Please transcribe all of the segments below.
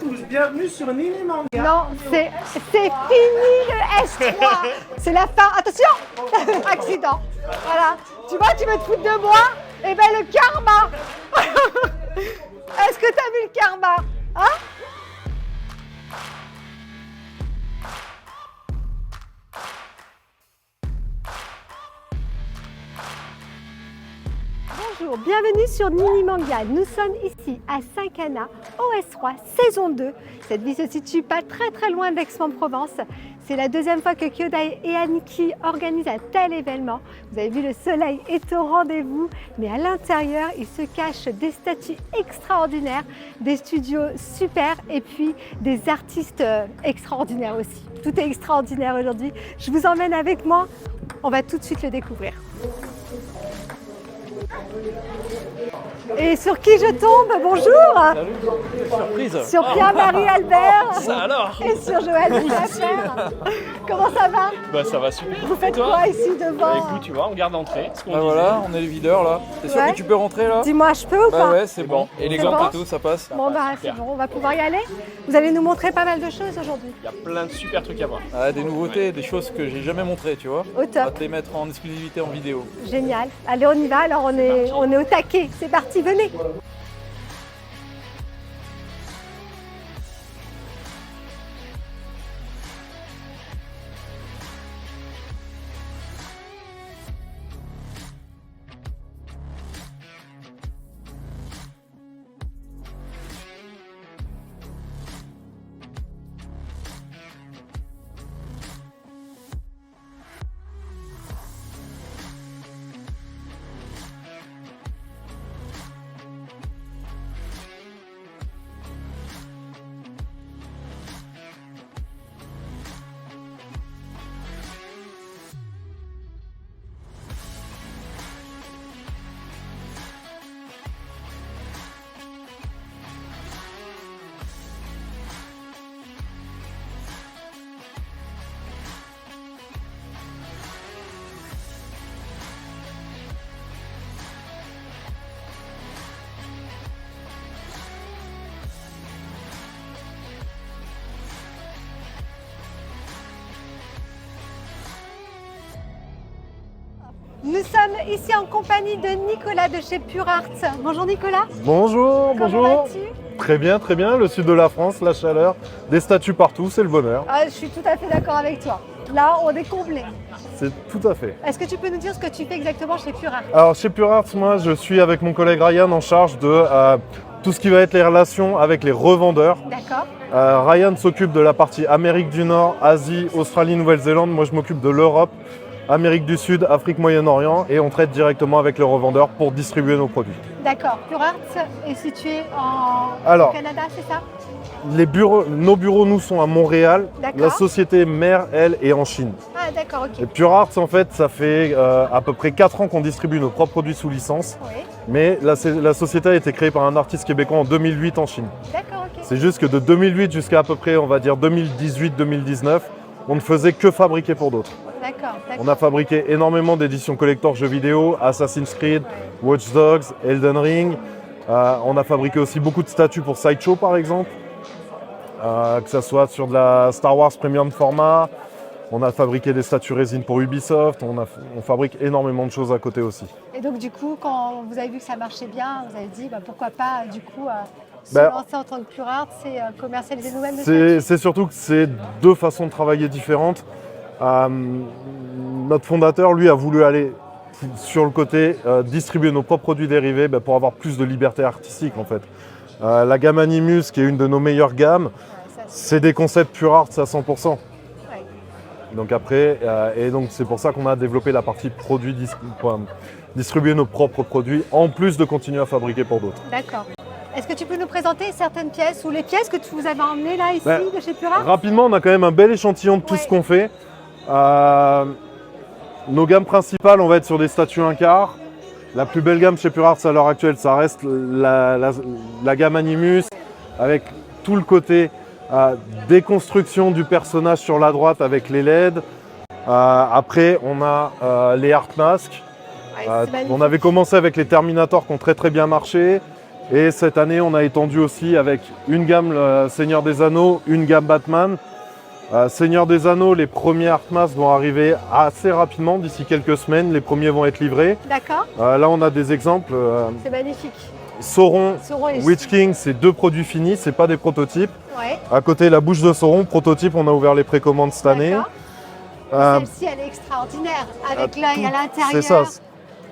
tous, bienvenue sur Nini Manga. Non, c'est fini le S3. C'est la fin. Attention, accident. Voilà. Tu vois, tu veux te foutre de moi? Eh ben le karma. Est-ce que tu as vu le karma? Hein? Bonjour, bienvenue sur Nini Manga. Nous sommes ici à Saint-Cana, au S3, saison 2. Cette ville se situe pas très loin d'Aix-en-Provence. C'est la deuxième fois que Kyodai et Aniki organisent un tel événement. Vous avez vu, le soleil est au rendez-vous, mais à l'intérieur, il se cache des statues extraordinaires, des studios super et puis des artistes extraordinaires aussi. Tout est extraordinaire aujourd'hui. Je vous emmène avec moi. On va tout de suite le découvrir. Et sur qui je tombe? Bonjour. Salut, surprise. Sur Pierre-Marie Albert. Ça alors? Et sur Joël Bouchaffer. Comment ça va? Bah ça va super. Vous faites Toi? quoi ici devant? Bah écoute, tu vois, on garde l'entrée. Ah voilà, on est les videurs là. T'es sûr Ouais. que tu peux rentrer là? Dis-moi, je peux ou Bah pas? ouais, c'est bon. Élégant bon et tout, ça passe. Bon bah c'est bon, on va pouvoir y aller. Vous allez nous montrer pas mal de choses aujourd'hui. Il y a plein de super trucs à voir. Ah, des nouveautés, des choses que j'ai jamais montrées, tu vois. Au On va top, te les mettre en exclusivité en vidéo. génial. Allez, on y va. Alors on est au taquet. C'est parti, venez. Nous sommes ici en compagnie de Nicolas de chez Pure Art. Bonjour Nicolas. Bonjour, Comment bonjour. vas-tu? Très bien, très bien. Le sud de la France, la chaleur, des statues partout, c'est le bonheur. Je suis tout à fait d'accord avec toi. Là, on est comblé. C'est tout à fait. Est-ce que tu peux nous dire ce que tu fais exactement chez Pure Art? Alors chez Pure Art, moi je suis avec mon collègue Ryan en charge de tout ce qui va être les relations avec les revendeurs. D'accord. Ryan s'occupe de la partie Amérique du Nord, Asie, Australie, Nouvelle-Zélande. Moi je m'occupe de l'Europe, Amérique du Sud, Afrique, Moyen-Orient et on traite directement avec les revendeurs pour distribuer nos produits. D'accord. Pure Art est situé Alors, au Canada, c'est ça? nos bureaux, nous, sont à Montréal. D'accord. La société mère, elle, est en Chine. Ah d'accord, ok. Et Pure Art, en fait, ça fait à peu près 4 ans qu'on distribue nos propres produits sous licence. Oui. Mais la société a été créée par un artiste québécois en 2008 en Chine. D'accord, ok. C'est juste que de 2008 jusqu'à à peu près, on va dire 2018-2019, on ne faisait que fabriquer pour d'autres. D'accord, On a fabriqué énormément d'éditions collector jeux vidéo, Assassin's Creed, Watch Dogs, Elden Ring. On a fabriqué aussi beaucoup de statues pour Sideshow par exemple, que ce soit sur de la Star Wars Premium Format. On a fabriqué des statues résine pour Ubisoft. On fabrique énormément de choses à côté aussi. Et donc du coup, quand vous avez vu que ça marchait bien, vous avez dit pourquoi pas du coup se Ben, lancer en tant que Pure Art, c'est commercialiser nous-mêmes le C'est surtout que c'est deux façons de travailler différentes. Notre fondateur, lui, a voulu aller sur le côté distribuer nos propres produits dérivés pour avoir plus de liberté artistique en fait. La gamme Animus, qui est une de nos meilleures gammes, c'est des concepts Pure Art à 100%. Ouais. Donc après, et donc c'est pour ça qu'on a développé la partie produits, distribuer nos propres produits, en plus de continuer à fabriquer pour d'autres. D'accord. Est-ce que tu peux nous présenter certaines pièces ou les pièces que tu vous avez emmenées là ici Ben, de chez Pure Art? Rapidement, on a quand même un bel échantillon de tout ce qu'on fait. Nos gammes principales, on va être sur des statues 1/4. La plus belle gamme chez Pure Art à l'heure actuelle, ça reste la gamme Animus, avec tout le côté déconstruction du personnage sur la droite avec les LED. Après, on a les Art Masks. Ouais, c'est magnifique. On avait commencé avec les Terminators qui ont très très bien marché. Et cette année, on a étendu aussi avec une gamme Seigneur des Anneaux, une gamme Batman. Seigneur des Anneaux, les premiers Artmasks vont arriver assez rapidement, d'ici quelques semaines. Les premiers vont être livrés. D'accord. Là, on a des exemples. C'est magnifique. Sauron, Sauron et Witch King, c'est 2 produits finis, c'est pas des prototypes. Ouais. À côté, la bouche de Sauron, prototype, on a ouvert les précommandes cette année. D'accord. Celle-ci, elle est extraordinaire, avec l'œil à l'intérieur. C'est ça.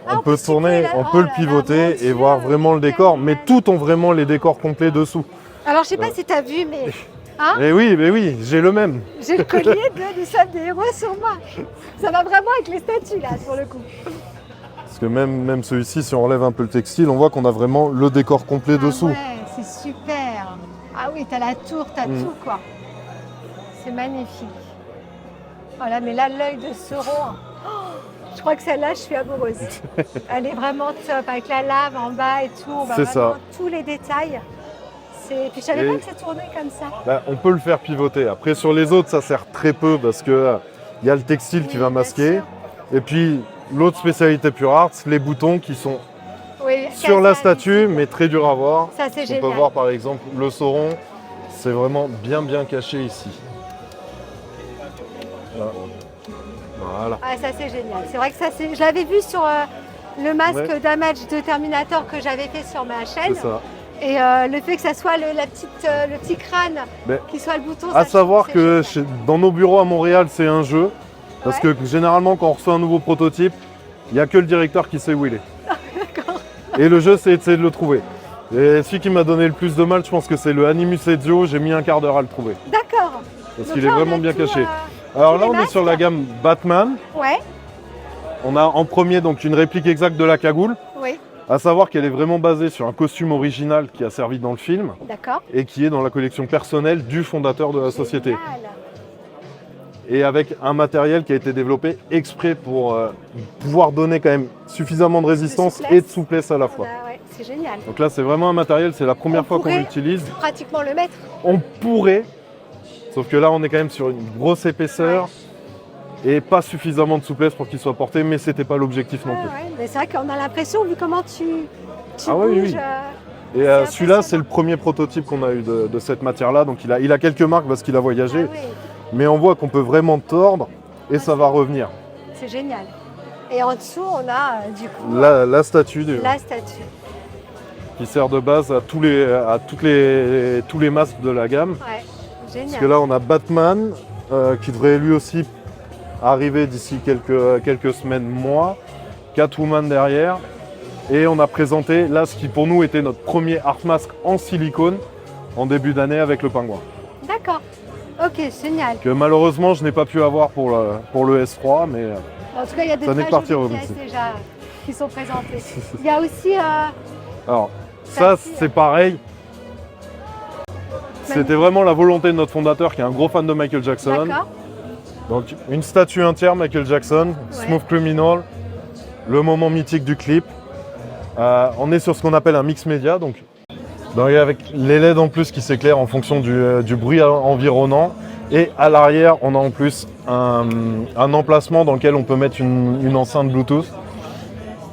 Ah, On peut tourner, supprimer on la- peut oh le là là, pivoter mon et voir Dieu, vraiment le décor. Mais toutes ont vraiment les décors complets dessous. Alors, je sais pas si tu as vu, mais hein, Et oui, j'ai le même. j'ai le collier de Nous sommes des héros sur moi. Ça va vraiment avec les statues, là, pour le coup. Parce que même celui-ci, si on enlève un peu le textile, on voit qu'on a vraiment le décor complet Ah dessous. ouais, c'est super. Ah oui, t'as la tour, t'as tout, quoi. C'est magnifique. Voilà, mais là, l'œil de Sauron. Oh, je crois que celle-là, je suis amoureuse. Elle est vraiment top, avec la lave en bas et tout. On voit C'est vraiment ça. tous les détails. Puis je savais Et- pas que ça tournait comme ça. Là, on peut le faire pivoter. Après, sur les autres, ça sert très peu parce que il y a le textile qui Oui, va bien masquer. sûr. Et puis, l'autre spécialité Pure Arts, les boutons qui sont Oui, sur la casse statue, mais très durs à voir. Ça, c'est On génial. peut voir par exemple le Sauron, c'est vraiment bien caché ici. Voilà. Ah, ça, c'est génial. C'est vrai que ça, c'est. Je l'avais vu sur le masque Ouais. Damage de Terminator que j'avais fait sur ma chaîne. C'est ça. Et le fait que ça soit le petit crâne Mais qui soit le bouton. à ça, savoir c'est que génial. dans nos bureaux à Montréal, c'est un jeu. Parce Ouais. que généralement, quand on reçoit un nouveau prototype, il n'y a que le directeur qui sait où il est. Et le jeu, c'est essayer de le trouver. Et celui qui m'a donné le plus de mal, je pense que c'est le Animus Ezio. J'ai mis un quart d'heure à le trouver. D'accord. Parce Donc qu'il est là, on vraiment a bien tout, caché. Alors tous là, les on est masques. sur la gamme Batman. Ouais, On a en premier donc une réplique exacte de la cagoule. oui, À savoir qu'elle est vraiment basée sur un costume original qui a servi dans le film d'accord. et qui est dans la collection personnelle du fondateur de la société. Génial. Et avec un matériel qui a été développé exprès pour pouvoir donner quand même suffisamment de résistance souplesse. et de souplesse à la fois. Ouais, c'est génial. Donc là, c'est vraiment un matériel, c'est la première On fois qu'on pourrait- l'utilise. Pratiquement le mettre. On pourrait, sauf que là, on est quand même sur une grosse épaisseur et pas suffisamment de souplesse pour qu'il soit porté, mais c'était pas l'objectif non Ah plus. ouais, mais c'est vrai qu'on a l'impression, vu comment tu Ah oui, bouges. oui. Et celui-là, impressionnant. c'est le premier prototype qu'on a eu de cette matière-là. Donc il a quelques marques parce qu'il a voyagé. Ah oui, Mais on voit qu'on peut vraiment tordre et ça va revenir. c'est génial. Et en dessous, on a du coup La statue la statue. qui sert de base à tous les masques de la gamme. Ouais, génial. Parce que là, on a Batman qui devrait lui aussi arriver d'ici quelques semaines, mois. Catwoman derrière. Et on a présenté là ce qui pour nous était notre premier art mask en silicone en début d'année avec le pingouin. D'accord. Ok, génial. Que malheureusement je n'ai pas pu avoir pour le S3, mais En tout cas, il y a des Ça n'est très que partie jolies remise. pièces déjà qui sont présentées. Il y a aussi alors ça Celle-ci, c'est pareil. C'était vraiment la volonté de notre fondateur qui est un gros fan de Michael Jackson. d'accord. Donc une statue entière Michael Jackson, Smooth Criminal, le moment mythique du clip. On est sur ce qu'on appelle un mix média, donc avec les LED en plus qui s'éclairent en fonction du bruit environnant. Et à l'arrière, on a en plus un emplacement dans lequel on peut mettre une enceinte Bluetooth,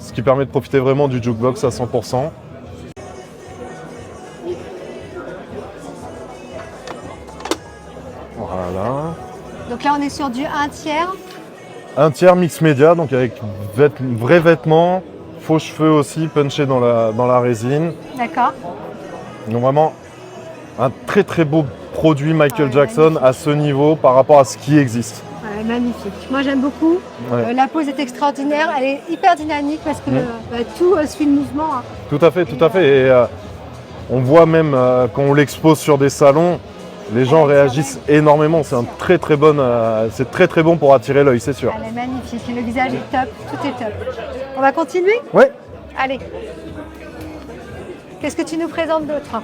ce qui permet de profiter vraiment du jukebox à 100%. Voilà. Donc là, on est sur du 1/3. Un tiers mix média, donc avec vrais vêtements, faux cheveux aussi, punchés dans la résine. D'accord. Donc vraiment un très très beau produit Michael Ouais, Jackson magnifique. à ce niveau par rapport à ce qui existe. Ouais, magnifique. Moi, j'aime beaucoup. Ouais. La pose est extraordinaire. Elle est hyper dynamique parce que tout suit le mouvement. Hein. Tout à fait, tout à fait. Et on voit même quand on l'expose sur des salons, les gens Ouais, réagissent énormément. C'est c'est très très bon pour attirer l'œil, c'est sûr. Elle est magnifique. Et le visage est top. Tout est top. On va continuer? Ouais. Allez. Qu'est-ce que tu nous présentes d'autre?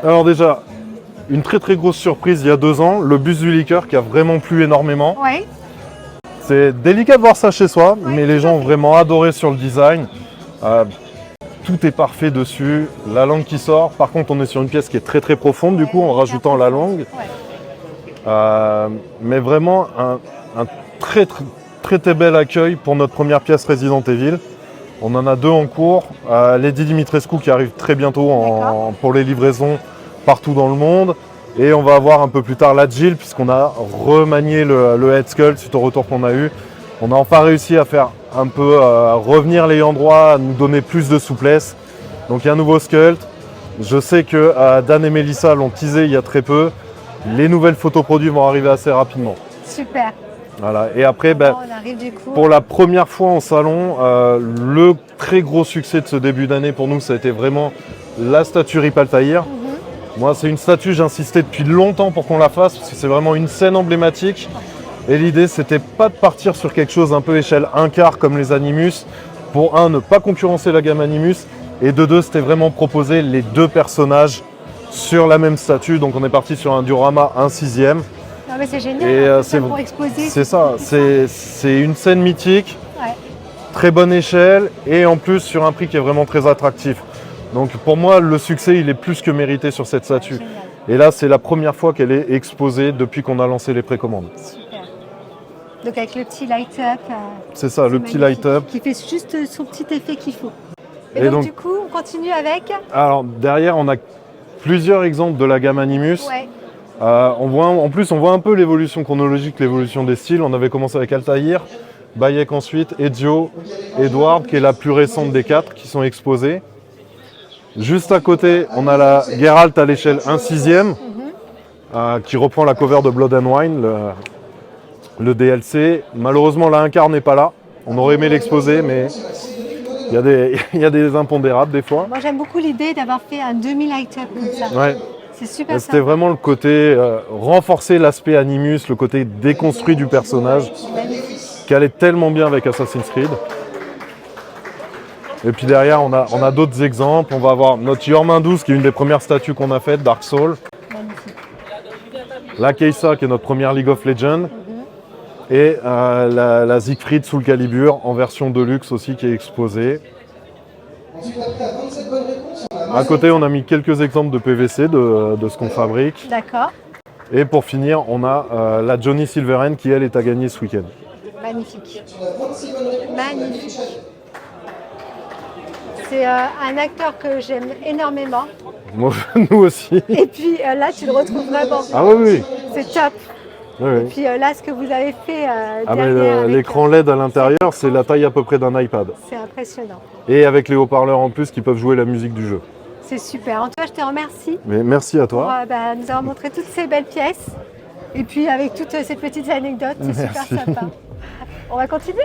Alors déjà, une très très grosse surprise il y a 2 ans, le bus du liqueur qui a vraiment plu énormément. Oui. C'est délicat de voir ça chez soi, mais les tout gens à ont fait. vraiment adoré sur le design. Tout est parfait dessus, la langue qui sort. Par contre, on est sur une pièce qui est très très profonde, du coup, en rajoutant la langue. Ouais. Mais vraiment un très, très très très bel accueil pour notre première pièce Resident Evil. On en a 2 en cours. Lady Dimitrescu qui arrive très bientôt pour les livraisons partout dans le monde. Et on va avoir un peu plus tard la Jill, puisqu'on a remanié le head sculpt suite au retour qu'on a eu. On a enfin réussi à faire un peu revenir l'ayant droit, à nous donner plus de souplesse. Donc il y a un nouveau sculpt. Je sais que Dan et Mélissa l'ont teasé il y a très peu. Les nouvelles photos produits vont arriver assez rapidement. Super. Voilà. Et après, On arrive du coup. pour la première fois en salon, le très gros succès de ce début d'année pour nous, ça a été vraiment la statue Rip Altaïr. Moi, c'est une statue, j'insistais depuis longtemps pour qu'on la fasse, parce que c'est vraiment une scène emblématique. Et l'idée, c'était pas de partir sur quelque chose un peu échelle 1/4 comme les Animus, pour ne pas concurrencer la gamme Animus, et de 2, c'était vraiment proposer les 2 personnages sur la même statue. Donc on est parti sur un diorama 1/6. Non mais c'est génial, Et c'est pour exposer. c'est ça, c'est une scène mythique, Ouais. très bonne échelle, et en plus sur un prix qui est vraiment très attractif. Donc pour moi, le succès, il est plus que mérité sur cette statue. Génial. Et là, c'est la première fois qu'elle est exposée depuis qu'on a lancé les précommandes. Super. Donc avec le petit light-up. C'est ça, le petit light-up. Qui fait juste son petit effet qu'il faut. Et, Et donc, donc- du coup, on continue avec. Alors derrière, on a plusieurs exemples de la gamme Animus. Ouais. On voit un peu l'évolution chronologique, l'évolution des styles. On avait commencé avec Altaïr, Bayek ensuite, Ezio, Edward, qui est la plus récente des 4 qui sont exposés. Juste à côté, on a la Geralt à l'échelle 1/6, qui reprend la cover de Blood and Wine, le DLC. Malheureusement, la 1/4 n'est pas là. On aurait aimé l'exposer, mais il y a des impondérables des fois. Moi, j'aime beaucoup l'idée d'avoir fait un demi-light-up comme ça. Ouais. C'est super C'était sympa. vraiment le côté renforcer l'aspect Animus, le côté déconstruit du personnage, qui allait tellement bien avec Assassin's Creed. Et puis derrière, on a d'autres exemples. On va avoir notre Yormain 12, qui est une des premières statues qu'on a faites, Dark Soul. La Keisa, qui est notre première League of Legends. Et la Siegfried Soul Calibur en version Deluxe aussi, qui est exposée. À côté, on a mis quelques exemples de PVC, de ce qu'on fabrique. D'accord. Et pour finir, on a la Johnny Silverhand qui, elle, est à gagner ce week-end. Magnifique. Magnifique. C'est un acteur que j'aime énormément. Moi, nous aussi. Et puis là, tu le retrouves vraiment. Ah oui, oui. C'est top. Oui, Et oui. puis là, ce que vous avez fait Ah, mais derrière avec, l'écran LED à l'intérieur, c'est la taille à peu près d'un iPad. c'est impressionnant. Et avec les haut-parleurs en plus qui peuvent jouer la musique du jeu. C'est super. En tout cas, je te remercie Mais merci à pour toi. nous avoir montré toutes ces belles pièces. Et puis avec toutes ces petites anecdotes, c'est super Merci. sympa. On va continuer?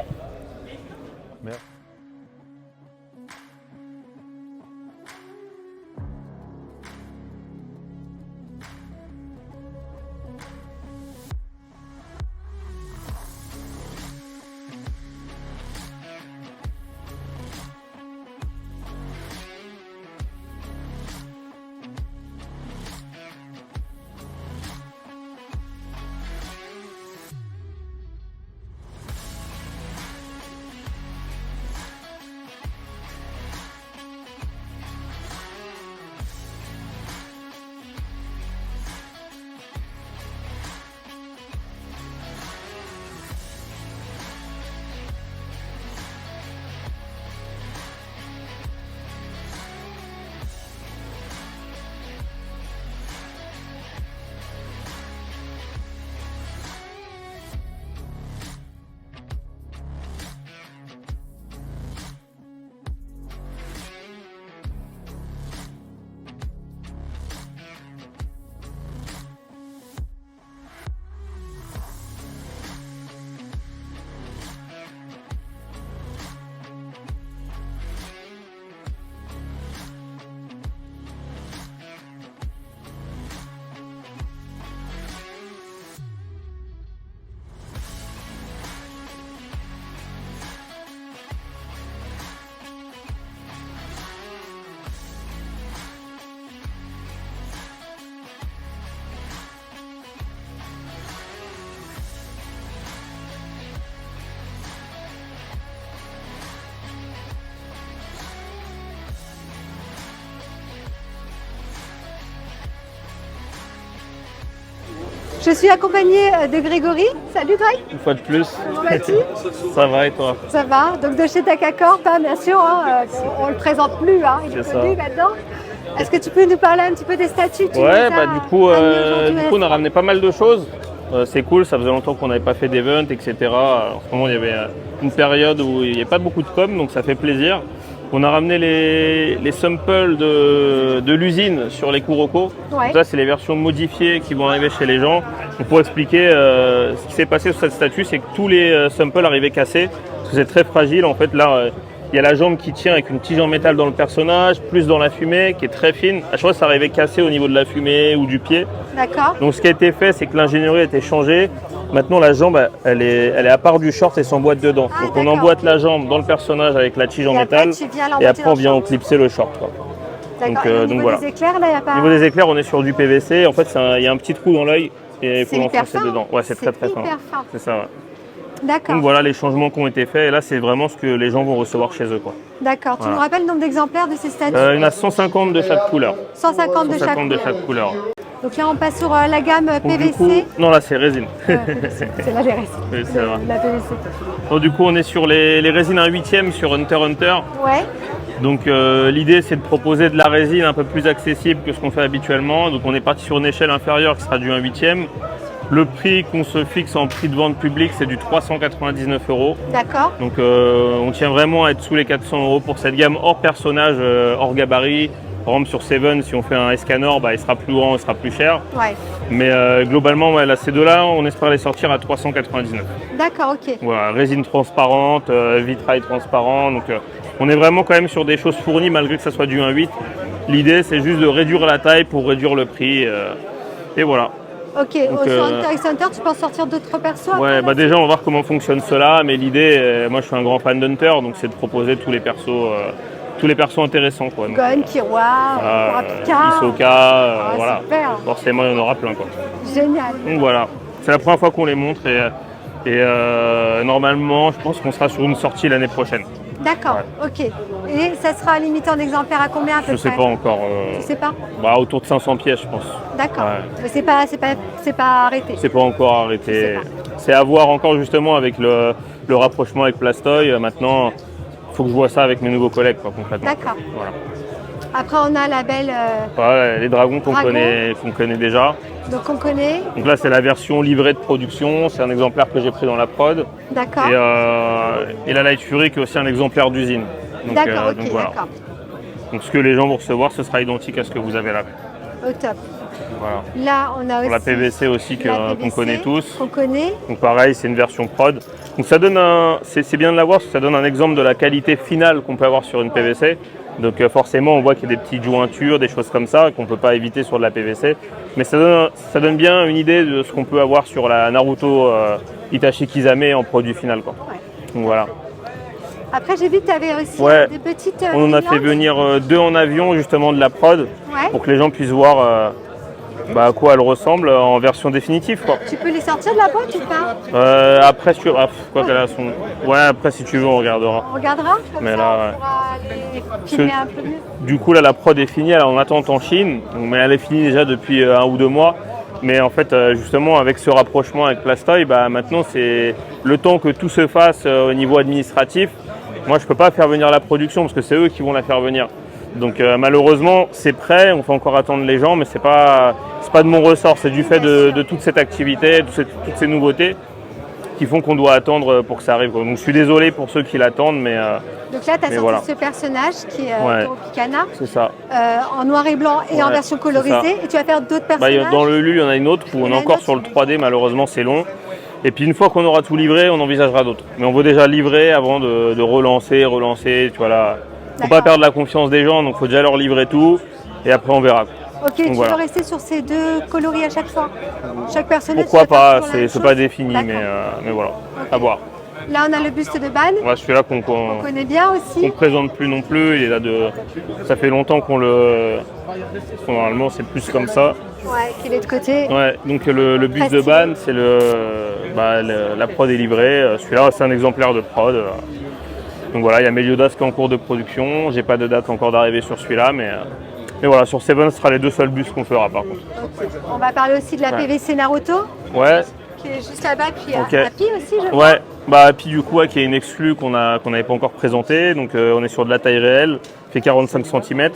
Je suis accompagnée de Grégory. Salut Greg, Une fois de plus. comment vas-tu? Ça va et toi? Ça va, donc de chez Takacorp, hein, bien sûr, hein, on le présente plus, hein, il est C'est connu ça. maintenant. Est-ce que tu peux nous parler un petit peu des statuts? Tu nous Ouais, as bah du coup, amené aujourd'hui on a ramené pas mal de choses. C'est cool, ça faisait longtemps qu'on n'avait pas fait d'event, etc. En ce moment, il y avait une période où il n'y avait pas beaucoup de com, donc ça fait plaisir. On a ramené les samples de l'usine sur les Kuroko. Ouais. Donc ça, c'est les versions modifiées qui vont arriver chez les gens. Donc, pour expliquer ce qui s'est passé sur cette statue, c'est que tous les samples arrivaient cassés, parce que c'est très fragile. En fait, là, il y a la jambe qui tient avec une tige en métal dans le personnage, plus dans la fumée, qui est très fine. À chaque fois, ça arrivait cassé au niveau de la fumée ou du pied. D'accord. Donc ce qui a été fait, c'est que l'ingénierie a été changée. Maintenant, la jambe, elle est à part du short et s'emboîte dedans. Ah, Donc on d'accord. emboîte la jambe dans le personnage avec la tige en Et après, métal. tu viens Et l'emboîter après, dans on le vient short. clipser le short, quoi. D'accord. donc, Et au donc niveau voilà. des éclairs, là, il n'y a pas... Au niveau des éclairs, on est sur du PVC. En fait, il y a un petit trou dans l'œil et il faut C'est hyper l'enfoncer fin. dedans. Ouais, c'est très fin. hyper fin. C'est ça, ouais. D'accord. Donc voilà les changements qui ont été faits. Et là, c'est vraiment ce que les gens vont recevoir chez eux, quoi. D'accord. Tu Voilà. nous rappelles le nombre d'exemplaires de ces statues? Il y en a 150 de chaque couleur. 150 de chaque 150 de couleur. chaque couleur. Donc là, on passe sur la gamme Donc, du PVC. coup, non, là, c'est résine. C'est la VRS. Oui, c'est vrai. La PVC. Donc, du coup, on est sur les résines 1/8 sur Hunter x Hunter. Ouais. Donc l'idée, c'est de proposer de la résine un peu plus accessible que ce qu'on fait habituellement. Donc on est parti sur une échelle inférieure qui sera du 1/8. Le prix qu'on se fixe en prix de vente public, c'est du 399 €. D'accord. Donc on tient vraiment à être sous les 400 € pour cette gamme hors personnage, hors gabarit. Par exemple sur Seven, si on fait un Escanor, bah, il sera plus grand, il sera plus cher. Ouais. Mais globalement, ouais, là, ces deux-là, on espère les sortir à 399. D'accord, ok. Voilà, résine transparente, vitrail transparent. Donc on est vraiment quand même sur des choses fournies malgré que ça soit du 1/8. L'idée, c'est juste de réduire la taille pour réduire le prix. Et voilà. Ok. Sur Hunter x Hunter, tu peux en sortir d'autres persos après, Ouais, là bah déjà on va voir comment fonctionne cela, mais l'idée, moi je suis un grand fan d'Hunter, donc c'est de proposer tous les persos intéressants, quoi. Donc, Gon, Kirwa, Kurapika. Hisoka, voilà. Super. Forcément il y en aura plein, quoi. Génial. Donc voilà, c'est la première fois qu'on les montre et normalement je pense qu'on sera sur une sortie l'année prochaine. D'accord, ok. Et ça sera limité en exemplaires à combien à peu Je sais près? pas encore. Tu sais pas? Bah, autour de 500 pièces, je pense. D'accord. Ouais. Mais c'est pas arrêté. C'est pas encore arrêté. C'est à voir encore justement avec le rapprochement avec Plastoy. Maintenant, il faut que je vois ça avec mes nouveaux collègues, quoi, concrètement. D'accord. Voilà. Après, on a la belle. Ouais, les dragons qu'on Dragon. connaît déjà. Donc, on connaît. Donc là, c'est la version livrée de production. C'est un exemplaire que j'ai pris dans la prod. D'accord. Et la Light Fury qui est aussi un exemplaire d'usine. Donc, D'accord, ok, donc voilà. d'accord. Donc ce que les gens vont recevoir, ce sera identique à ce que vous avez là. Au top. Voilà. Là, on a aussi. Pour la PVC aussi la qu'on PVC, connaît tous. Qu'on connaît. Donc pareil, c'est une version prod. Donc ça donne c'est bien de l'avoir parce que ça donne un exemple de la qualité finale qu'on peut avoir sur une PVC. Donc forcément, on voit qu'il y a des petites jointures, des choses comme ça qu'on ne peut pas éviter sur de la PVC. Mais ça donne bien une idée de ce qu'on peut avoir sur la Naruto Itachi Kizame en produit final, quoi. Ouais. Donc voilà. Après, j'ai vu que tu avais aussi Ouais. des petites. On en a fait guirlandes. venir 2 en avion justement de la prod Ouais. pour que les gens puissent voir à quoi elle ressemble en version définitive, quoi. Tu peux les sortir de la boîte ou pas? Après, quoi qu'elle a son. Ouais, après si tu veux, on regardera. On regardera comme Mais ça, là, on pourra les filmer un peu mieux. Du coup, là, la prod est finie, elle est en attente en Chine, mais elle est finie déjà depuis 1 ou 2 mois. Mais en fait, justement, avec ce rapprochement avec Plastoy, bah, maintenant, c'est le temps que tout se fasse au niveau administratif. Moi, je ne peux pas faire venir la production parce que c'est eux qui vont la faire venir. Donc, malheureusement, c'est prêt, on fait encore attendre les gens, mais c'est pas de mon ressort, c'est du fait de toute cette activité, toutes ces nouveautés qui font qu'on doit attendre pour que ça arrive, quoi. Donc, je suis désolé pour ceux qui l'attendent, mais Donc là, tu as sorti voilà. ce personnage qui est Ouais. Tropicana, c'est ça. en noir et blanc et en Ouais, version c'est colorisée. Et tu vas faire d'autres personnages. Dans le LU, il y en a une autre où Il y on en est a encore une sur le autre 3D, malheureusement c'est long. Et puis une fois qu'on aura tout livré, on envisagera d'autres. Mais on veut déjà livrer avant de relancer, tu vois là. Faut pas D'accord. perdre la confiance des gens, donc faut déjà leur livrer tout et après on verra. Ok, tu voilà. veux rester sur ces 2 coloris à chaque fois? Chaque personnage Pourquoi tu vas faire pas, toujours la même c'est chose? pas défini, D'accord. mais voilà, à voir. Là, on a le buste de Ban. Voilà, celui-là qu'on On connaît bien aussi. présente plus non plus, il est là ça fait longtemps normalement c'est plus comme ça. Ouais, qui est de côté. Ouais, donc le bus de Facile. ban, c'est la prod est livrée. Celui-là, c'est un exemplaire de prod. Donc voilà, il y a Meliodas qui est en cours de production. J'ai pas de date encore d'arrivée sur celui-là, mais Mais voilà, sur Seven, ce sera les 2 seuls bus qu'on fera par contre. On va parler aussi de la Ouais. PVC Naruto, Ouais, qui est juste là-bas, puis Ok. Happy aussi, je crois. ouais. Bah Happy du coup, qui est une exclue qu'on n'avait pas encore présentée. Donc on est sur de la taille réelle, fait 45 cm.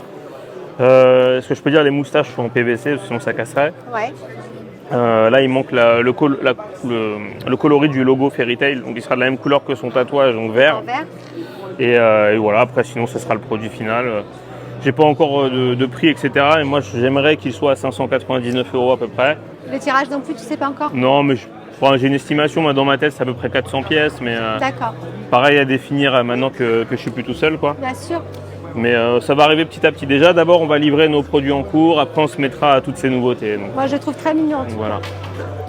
Ce que je peux dire, les moustaches sont en PVC, sinon ça casserait. Ouais. Là, il manque le coloris du logo Fairy Tail, donc il sera de la même couleur que son tatouage, donc vert. En vert. Et voilà, après sinon ce sera le produit final. J'ai pas encore de prix, etc. Et moi j'aimerais qu'il soit à 599 € à peu près. Le tirage non plus, tu sais pas encore? Non, mais j'ai une estimation, moi dans ma tête c'est à peu près 400 pièces, mais D'accord, pareil à définir maintenant que je suis plus tout seul, quoi. bien sûr. Mais ça va arriver petit à petit. Déjà, d'abord on va livrer nos produits en cours, après on se mettra à toutes ces nouveautés. Donc, Moi, je le trouve très mignon. en tout voilà. cas.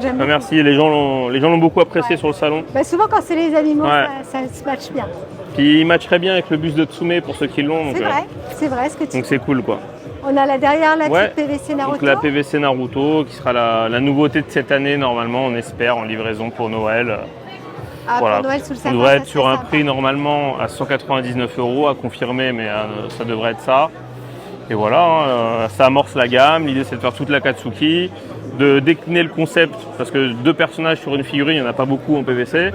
J'aime Ah, beaucoup. merci, les gens l'ont beaucoup apprécié Ouais. sur le salon. Bah, souvent, quand c'est les animaux, Ouais. ça se matche bien. Puis il matcherait bien avec le bus de Tsume pour ceux qui l'ont. Donc C'est vrai ce que tu donc dis. c'est cool, quoi. On a là derrière la Ouais. petite PVC Naruto. Donc la PVC Naruto qui sera la nouveauté de cette année normalement, on espère, en livraison pour Noël. Ah, Voilà. pour Noël sous le On sapin, devrait ça être sur serait un sympa. prix normalement à 199 € à confirmer, mais ça devrait être ça. Et voilà, ça amorce la gamme. L'idée c'est de faire toute la Katsuki, de décliner le concept, parce que 2 personnages sur une figurine, il n'y en a pas beaucoup en PVC.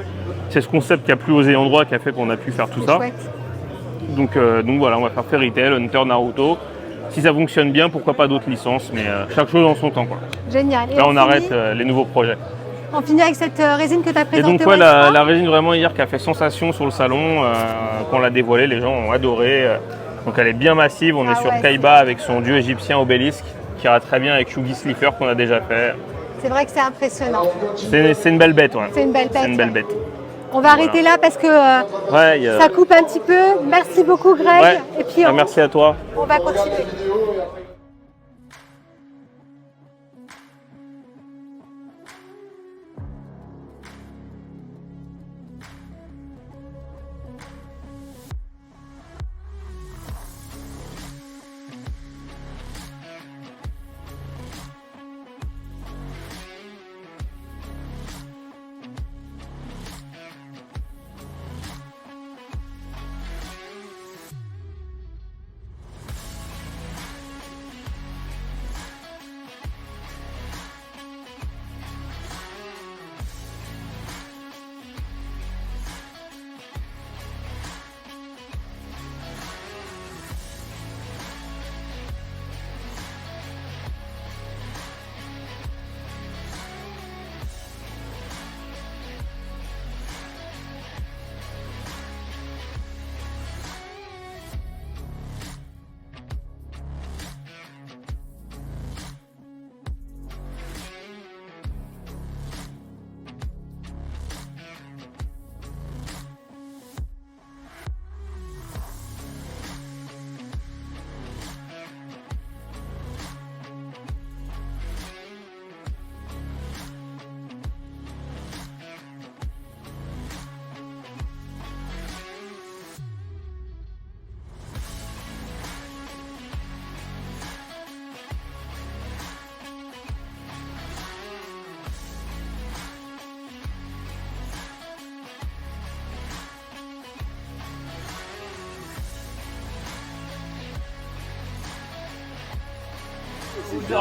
C'est ce concept qui a plu aux ayants droit qui a fait qu'on a pu faire tout C'est ça. chouette. Donc voilà, on va faire Fairy Tail, Hunter, Naruto. Si ça fonctionne bien, pourquoi pas d'autres licences, mais chaque chose en son temps, quoi. Génial. Et Là on finit- arrête les nouveaux projets. On finit avec cette résine que tu as Et présentée. donc ouais, au la restaurant. résine vraiment hier qui a fait sensation sur le salon, quand on l'a dévoilée, les gens ont adoré. Donc elle est bien massive, on est sur ouais, Kaiba avec son dieu égyptien Obélisque, qui ira très bien avec Yugi Slipper qu'on a déjà fait. C'est vrai que c'est impressionnant. C'est une belle bête, ouais. C'est une belle bête. C'est une belle bête. On va arrêter là parce que Ouais, il y a- ça coupe un petit peu. Merci beaucoup, Greg. Ouais. Et puis Ah, merci à toi. on va continuer.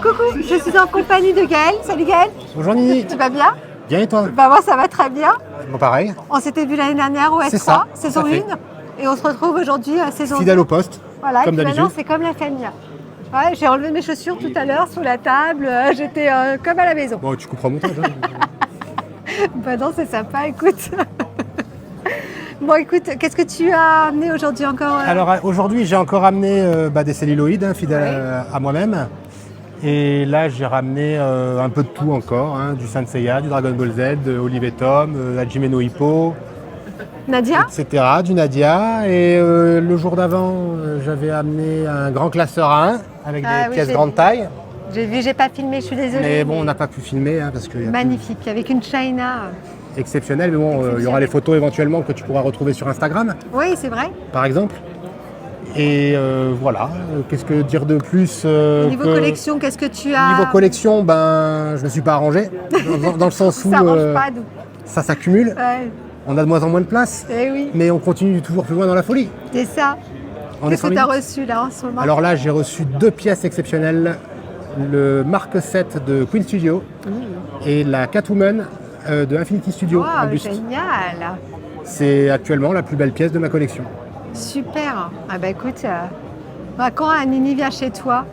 Coucou, je suis en compagnie de Gaël. Salut Gaël, Bonjour Nini, tu vas bien? bien et toi? Bah moi ça va très bien. Bon pareil, On s'était vu l'année dernière au S3, C'est ça, saison tout à fait. 1. Et on se retrouve aujourd'hui à saison 2. fidèle au poste, Voilà, comme et puis maintenant d'habitude. c'est comme la famille. Ouais, j'ai enlevé mes chaussures tout à l'heure sous la table, j'étais comme à la maison. Bon, tu comprends mon montage. Bah non, c'est sympa, écoute. Bon, écoute, qu'est-ce que tu as amené aujourd'hui encore Alors aujourd'hui, j'ai encore amené des celluloïdes, fidèles à moi-même. Et là, j'ai ramené un peu de tout encore, du Saint Seiya, du Dragon Ball Z, de Olive et Tom, Hajime no Hippo, Nadia? etc., du Nadia. Et le jour d'avant, j'avais amené un grand classeur à 1 avec Ah des oui, pièces j'ai grande vu. taille. J'ai vu, j'ai pas filmé, je suis désolée. Mais bon, on n'a pas pu filmer parce que Magnifique, avec une China. exceptionnel. Mais bon, il y aura les photos éventuellement que tu pourras retrouver sur Instagram. Oui, c'est vrai. Par exemple. Et voilà, qu'est-ce que dire de plus Niveau collection, qu'est-ce que tu as? Niveau collection, je ne me suis pas arrangé, dans le sens où Ça range pas, nous. ça s'accumule, Ouais, on a de moins en moins de place, eh oui, mais on continue toujours plus loin dans la folie. c'est ça. On est Qu'est-ce sans que tu as limite. reçu là en ce moment? Alors là, j'ai reçu 2 pièces exceptionnelles. Le Mark 7 de Queen Studio et la Catwoman de Infinity Studio à Wow, buste. génial. C'est actuellement la plus belle pièce de ma collection. Super. Ah bah écoute, quand un Nini vient chez toi,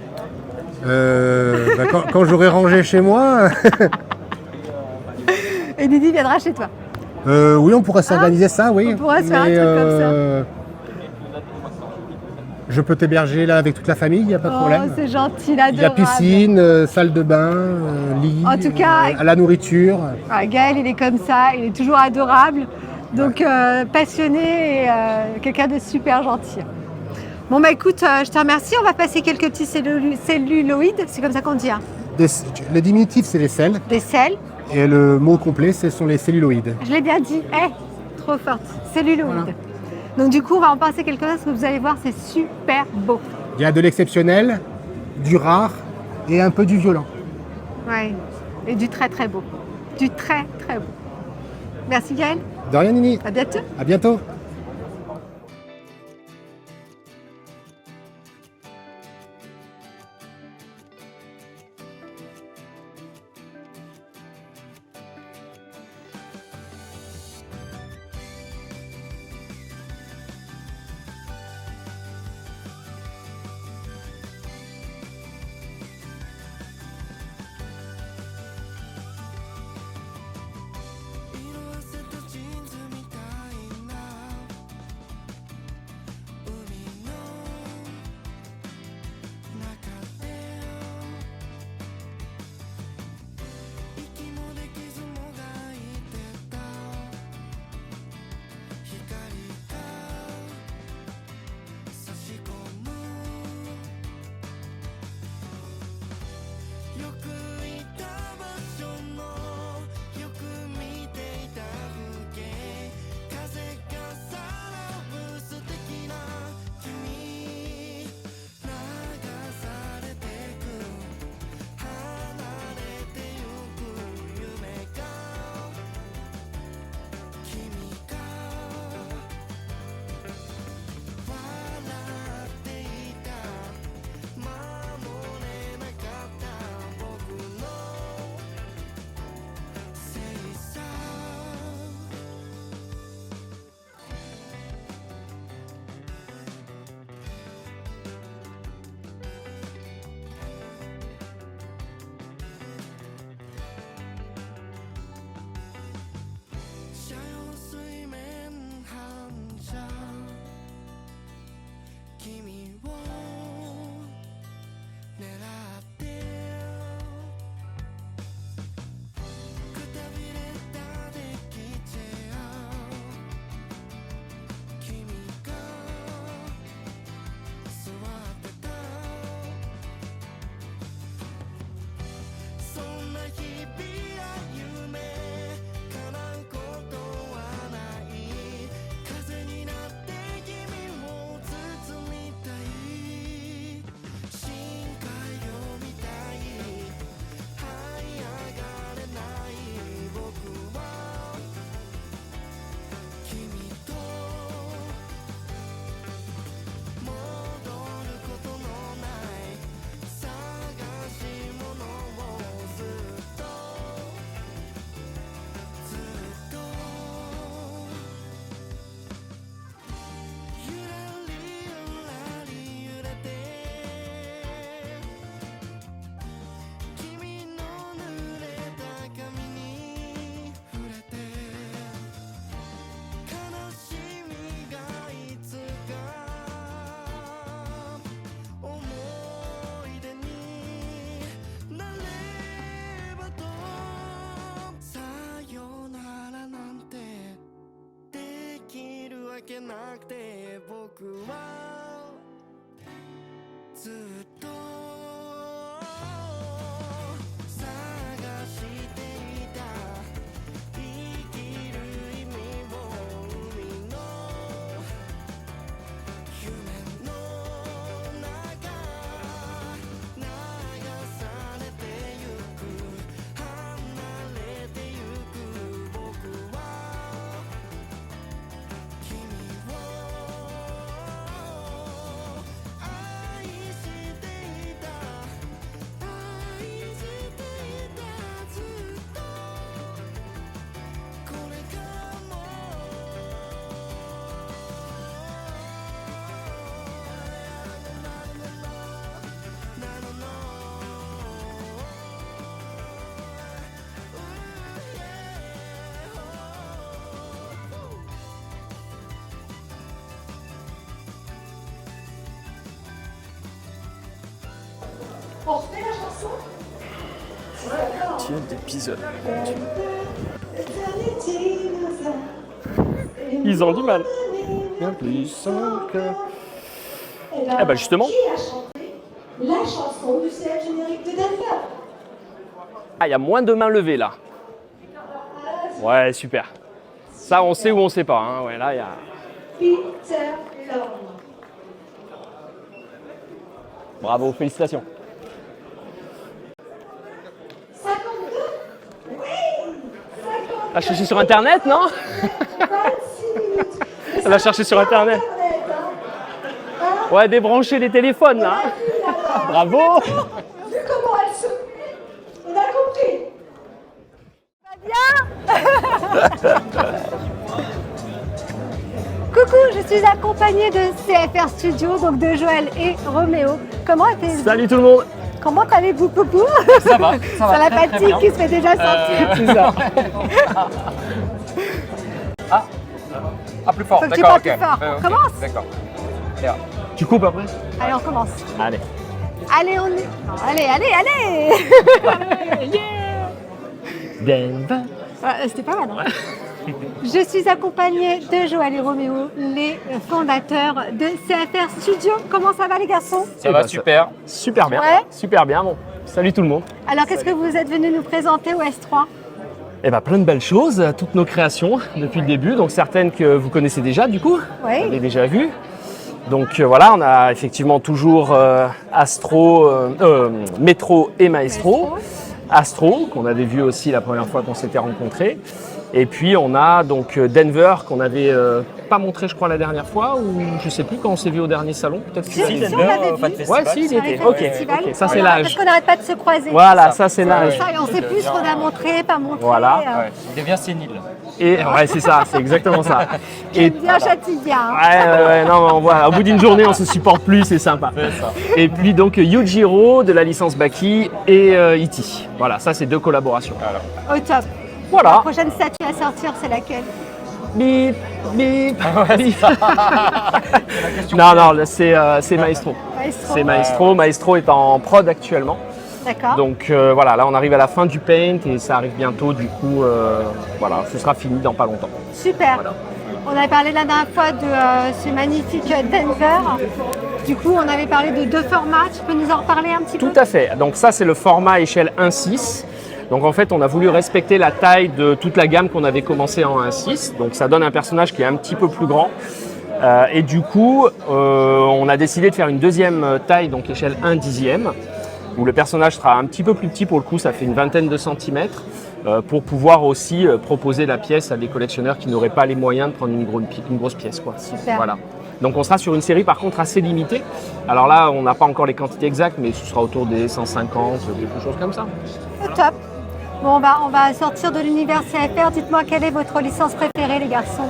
Quand j'aurai rangé chez moi, et Nini viendra chez toi. oui, on pourrait s'organiser ça, oui. On pourrait se faire un truc comme ça. Je peux t'héberger là avec toute la famille, il n'y a pas de Oh, problème. c'est gentil, Il y a adorable. piscine, salle de bain, lit, En tout cas- la nourriture. Ah, Gaël, il est comme ça, il est toujours adorable. Donc passionné et quelqu'un de super gentil. Bon bah écoute, je te remercie. On va passer quelques petits celluloïdes, c'est comme ça qu'on dit, hein. Le diminutif, c'est les selles. Des sels. Et le mot complet, ce sont les celluloïdes. Je l'ai bien dit. Trop forte. Celluloïdes. Voilà. Donc du coup, on va en passer quelques-uns parce que vous allez voir, c'est super beau. Il y a de l'exceptionnel, du rare et un peu du violent. Ouais. Et du très très beau. Du très très beau. Merci Gaël. De rien, Nini. À bientôt. À bientôt. d'épisode. Ils ont du mal. Bien plus que... Eh ben justement. La chanson du ciel générique de Denver. Ah, il y a moins de mains levées là. Ouais, super. Ça, on sait ou on sait pas. Hein. Ouais, là, il y a... Peter Long. Bravo, félicitations. 52. Oui. 50. Elle a cherché sur Internet, non? 26 minutes. Elle a cherché sur Internet. Ouais, débrancher les téléphones là. Bravo. Vu comment elle se met, on a compris. Coucou, je suis accompagnée de CFR Studio, donc de Joël et Roméo. Salut tout le monde. Comment allez-vous, Poupou? Ça va, C'est la très, très fatigue bien. qui se fait déjà sentir. C'est ça. Ah, plus fort, Faut que tu d'accord, parles ok. plus fort. On Ok, commence. D'accord. Tu coupes après? Allez, on commence. Allez. Allez, on est... Non, allez. Denver. C'était pas mal, hein? Je suis accompagnée de Joël et Roméo, les fondateurs de CFR Studio. Comment ça va, les garçons? Ça va super. Super bien. Ouais. Super bien. Bon. Salut tout le monde. Alors, qu'est-ce que vous êtes venus nous présenter au S3? Eh ben, plein de belles choses, toutes nos créations depuis le début, donc certaines que vous connaissez déjà du coup, Oui. vous avez déjà vues. Donc voilà, on a effectivement toujours Métro et Maestro. Astro, qu'on avait vu aussi la première fois qu'on s'était rencontrés. Et puis on a donc Denver, qu'on n'avait pas montré je crois la dernière fois, ou je sais plus quand on s'est vu au dernier salon, peut-être que Si, on l'avait vu. Ouais, si, il y Sur les était. fêtes Ok, festival. ok, ça c'est Voilà, l'âge. Parce qu'on n'arrête pas de se croiser. Voilà, ça c'est l'âge. Ça, et on sait plus ce qu'on a montré, pas montré. Voilà. Il devient sénile. Et ouais, c'est ça, c'est exactement ça. Et Bien châtie bien. hein. ouais, non, mais on voit, au bout d'une journée, on se supporte plus, c'est sympa. Et puis donc Yujiro de la licence Baki et E.T. Voilà, ça c'est deux collaborations. Au top. La Voilà. prochaine statue à sortir, c'est laquelle? Bip, bip, bip. Non, c'est Maestro. Maestro. C'est Maestro. Maestro est en prod actuellement. D'accord. Donc voilà, là on arrive à la fin du paint et ça arrive bientôt. Du coup, voilà, ce sera fini dans pas longtemps. Super. Voilà. On avait parlé la dernière fois de ce magnifique Denver. Du coup, on avait parlé de deux formats. Tu peux nous en reparler un petit peu? Tout à fait. Donc ça, c'est le format échelle 1.6. Donc en fait, on a voulu respecter la taille de toute la gamme qu'on avait commencé en 1.6. Donc ça donne un personnage qui est un petit peu plus grand. Et du coup, on a décidé de faire une deuxième taille, donc échelle 1/10, où le personnage sera un petit peu plus petit pour le coup, ça fait une vingtaine de centimètres, pour pouvoir aussi proposer la pièce à des collectionneurs qui n'auraient pas les moyens de prendre une grosse pièce, quoi. Super. Voilà. Donc on sera sur une série par contre assez limitée. Alors là, on n'a pas encore les quantités exactes, mais ce sera autour des 150, quelque chose comme ça. Au top. Bon, on va sortir de l'univers CFR. Dites-moi, quelle est votre licence préférée, les garçons?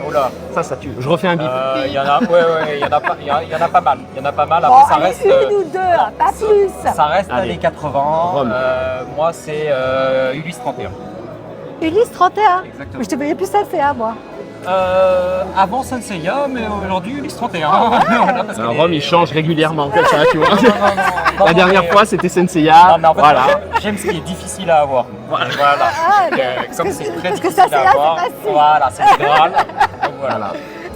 Oh là. Ça tue. Je refais un bip. Il y en a, il y en a pas, il y en a pas mal. Il y en a pas mal. Bon, Après, ça allez, reste. une ou deux, pas plus. Ça reste Allez. années 80. Rome. Moi, c'est Ulysse 31. Ulysse 31. Exactement. Je te voyais plus ça, c'est à moi. Avant Senseiya, mais aujourd'hui Ulysse 31. Voilà, parce que Rome, il change régulièrement comme ça, tu vois. Non, La non, dernière mais- fois, c'était Senseiya. Non, mais en fait, Voilà. j'aime ce qui est difficile à avoir. Voilà. Ah, Comme c'est très parce que difficile ça, c'est à là, avoir. c'est facile. Voilà, c'est le Graal. Donc voilà.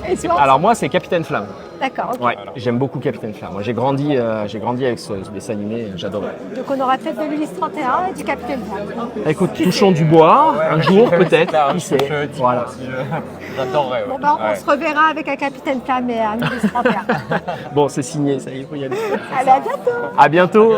Et toi? Alors moi, c'est Capitaine Flamme. D'accord, ok. Ouais, j'aime beaucoup Capitaine Flamme. Moi, j'ai grandi avec ce dessin animé, j'adorais. Donc on aura peut-être de l'Ulysse 31 et du Capitaine Flamme. Écoute, touchons du bois, un jour peut-être, Là, qui sait. je dis Voilà. aussi, j'adorerais. Bon, Ouais. ben, on Ouais. se reverra avec un Capitaine Flamme et un Ulysse 31. Bon, c'est signé, ça y est, il faut y aller. Allez, à bientôt. À bientôt.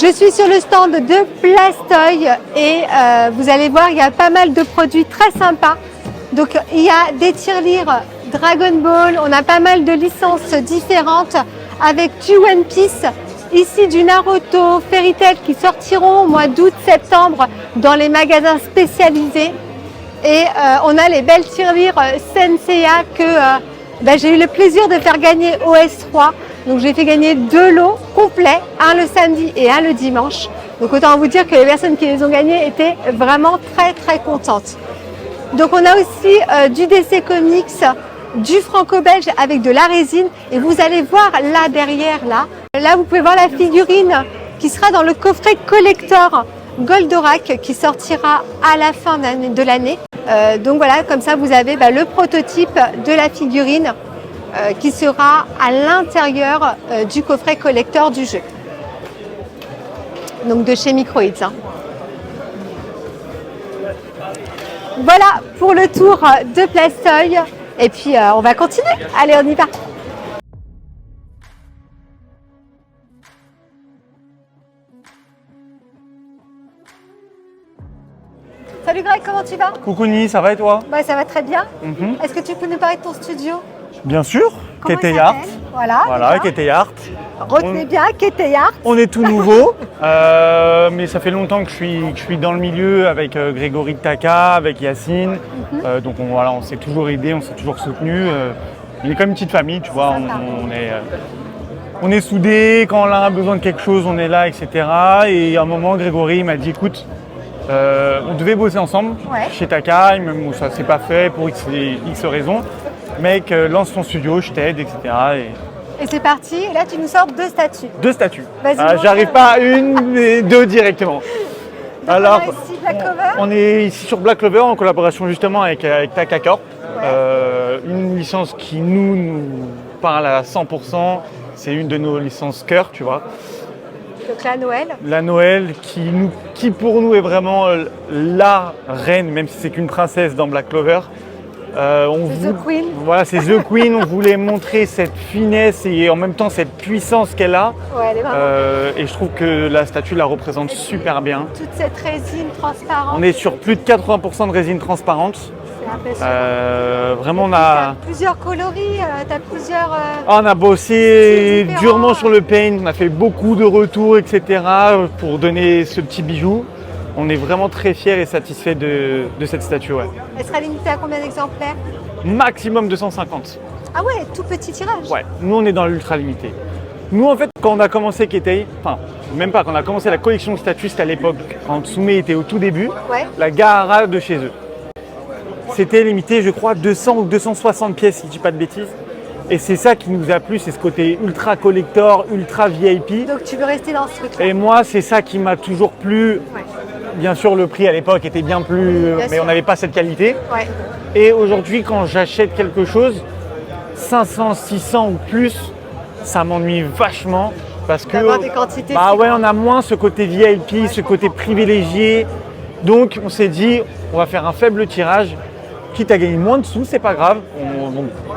Je suis sur le stand de Plastoy et vous allez voir, il y a pas mal de produits très sympas. Donc il y a des tirelires Dragon Ball, on a pas mal de licences différentes avec du One Piece, ici du Naruto, Fairy Tail qui sortiront au mois d'août-septembre dans les magasins spécialisés. Et on a les belles tirelires Senseiya que j'ai eu le plaisir de faire gagner au S3. Donc j'ai fait gagner 2 lots complets, un le samedi et un le dimanche. Donc autant vous dire que les personnes qui les ont gagnés étaient vraiment très très contentes. Donc on a aussi du DC Comics, du franco-belge avec de la résine. Et vous allez voir là derrière, là vous pouvez voir la figurine qui sera dans le coffret collector Goldorak qui sortira à la fin de l'année. Donc voilà, comme ça vous avez le prototype de la figurine qui sera à l'intérieur du coffret collector du jeu. Donc de chez Microids. Voilà pour le tour de Plastoy. Et puis on va continuer. Allez, on y va. Salut Greg, comment tu vas? Coucou Ni, ça va et toi? Ça va très bien. Est-ce que tu peux nous parler de ton studio? Bien sûr, Comment Kete il Art. s'appelle? Voilà, Voilà, Kete Art. retenez bien Kete Art. On est tout nouveau, mais ça fait longtemps que je suis dans le milieu avec Grégory Taka, avec Yacine. Donc on s'est toujours aidé, on s'est toujours soutenu. On est comme une petite famille, tu vois. On est soudés, quand l'un a besoin de quelque chose, on est là, etc. Et à un moment, Grégory m'a dit, écoute, on devait bosser ensemble chez Taka, même où ça s'est pas fait pour X raisons. Mec, lance ton studio, je t'aide, etc. Et c'est parti, et là tu nous sors 2 statues. 2 statues. Vas-y, J'arrive pas à une, mais 2 directement. Donc Alors, on a ici Black Clover. on est ici sur Black Clover en collaboration justement avec Taka Corp. Une licence qui nous parle à 100%. C'est une de nos licences cœur, tu vois. Donc la Noël. La Noël qui pour nous est vraiment la reine, même si c'est qu'une princesse dans Black Clover. C'est The Queen. Voilà, c'est The Queen. On voulait montrer cette finesse et en même temps cette puissance qu'elle a. Ouais, elle est vraiment. Et je trouve que la statue la représente super bien. Toute cette résine transparente. On est sur plus de 80% de résine transparente. C'est impressionnant. Vraiment, on T'as a, plusieurs coloris, t'as plusieurs. on a bossé différents. durement sur le paint. On a fait beaucoup de retours, etc. pour donner ce petit bijou. On est vraiment très fiers et satisfaits de cette statue. Ouais. Elle sera limitée à combien d'exemplaires? Maximum 250. Ah ouais, tout petit tirage. Ouais, nous on est dans l'ultra limité. Nous en fait, quand on a commencé Ketei, enfin même pas, quand on a commencé la collection de statues, c'était à l'époque, quand Tsume était au tout début, Ouais. la Gaara de chez eux. C'était limité, je crois, 200 ou 260 pièces, si je dis pas de bêtises. Et c'est ça qui nous a plu, c'est ce côté ultra collector, ultra VIP. Donc tu veux rester dans ce truc-là. Et moi, c'est ça qui m'a toujours plu. Ouais. Bien sûr, le prix à l'époque était bien plus, Bien mais sûr. on n'avait pas cette qualité. Ouais. Et aujourd'hui, quand j'achète quelque chose, 500, 600 ou plus, ça m'ennuie vachement parce que D'avoir des quantités. bah c'est ouais, grand. on a moins ce côté VIP, ce côté privilégié. Donc on s'est dit, on va faire un faible tirage, quitte à gagner moins de sous, c'est pas grave.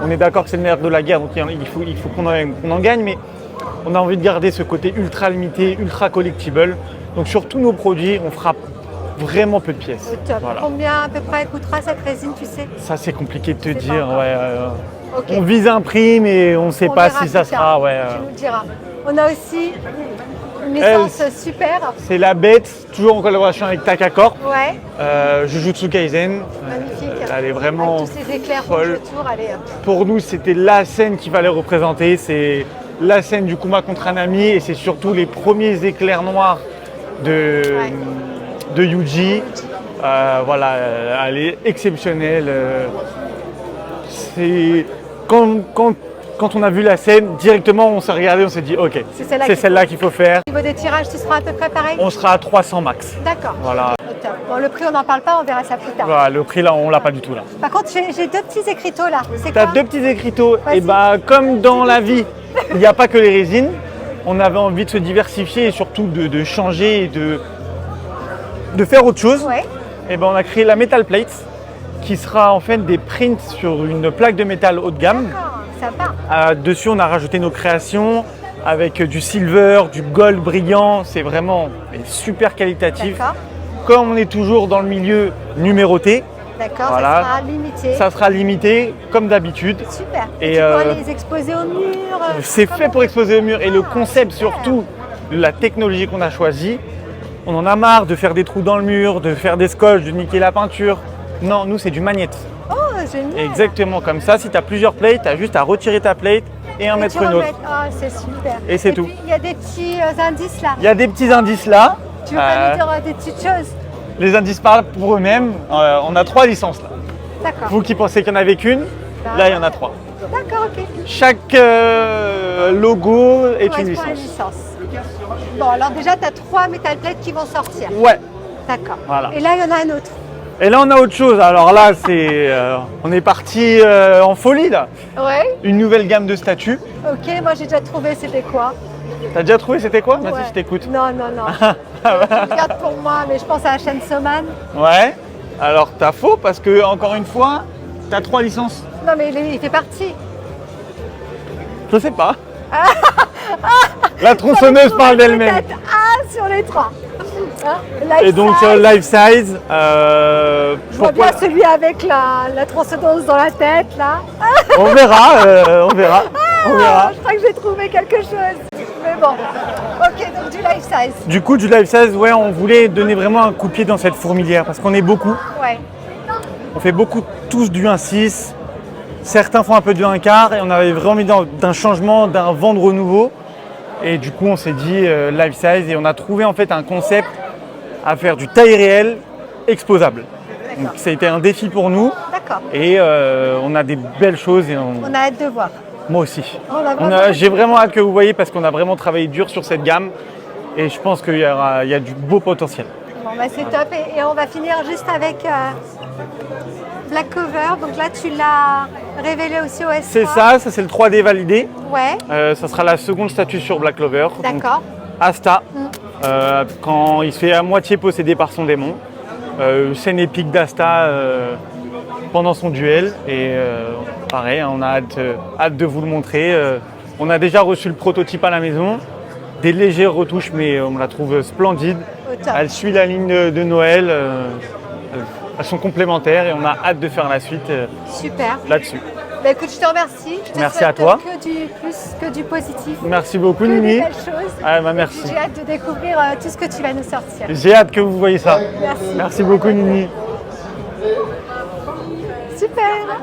On est d'accord que c'est le nerf de la guerre, donc il faut qu'on en gagne, mais on a envie de garder ce côté ultra limité, ultra collectible. Donc sur tous nos produits, on fera vraiment peu de pièces. Au top. Voilà. Combien à peu près coûtera cette résine, tu sais? Ça c'est compliqué de te C'est dire. pas Ouais, Ok. on vise un prix, mais on ne sait On pas verra si ça plus tard. sera. Ouais, Tu nous diras. On a aussi une licence super. c'est la bête, toujours en collaboration avec Taka Corp. Ouais, Jujutsu Kaisen. magnifique. Elle est vraiment Avec tous ces éclairs folle. rouges autour, allez. Pour nous, c'était la scène qu'il fallait représenter. C'est la scène du combat contre un ami et c'est surtout les premiers éclairs noirs de Yuji. Voilà, elle est exceptionnelle. C'est quand on a vu la scène, directement on s'est regardé, on s'est dit ok, c'est celle-là qu'il faut faire. Au niveau des tirages, tu seras à peu près pareil? On sera à 300 max. D'accord. Voilà. Au top. Bon, le prix, on n'en parle pas, on verra ça plus tard. Voilà, le prix là, on l'a pas du tout là. Par contre, j'ai 2 petits écriteaux là. C'est T'as quoi? 2 petits écriteaux, Vas-y. et bah comme dans la vie, il n'y a pas que les résines. On avait envie de se diversifier et surtout de changer et de faire autre chose. Ouais. Et ben on a créé la Metal Plate, qui sera en fait des prints sur une plaque de métal haut de gamme. D'accord, sympa. Dessus, on a rajouté nos créations. avec du silver, du gold brillant. C'est vraiment super qualitatif. D'accord. Comme on est toujours dans le milieu numéroté, D'accord, Voilà. ça sera limité. ça sera limité comme d'habitude. Super. Et, Et tu pourras les exposer au mur. C'est fait pour exposer au mur. Et le Ah, concept super. surtout, de la technologie qu'on a choisie, on en a marre de faire des trous dans le mur, de faire des scotch, de niquer la peinture. Non, nous c'est du magnète. Oh, génial. Exactement comme ça. Si tu as plusieurs plates, tu as juste à retirer ta plate et en Et mettre tu une autre. remettes. Ah, c'est super. Et c'est tout. Puis, il y a des petits indices là. Il y a des petits indices là. Tu veux pas nous dire des petites choses? Les indices parlent pour eux-mêmes. On a 3 licences là. D'accord. Vous qui pensez qu'il n'y en avait qu'une, là il y en a 3. D'accord, ok. Chaque logo est une Correspond à licence. une licence. Bon, alors déjà, tu as 3 metal plates qui vont sortir. Ouais, D'accord. voilà. Et là, il y en a un autre. Et là on a autre chose. Alors là c'est, on est parti en folie là. Ouais. Une nouvelle gamme de statues. Ok, moi j'ai déjà trouvé, c'était quoi? T'as déjà trouvé c'était quoi? Vas-y, Ouais. je t'écoute. Non, non, non. Je garde pour moi, mais je pense à la chaîne Soman. Ouais. Alors t'as faux parce que encore une fois, t'as 3 licences. Non, mais il fait partie. Je sais pas. La tronçonneuse parle d'elle-même. Peut-être un sur les 3. Hein, Et donc size. life size. Je vois bien celui avec la tronçonneuse dans la tête, là. On verra, on verra. On verra. Je crois que j'ai trouvé quelque chose. Mais bon. Ok, donc du life size. Du coup, du life size, ouais, on voulait donner vraiment un coup de pied dans cette fourmilière parce qu'on est beaucoup. Ouais. On fait beaucoup tous du 1,6. Certains font un peu du 1/4 et on avait vraiment envie d'un changement, d'un vent de renouveau. Et du coup, on s'est dit life size et on a trouvé en fait un concept à faire du taille réelle exposable. Donc ça a été un défi pour nous D'accord. et on a des belles choses et On a hâte de voir. moi aussi. On a vraiment- J'ai vraiment hâte que vous voyez parce qu'on a vraiment travaillé dur sur cette gamme et je pense qu'il y a du beau potentiel. Bon, bah, c'est top. Et on va finir juste avec Black Cover. Donc là, tu l'as révélé aussi au S3. C'est ça c'est le 3D validé. Ouais, Ça sera la seconde statue sur Black Clover. Donc, d'accord. Asta, quand il se fait à moitié possédé par son démon. Scène épique d'Asta pendant son duel. Et pareil, hein, on a hâte de vous le montrer. On a déjà reçu le prototype à la maison. Des légères retouches, mais on la trouve splendide. Au top. Elle suit la ligne de Noël. Elles sont complémentaires et on a hâte de faire la suite Super. là-dessus. Bah, écoute, je te remercie. Je te Merci souhaite à toi. Que du plus, que du positif. Merci beaucoup, Que des Nini. belles choses. Ah, bah, Et merci. puis, j'ai hâte de découvrir tout ce que tu vas nous sortir. J'ai hâte que vous voyez ça. Merci. Merci beaucoup, Nini. Super.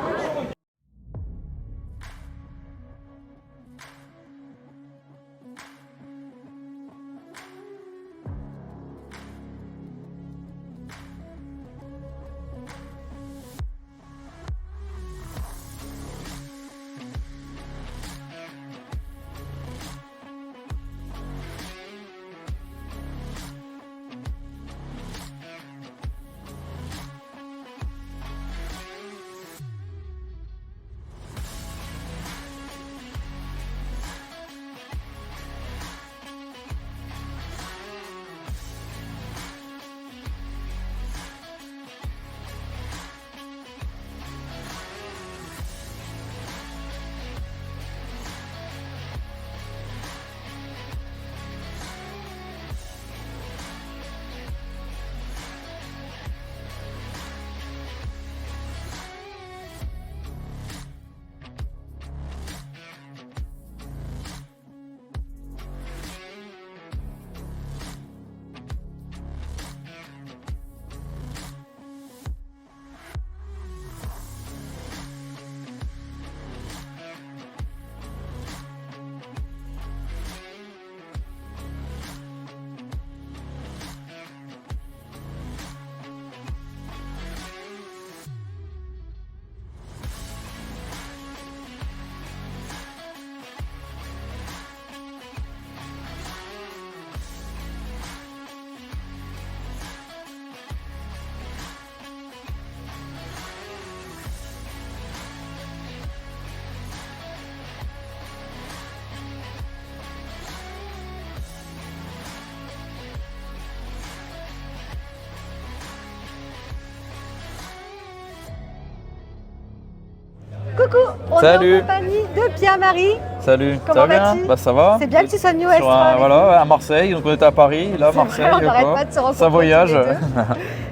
Coucou, on Salut. est en compagnie de Pierre-Marie. Salut, Comment ça va bien? vas-tu? Bah ça va. C'est bien que tu sois venu au Sur S3 avec voilà, à Marseille, donc on était à Paris, là nous. Marseille, On n'arrête quoi. pas de se rencontrer Ça voyage. tous les deux.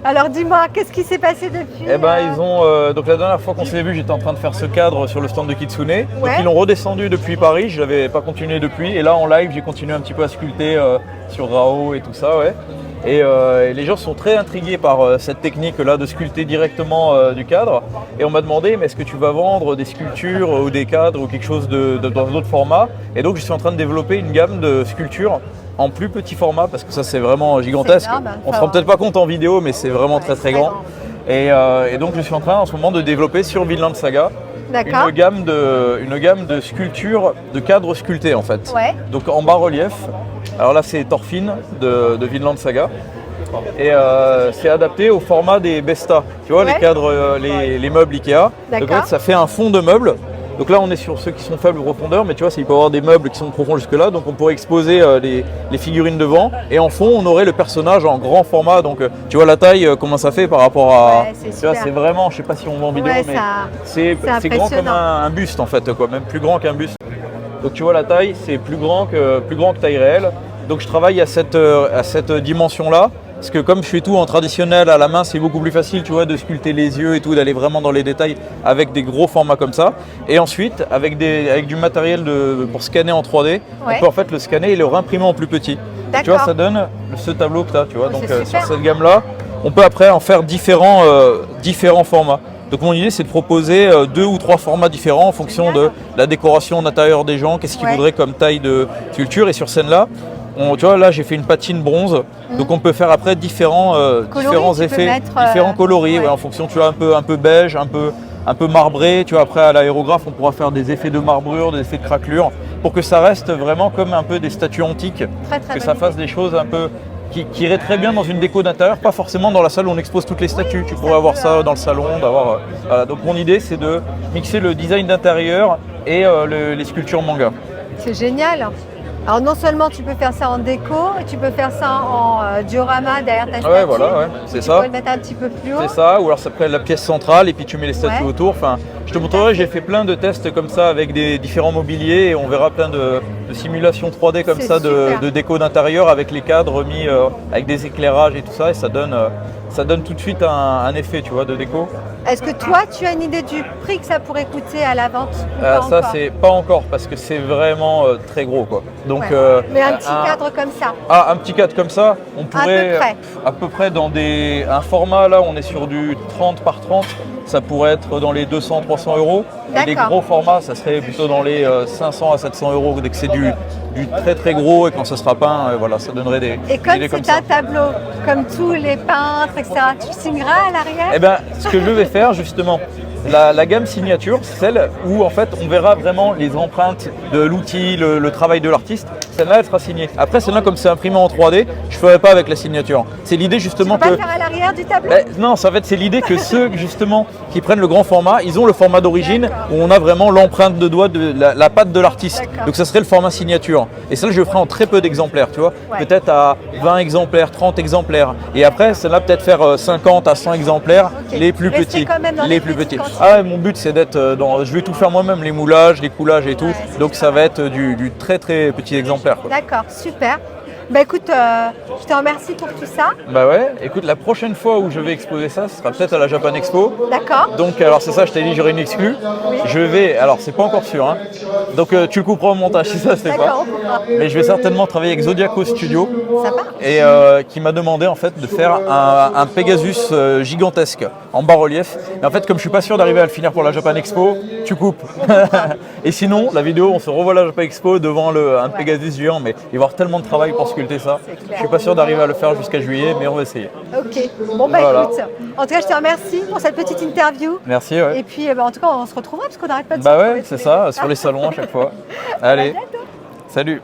Alors dis-moi, qu'est-ce qui s'est passé depuis Eh ben ils ont donc la dernière fois qu'on s'est vu, j'étais en train de faire ce cadre sur le stand de Kitsune. Donc Ouais. ils l'ont redescendu depuis Paris, je l'avais pas continué depuis et là en live, j'ai continué un petit peu à sculpter sur RAW et tout ça, ouais. Et les gens sont très intrigués par cette technique-là de sculpter directement du cadre. Et on m'a demandé, mais est-ce que tu vas vendre des sculptures ou des cadres ou quelque chose dans d'autres formats? Et donc je suis en train de développer une gamme de sculptures en plus petit format parce que ça c'est vraiment gigantesque. C'est énorme, On se rend peut-être pas compte en vidéo, mais c'est vraiment Ouais, très c'est très très grand. Et donc je suis en train en ce moment de développer sur Vinland Saga D'accord. une gamme de sculptures, de cadres sculptés en fait. Ouais. Donc en bas-relief. Alors là c'est Thorfinn de Vinland Saga. Et c'est adapté au format des Besta. Tu vois, Ouais. les cadres, les meubles Ikea. Donc en fait, ça fait un fond de meuble. Donc là, on est sur ceux qui sont faibles profondeur, mais tu vois, il peut y avoir des meubles qui sont profonds jusque-là. Donc on pourrait exposer les figurines devant. Et en fond, on aurait le personnage en grand format. Donc tu vois la taille, comment ça fait par rapport à. Ouais, c'est tu vois, super. c'est vraiment, je sais pas si on voit en vidéo, Ouais, mais ça- c'est grand comme impressionnant. un buste en fait, quoi, même plus grand qu'un buste. Donc tu vois la taille, c'est plus grand que taille réelle. Donc je travaille à cette dimension-là. Parce que comme je fais tout en traditionnel à la main, c'est beaucoup plus facile, tu vois, de sculpter les yeux et tout, d'aller vraiment dans les détails avec des gros formats comme ça. Et ensuite, avec du matériel pour scanner en 3D, Ouais. on peut en fait le scanner et le réimprimer en plus petit. D'accord. Tu vois, ça donne ce tableau que tu as, tu vois. Oh, Donc c'est sur super. cette gamme-là, on peut après en faire différents formats. Donc mon idée, c'est de proposer 2 ou 3 formats différents en fonction Génial. de la décoration d'intérieur des gens, qu'est-ce qu'ils Ouais. voudraient comme taille de sculpture. Et sur scène-là, tu vois, là j'ai fait une patine bronze, donc on peut faire après différents tu peux effets, mettre, différents coloris, ouais. ouais, en fonction, tu vois, un peu beige, un peu marbré. Tu vois, après à l'aérographe, on pourra faire des effets de marbrure, des effets de craquelure, pour que ça reste vraiment comme un peu des statues antiques, Très, très que bonne ça fasse des choses un peu qui iraient très bien dans une déco d'intérieur, pas forcément dans la salle où on expose toutes les statues. Tu pourrais avoir ça dans le salon, voilà. Donc mon idée, c'est de mixer le design d'intérieur et les sculptures manga. C'est génial. Alors non seulement tu peux faire ça en déco, tu peux faire ça en diorama derrière ta statue. Ouais, voilà, ouais, c'est Tu ça. peux le mettre un petit peu plus haut. C'est ça, ou alors ça prend la pièce centrale et puis tu mets les statues Ouais. autour. Enfin, je te montrerai, j'ai fait plein de tests comme ça avec des différents mobiliers et on verra plein de simulations 3D comme C'est ça super. de déco d'intérieur avec les cadres mis avec des éclairages et tout ça et ça donne tout de suite un effet, tu vois, de déco. Est-ce que toi, tu as une idée du prix que ça pourrait coûter à la vente ou pas Ça encore c'est pas encore parce que c'est vraiment très gros quoi. Donc Ouais. Mais un petit cadre comme ça. un petit cadre comme ça, on pourrait près. à peu près dans un format là, on est sur du 30 par 30, ça pourrait être dans les 200-300 euros. Et les D'accord. gros formats, ça serait plutôt dans les 500 à 700 euros dès que c'est du très très gros et quand ça sera peint, voilà, ça donnerait des Et comme idées comme c'est ça. un tableau, comme tous les peintres, etc., tu signeras à l'arrière Eh bien, ce que je vais faire justement, la gamme signature, c'est celle où en fait on verra vraiment les empreintes de l'outil, le travail de l'artiste. Celle-là, elle sera signée. Après, celle-là, comme c'est imprimé en 3D, je ne ferai pas avec la signature. C'est l'idée Tu justement peux pas que. le faire à l'arrière du tableau. Non, ça, en fait, c'est l'idée que ceux justement qui prennent le grand format, ils ont le format d'origine où on a vraiment l'empreinte de doigt de la patte de l'artiste. D'accord. Donc ça serait le format signature. Et ça, je le ferai en très peu d'exemplaires, tu vois. Ouais. Peut-être à 20 exemplaires, 30 exemplaires. Et après, celle-là, peut-être faire 50 à 100 exemplaires, Ok. les plus Rester petits. quand même dans Les les plus petites petits. quantités. Ah ouais, mon but, c'est d'être dans. Je vais tout faire moi-même, les moulages, les coulages et tout. Ouais, c'est Donc ça va être du très très petit exemplaire, quoi. D'accord, super. Bah écoute, je te remercie pour tout ça. Bah ouais, écoute, la prochaine fois où je vais exposer ça, ce sera peut-être à la Japan Expo. D'accord. Donc, alors c'est ça, je t'ai dit, j'aurai une exclue. Je vais, alors c'est pas encore sûr, hein. Donc tu le couperas au montage si ça se fait pas. D'accord, on pourra. Mais je vais certainement travailler avec Zodiaco Studio Sympa. et qui m'a demandé en fait de faire un Pegasus gigantesque en bas-relief. Et en fait, comme je suis pas sûr d'arriver à le finir pour la Japan Expo, tu coupes. Et sinon, la vidéo, on se revoit à la Japan Expo devant un Pegasus géant, mais il va y avoir tellement de travail pour sculpter ça. clair. Je suis pas sûr d'arriver à le faire jusqu'à juillet, mais on va essayer. Ok. Bon bah Voilà. écoute, en tout cas je te remercie pour cette petite interview. Merci, ouais. Et puis bah, en tout cas on se retrouvera parce qu'on n'arrête pas de Bah se retrouver ouais, c'est tous ça, les sur les salons à chaque fois. Allez, salut.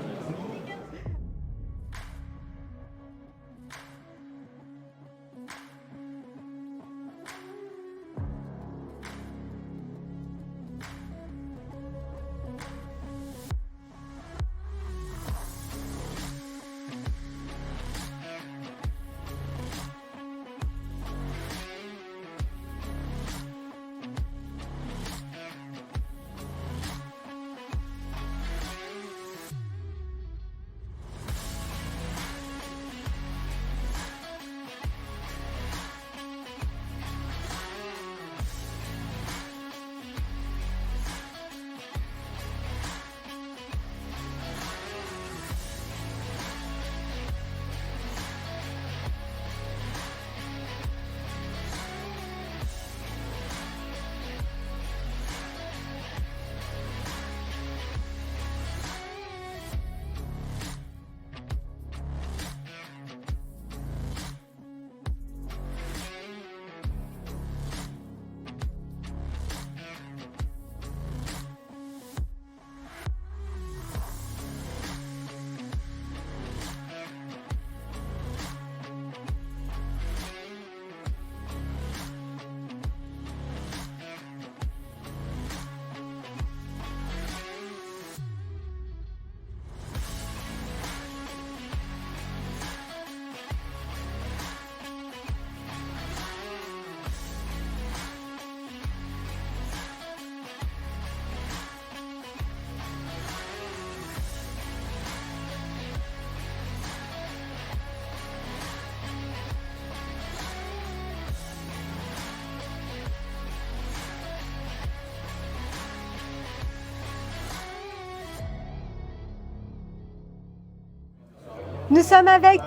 Nous sommes avec,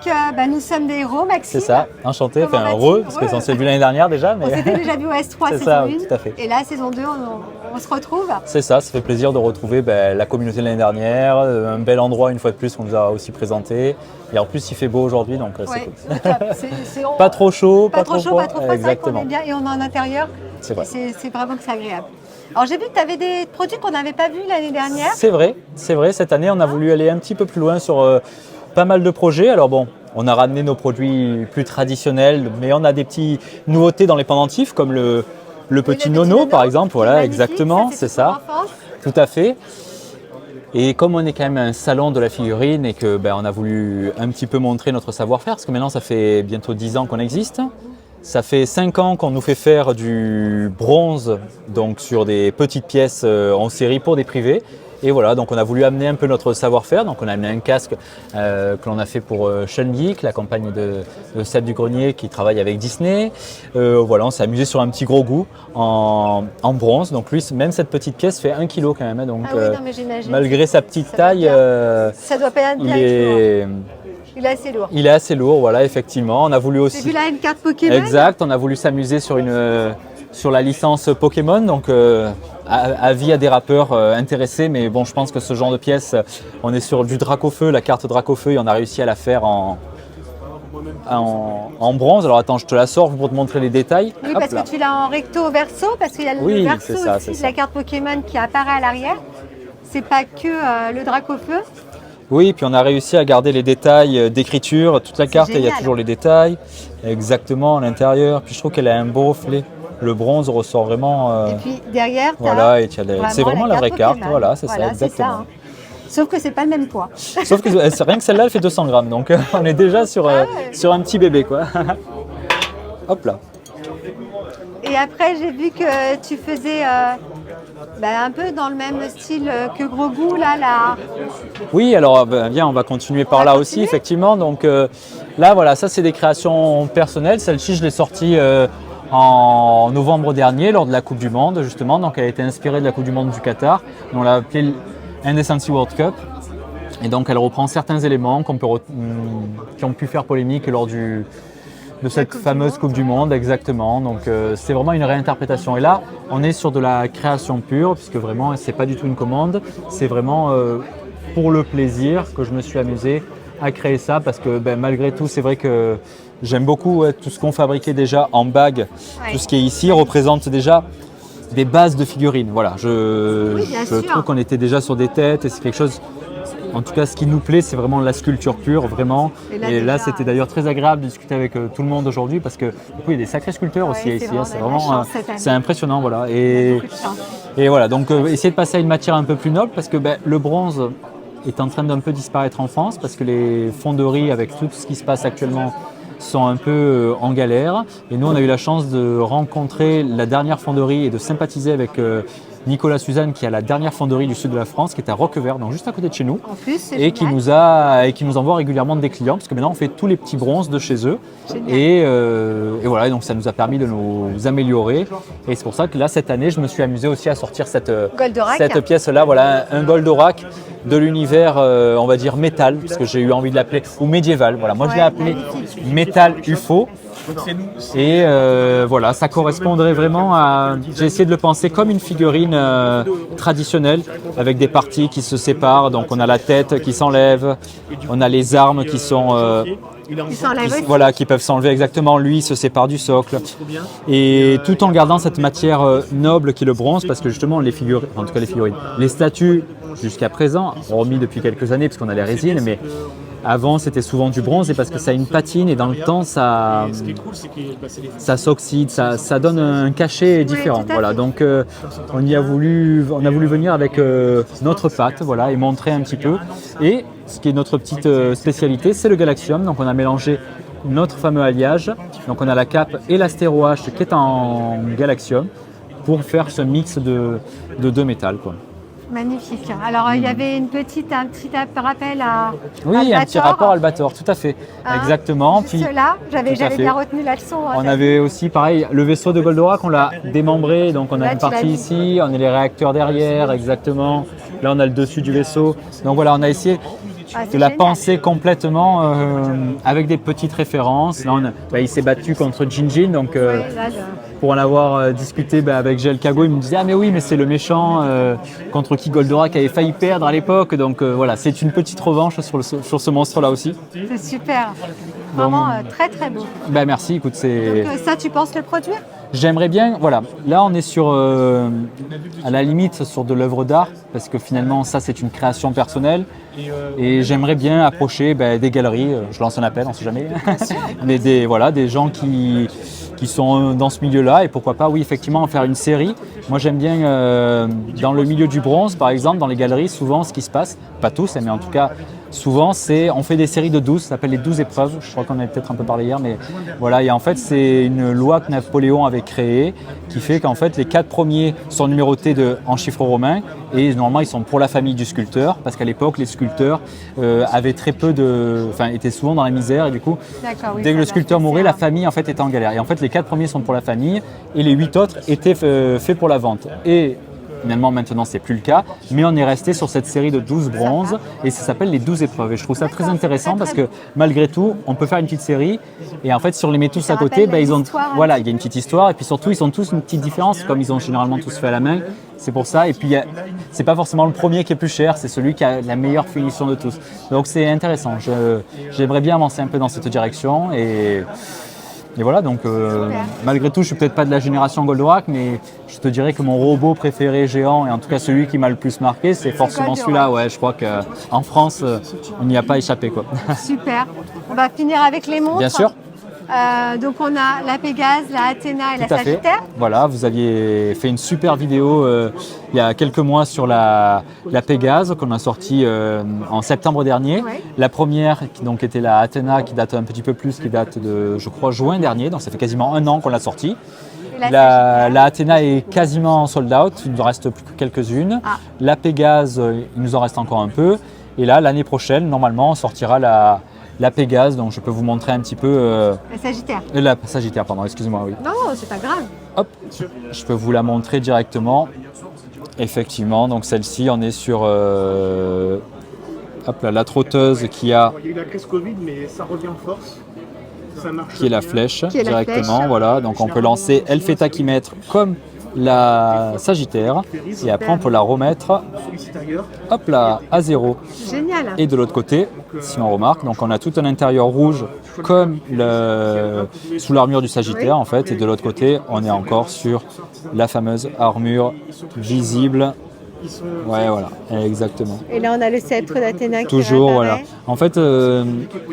nous sommes des héros, Maxime. C'est ça, enchanté, Comment enfin vas-tu? heureux, parce qu'on s'est vu l'année dernière déjà. Mais... On s'était déjà vu au S3 C'est saison ça, 1. oui, tout à fait. Et là, saison 2, on se retrouve. C'est ça fait plaisir de retrouver la communauté de l'année dernière, un bel endroit une fois de plus qu'on nous a aussi présenté. Et en plus, il fait beau aujourd'hui, donc c'est Ouais, cool. c'est top. Pas trop chaud, pas trop chaud, pas trop froid, c'est vrai qu'on exactement. est bien et on est en intérieur. C'est vrai. C'est vraiment que c'est agréable. Alors j'ai vu que tu avais des produits qu'on n'avait pas vus l'année dernière. C'est vrai. Cette année, on a voulu aller un petit peu plus loin sur pas mal de projets. Alors bon, on a ramené nos produits plus traditionnels, mais on a des petites nouveautés dans les pendentifs, comme le petit nono, par exemple. Voilà, exactement, c'est ça. Tout à fait. Et comme on est quand même un salon de la figurine et que on a voulu un petit peu montrer notre savoir-faire, parce que maintenant ça fait bientôt 10 ans qu'on existe. Ça fait 5 ans qu'on nous fait faire du bronze, donc sur des petites pièces en série pour des privés. Et voilà, donc on a voulu amener un peu notre savoir-faire. Donc on a amené un casque que l'on a fait pour Sean Geek, la campagne de Seb du Grenier qui travaille avec Disney. Voilà, on s'est amusé sur un petit gros goût en bronze. Donc lui, même cette petite pièce fait 1 kg quand même. Donc, oui, non, mais j'imagine. malgré sa petite taille, ça doit pas être il bien est... Il est assez lourd. Il est assez lourd, voilà, effectivement. On a voulu aussi. J'ai vu là une carte Pokémon. Exact, on a voulu s'amuser sur la licence Pokémon, donc avis à des rappeurs intéressés, mais bon, je pense que ce genre de pièce, on est sur du Dracofeu, la carte Dracofeu, et on a réussi à la faire en bronze. Alors attends, je te la sors pour te montrer les détails. Oui, Hop parce là. que tu l'as en recto verso, parce qu'il y a le verso aussi de la carte Pokémon qui apparaît à l'arrière. C'est pas que le Dracofeu. Oui, puis on a réussi à garder les détails d'écriture, toute la carte, il y a génial. toujours les détails, exactement à l'intérieur. Puis je trouve qu'elle a un beau reflet. Le bronze ressort vraiment. Et puis derrière, voilà, et c'est vraiment la vraie carte. Voilà, c'est ça, exactement. Ça, hein. Sauf que c'est pas le même poids. Sauf que rien que celle-là, elle fait 200 grammes, donc on est déjà sur un petit bébé, quoi. Hop là. Et après, j'ai vu que tu faisais un peu dans le même style que Gros Goût, là. Oui, alors bien, on va continuer par là aussi, effectivement. Donc là, voilà, ça c'est des créations personnelles. Celle-ci, je l'ai sortie en novembre dernier, lors de la Coupe du Monde, justement. Donc elle a été inspirée de la Coupe du Monde du Qatar. On l'a appelée Indecency World Cup. Et donc elle reprend certains éléments qui ont pu faire polémique lors de cette fameuse Coupe du Monde, exactement. Donc c'est vraiment une réinterprétation. Et là, on est sur de la création pure, puisque vraiment, c'est pas du tout une commande. C'est vraiment pour le plaisir que je me suis amusé à créer ça, parce que malgré tout, c'est vrai que j'aime beaucoup tout ce qu'on fabriquait déjà en bague. Tout ce qui est ici représente déjà des bases de figurines. Voilà, je trouve qu'on était déjà sur des têtes et c'est quelque chose. En tout cas, ce qui nous plaît, c'est vraiment la sculpture pure, vraiment. Et là, c'était d'ailleurs très agréable de discuter avec tout le monde aujourd'hui, parce que du coup, il y a des sacrés sculpteurs aussi ici. C'est vraiment, c'est impressionnant, voilà. Et voilà, donc essayer de passer à une matière un peu plus noble, parce que le bronze est en train d'un peu disparaître en France, parce que les fonderies, avec tout ce qui se passe actuellement, sont un peu en galère. Et nous, on a eu la chance de rencontrer la dernière fonderie et de sympathiser avec Nicolas Suzanne, qui a la dernière fonderie du sud de la France, qui est à Roquevert, donc juste à côté de chez nous, et qui nous envoie régulièrement des clients, parce que maintenant on fait tous les petits bronzes de chez eux. Et voilà, donc ça nous a permis de nous améliorer. Et c'est pour ça que là, cette année, je me suis amusé aussi à sortir cette pièce-là, voilà, un Goldorak de l'univers, on va dire métal, parce que j'ai eu envie de l'appeler, ou médiéval. Voilà, moi je l'ai appelé métal UFO. Et voilà, ça correspondrait vraiment à... J'ai essayé de le penser comme une figurine traditionnelle, avec des parties qui se séparent. Donc on a la tête qui s'enlève, on a les armes qui sont... qui peuvent s'enlever exactement. Lui, il se sépare du socle. Et tout en gardant cette matière noble qui est le bronze, parce que justement, les statues jusqu'à présent, remis depuis quelques années, parce qu'on a les résines, mais avant c'était souvent du bronze, et parce que ça a une patine, et dans le temps ça s'oxyde, ça donne un cachet différent. Voilà, donc on a voulu venir avec notre patte, voilà, et montrer un petit peu. Et ce qui est notre petite spécialité, c'est le Galaxium. Donc on a mélangé notre fameux alliage. Donc on a la cape et l'astérohache qui est en Galaxium pour faire ce mix de deux métals, quoi. Magnifique. Alors il y avait un petit rappel à Oui, un petit rapport Albator, tout à fait. Exactement. Puis là, j'avais bien retenu la leçon. On avait aussi, pareil, le vaisseau de Goldorak, on l'a démembré, donc on a une partie ici, on a les réacteurs derrière, exactement. Là, on a le dessus du vaisseau. Donc voilà, on a essayé Ah, de c'est la génial. penser complètement avec des petites références. Là, il s'est battu contre Jinjin, donc Ouais, là, pour en avoir discuté avec Gel Kago, il me disait ah mais oui mais c'est le méchant contre qui Goldorak avait failli perdre à l'époque. Donc voilà, c'est une petite revanche sur ce monstre-là aussi. c'est super. Vraiment très très beau. Ben merci, écoute, c'est. Donc ça, tu penses le produire? J'aimerais bien, voilà, là on est sur, à la limite sur de l'œuvre d'art, parce que finalement ça c'est une création personnelle, et j'aimerais bien approcher des galeries, je lance un appel, on ne sait jamais, mais des gens qui sont dans ce milieu-là, et pourquoi pas, oui, effectivement, en faire une série. Moi j'aime bien, dans le milieu du bronze par exemple, dans les galeries, souvent ce qui se passe, pas tous, mais en tout cas, souvent, on fait des séries de 12, ça s'appelle les 12 épreuves. Je crois qu'on en avait peut-être un peu parlé hier, mais voilà. Et en fait, c'est une loi que Napoléon avait créée qui fait qu'en fait, les 4 premiers sont numérotés en chiffres romains et normalement, ils sont pour la famille du sculpteur parce qu'à l'époque, les sculpteurs avaient très peu étaient souvent dans la misère et du coup, Oui, dès que le sculpteur mourait, la famille en fait était en galère. Et en fait, les 4 premiers sont pour la famille et les 8 autres étaient faits pour la vente. Et finalement, maintenant, c'est plus le cas, mais on est resté sur cette série de 12 bronzes et ça s'appelle les 12 épreuves. Et je trouve ça très intéressant parce que malgré tout, on peut faire une petite série et en fait, si on les met tous à côté, il y a une petite histoire et puis surtout, ils ont tous une petite différence comme ils ont généralement tous fait à la main. C'est pour ça. Et puis, c'est pas forcément le premier qui est plus cher, c'est celui qui a la meilleure finition de tous. Donc, c'est intéressant. J'aimerais bien avancer un peu dans cette direction et voilà, donc malgré tout, je suis peut-être pas de la génération Goldorak, mais je te dirais que mon robot préféré géant, et en tout cas celui qui m'a le plus marqué, c'est forcément celui-là. Ouais, je crois qu'en France, on n'y a pas échappé, quoi. Super. On va finir avec les montres. Bien sûr. Donc on a la Pégase, la Athéna et la Tout à fait. Sagittaire. Voilà, vous aviez fait une super vidéo il y a quelques mois sur la Pégase qu'on a sortie en septembre dernier. Ouais. La première donc était la Athéna qui date un petit peu plus, qui date de je crois juin dernier, donc ça fait quasiment 1 an qu'on l'a sortie. Et La Athéna est quasiment sold out, il nous reste plus que quelques-unes. Ah. La Pégase, il nous en reste encore un peu. Et là, l'année prochaine, normalement, on sortira la Pégase, donc je peux vous montrer un petit peu. La Sagittaire. La Sagittaire, pardon, excusez-moi, oui. Non, c'est pas grave. Hop, je peux vous la montrer directement. Effectivement, donc celle-ci, on est sur la trotteuse qui a. Il y a eu la crise Covid, mais ça revient en force. Ça marche Qui est la bien. flèche Qui est la directement, flèche. voilà. Donc on peut lancer, elle fait tachymètre comme la Sagittaire, et après on peut la remettre, hop là, à 0. Génial. Et de l'autre côté, si on remarque, donc on a tout un intérieur rouge comme sous l'armure du Sagittaire en fait, et de l'autre côté, on est encore sur la fameuse armure visible. Ouais, voilà, exactement. Et là, on a le sceptre d'Athéna qui Toujours, voilà. réapparaît. En fait,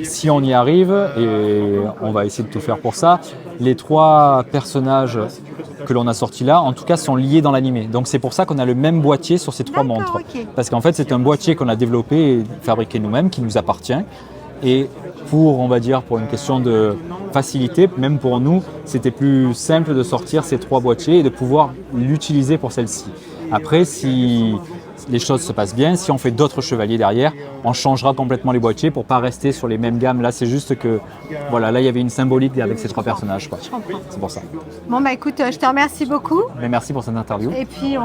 si on y arrive, et on va essayer de tout faire pour ça, les 3 personnages que l'on a sortis là, en tout cas, sont liés dans l'animé. Donc c'est pour ça qu'on a le même boîtier sur ces 3 montres. Ok. Parce qu'en fait, c'est un boîtier qu'on a développé et fabriqué nous-mêmes, qui nous appartient. Et pour une question de facilité, même pour nous, c'était plus simple de sortir ces 3 boîtiers et de pouvoir l'utiliser pour celle-ci. Après, si les choses se passent bien, si on fait d'autres chevaliers derrière, on changera complètement les boîtiers pour pas rester sur les mêmes gammes. Là, c'est juste que, voilà, là, il y avait une symbolique avec ces 3 personnages, quoi. Je comprends. C'est pour ça. Bon, bah écoute, je te remercie beaucoup. Mais merci pour cette interview. Et puis,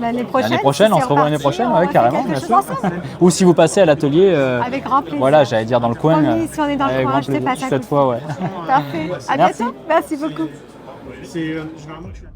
l'année prochaine. L'année prochaine, si on c'est se revoit l'année reparti, prochaine, on ouais, fait carrément, quelque bien chose sûr. ensemble. Ou si vous passez à l'atelier, Avec grand plaisir. voilà, j'allais dire dans le coin. Promis, si on est dans le avec coin, grand je te plaisir. passe un Cette coup. fois, ouais. Parfait. À Merci. bientôt. Merci beaucoup. C'est généralement tu l'as.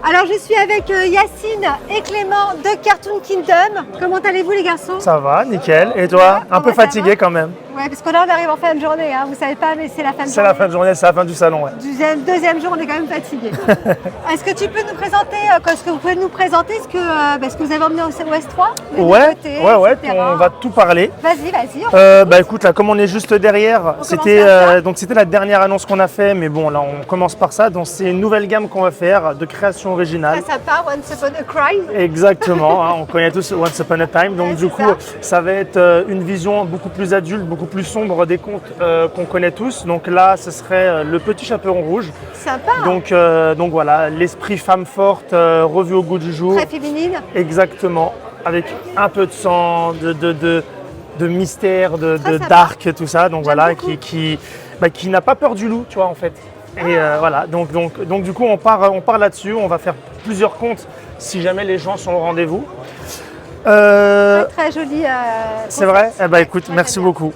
Alors je suis avec Yacine et Clément de Cartoon Kingdom. Comment allez-vous les garçons? Ça va, nickel. Et toi? Un peu fatigué quand même. Ouais, parce que là on arrive en fin de journée, hein. Vous savez pas, mais c'est la fin de journée. C'est la fin de journée, c'est la fin du salon, ouais. Deuxième jour, on est quand même fatigué. Est-ce que tu peux nous présenter, est-ce que vous pouvez nous présenter ce que vous avez emmené au OS3? Ouais, on va tout parler. Vas-y. Bah écoute, là, comme on est juste derrière, c'était la dernière annonce qu'on a fait, mais bon, là, on commence par ça. Donc c'est une nouvelle gamme qu'on va faire de création originale. Très sympa, Once Upon a Crime. Exactement, hein, on connaît tous Once Upon a Time. Donc du coup, ça va être une vision beaucoup plus adulte, beaucoup plus sombre des contes qu'on connaît tous. Donc là, ce serait Le Petit Chaperon Rouge. Sympa. Donc voilà, l'esprit femme forte revu au goût du jour. Très féminine. Exactement, avec un peu de sang, de mystère, de dark, tout ça. Donc voilà, qui n'a pas peur du loup, tu vois, en fait. Et voilà, donc du coup, on part là-dessus. On va faire plusieurs contes si jamais les gens sont au rendez-vous. Très joli. C'est vrai? Eh ben, écoute, merci beaucoup.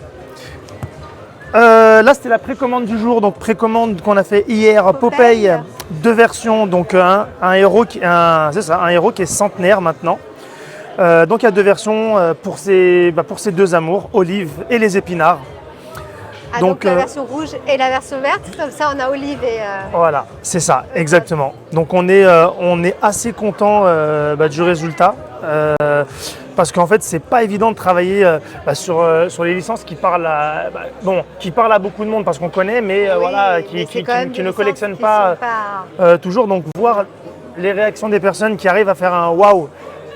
Là, c'était la précommande du jour. Donc, précommande qu'on a fait hier. Popeye, 2 versions. Donc, un héros qui est centenaire maintenant. Donc, il y a 2 versions pour ces 2 amours, Olive et les épinards. Ah, donc la version rouge et la version verte, comme ça on a Olive et... Voilà, c'est ça, exactement. Donc on est assez content du résultat parce qu'en fait c'est pas évident de travailler sur les licences qui parlent à beaucoup de monde parce qu'on connaît, mais qui ne collectionnent pas toujours. Donc voir les réactions des personnes qui arrivent à faire un waouh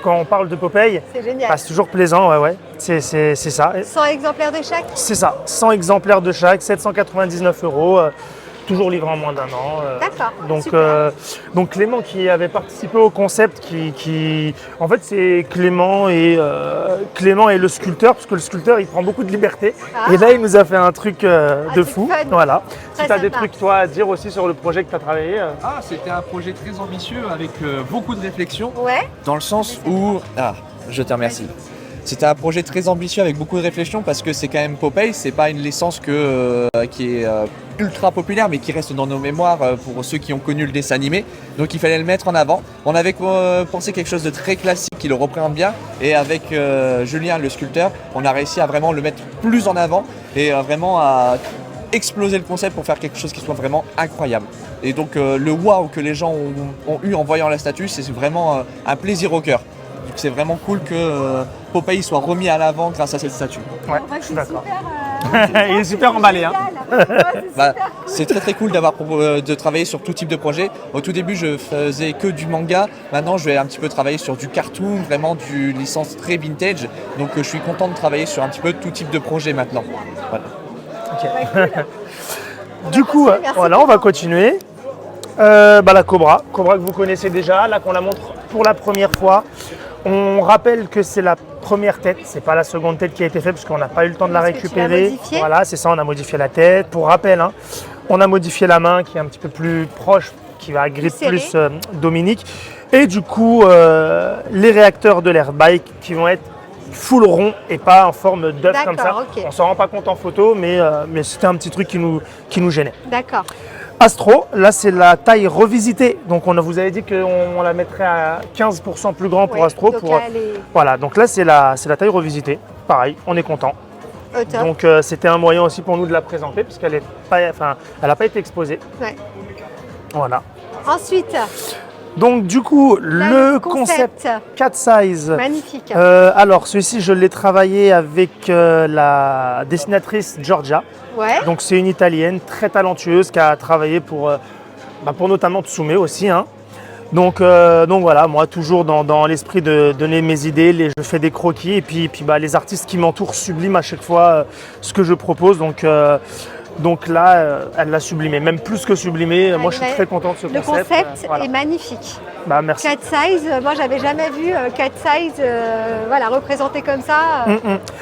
quand on parle de Popeye, c'est génial. C'est toujours plaisant, ouais. C'est ça. 100 exemplaires de chaque? C'est ça, 100 exemplaires de chaque, 799 €, toujours livré en moins d'1 an. D'accord, donc Clément qui avait participé au concept, en fait c'est Clément et le sculpteur, parce que le sculpteur il prend beaucoup de liberté. Et là il nous a fait un truc de fou. Fun. Voilà. Très si tu as des sympa. trucs toi à dire aussi sur le projet que tu as travaillé. C'était un projet très ambitieux avec beaucoup de réflexion. Ouais. Dans le sens où... je te remercie. C'était un projet très ambitieux avec beaucoup de réflexion parce que c'est quand même Popeye, c'est pas une licence qui est ultra populaire mais qui reste dans nos mémoires pour ceux qui ont connu le dessin animé. Donc il fallait le mettre en avant. On avait pensé quelque chose de très classique qui le représente bien et avec Julien le sculpteur, on a réussi à vraiment le mettre plus en avant et vraiment à exploser le concept pour faire quelque chose qui soit vraiment incroyable. Et donc le wow que les gens ont eu en voyant la statue, c'est vraiment un plaisir au cœur. Donc c'est vraiment cool que Popeye soit remis à l'avant grâce à cette statue. Ouais, je suis d'accord. Il est super emballé. Hein. C'est très cool de travailler sur tout type de projet. Au tout début, je faisais que du manga. Maintenant, je vais un petit peu travailler sur du cartoon, vraiment du licence très vintage. Donc je suis content de travailler sur un petit peu tout type de projet maintenant. Voilà. Du coup, voilà, on va continuer. La Cobra que vous connaissez déjà, là qu'on la montre pour la première fois. On rappelle que c'est la première tête, c'est pas la seconde tête qui a été faite parce qu'on n'a pas eu le temps de la récupérer. Voilà, c'est ça, on a modifié la tête. Pour rappel, hein, on a modifié la main qui est un petit peu plus proche, qui va gripper plus Dominique. Et du coup, les réacteurs de l'air bike qui vont être full rond et pas en forme d'œuf comme ça. Okay. On s'en rend pas compte en photo, mais c'était un petit truc qui nous gênait. D'accord. Astro, là c'est la taille revisitée, donc on vous avait dit qu'on la mettrait à 15% plus grand pour Astro. Voilà, donc là c'est la taille revisitée, pareil, on est content. Donc c'était un moyen aussi pour nous de la présenter, parce qu'elle n'a pas été exposée. Ouais. Voilà. Ensuite, donc du coup, le concept 4 size. Magnifique. Alors celui-ci, je l'ai travaillé avec la dessinatrice Giorgia. Ouais. Donc c'est une Italienne très talentueuse qui a travaillé pour notamment Tsume aussi. Hein. Donc voilà, moi toujours dans l'esprit de donner mes idées, je fais des croquis et puis les artistes qui m'entourent subliment à chaque fois ce que je propose. Donc là, elle l'a sublimé, même plus que sublimé. Moi, je suis très content de ce concept. Le concept est magnifique. Merci. 4 size, moi, j'avais jamais vu 4 size représenté comme ça.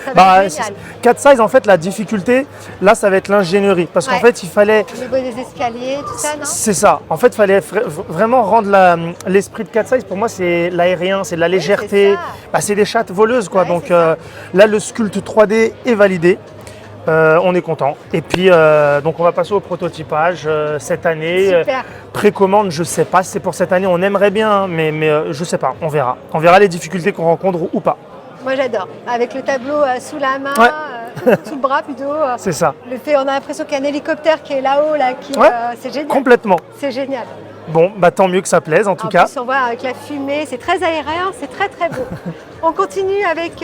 Ça va être génial. 4 size, en fait, la difficulté, là, ça va être l'ingénierie. Parce qu'en fait, il fallait... Au niveau des escaliers, tout ça, non? C'est ça. En fait, il fallait vraiment rendre l'esprit de 4 size. Pour moi, c'est l'aérien, c'est de la légèreté. C'est des chattes voleuses, quoi. Donc là, le sculpte 3D est validé. On est content. Et puis, donc on va passer au prototypage cette année. Super. Précommande, je sais pas si c'est pour cette année, on aimerait bien, hein, mais je sais pas, on verra. On verra les difficultés qu'on rencontre ou pas. Moi j'adore. Avec le tableau sous la main, sous le bras plutôt. C'est ça. Le fait, on a l'impression qu'il y a un hélicoptère qui est là-haut, là, c'est génial. Complètement. C'est génial. Bon, bah tant mieux que ça plaise en tout cas. En plus, on voit avec la fumée, c'est très aérien, c'est très très beau. On continue avec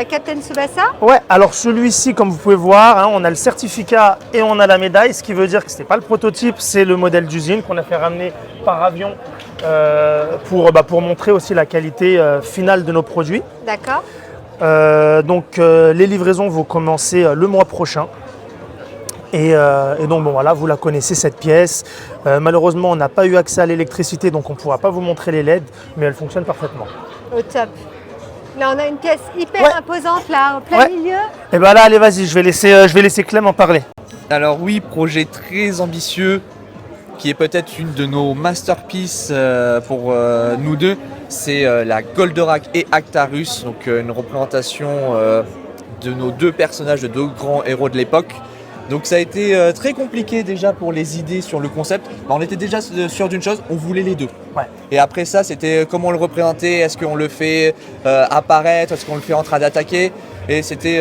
Captain Tsubasa. Ouais, alors celui-ci, comme vous pouvez voir, hein, on a le certificat et on a la médaille, ce qui veut dire que ce n'est pas le prototype, c'est le modèle d'usine qu'on a fait ramener par avion pour montrer aussi la qualité finale de nos produits. D'accord. Donc les livraisons vont commencer le mois prochain. Et donc bon voilà, vous la connaissez cette pièce. Malheureusement, on n'a pas eu accès à l'électricité, donc on ne pourra pas vous montrer les LED, mais elle fonctionne parfaitement. Au top. Là, on a une pièce hyper imposante là, en plein milieu. Et ben là, allez, vas-y, je vais laisser Clem en parler. Alors oui, projet très ambitieux, qui est peut-être une de nos masterpieces pour nous deux. C'est la Goldorak et Actarus, donc une représentation de nos deux personnages, de deux grands héros de l'époque. Donc ça a été très compliqué déjà pour les idées sur le concept. On était déjà sûr d'une chose, on voulait les deux. Ouais. Et après ça, c'était comment le représenter, est-ce qu'on le fait apparaître, est-ce qu'on le fait en train d'attaquer. Et c'était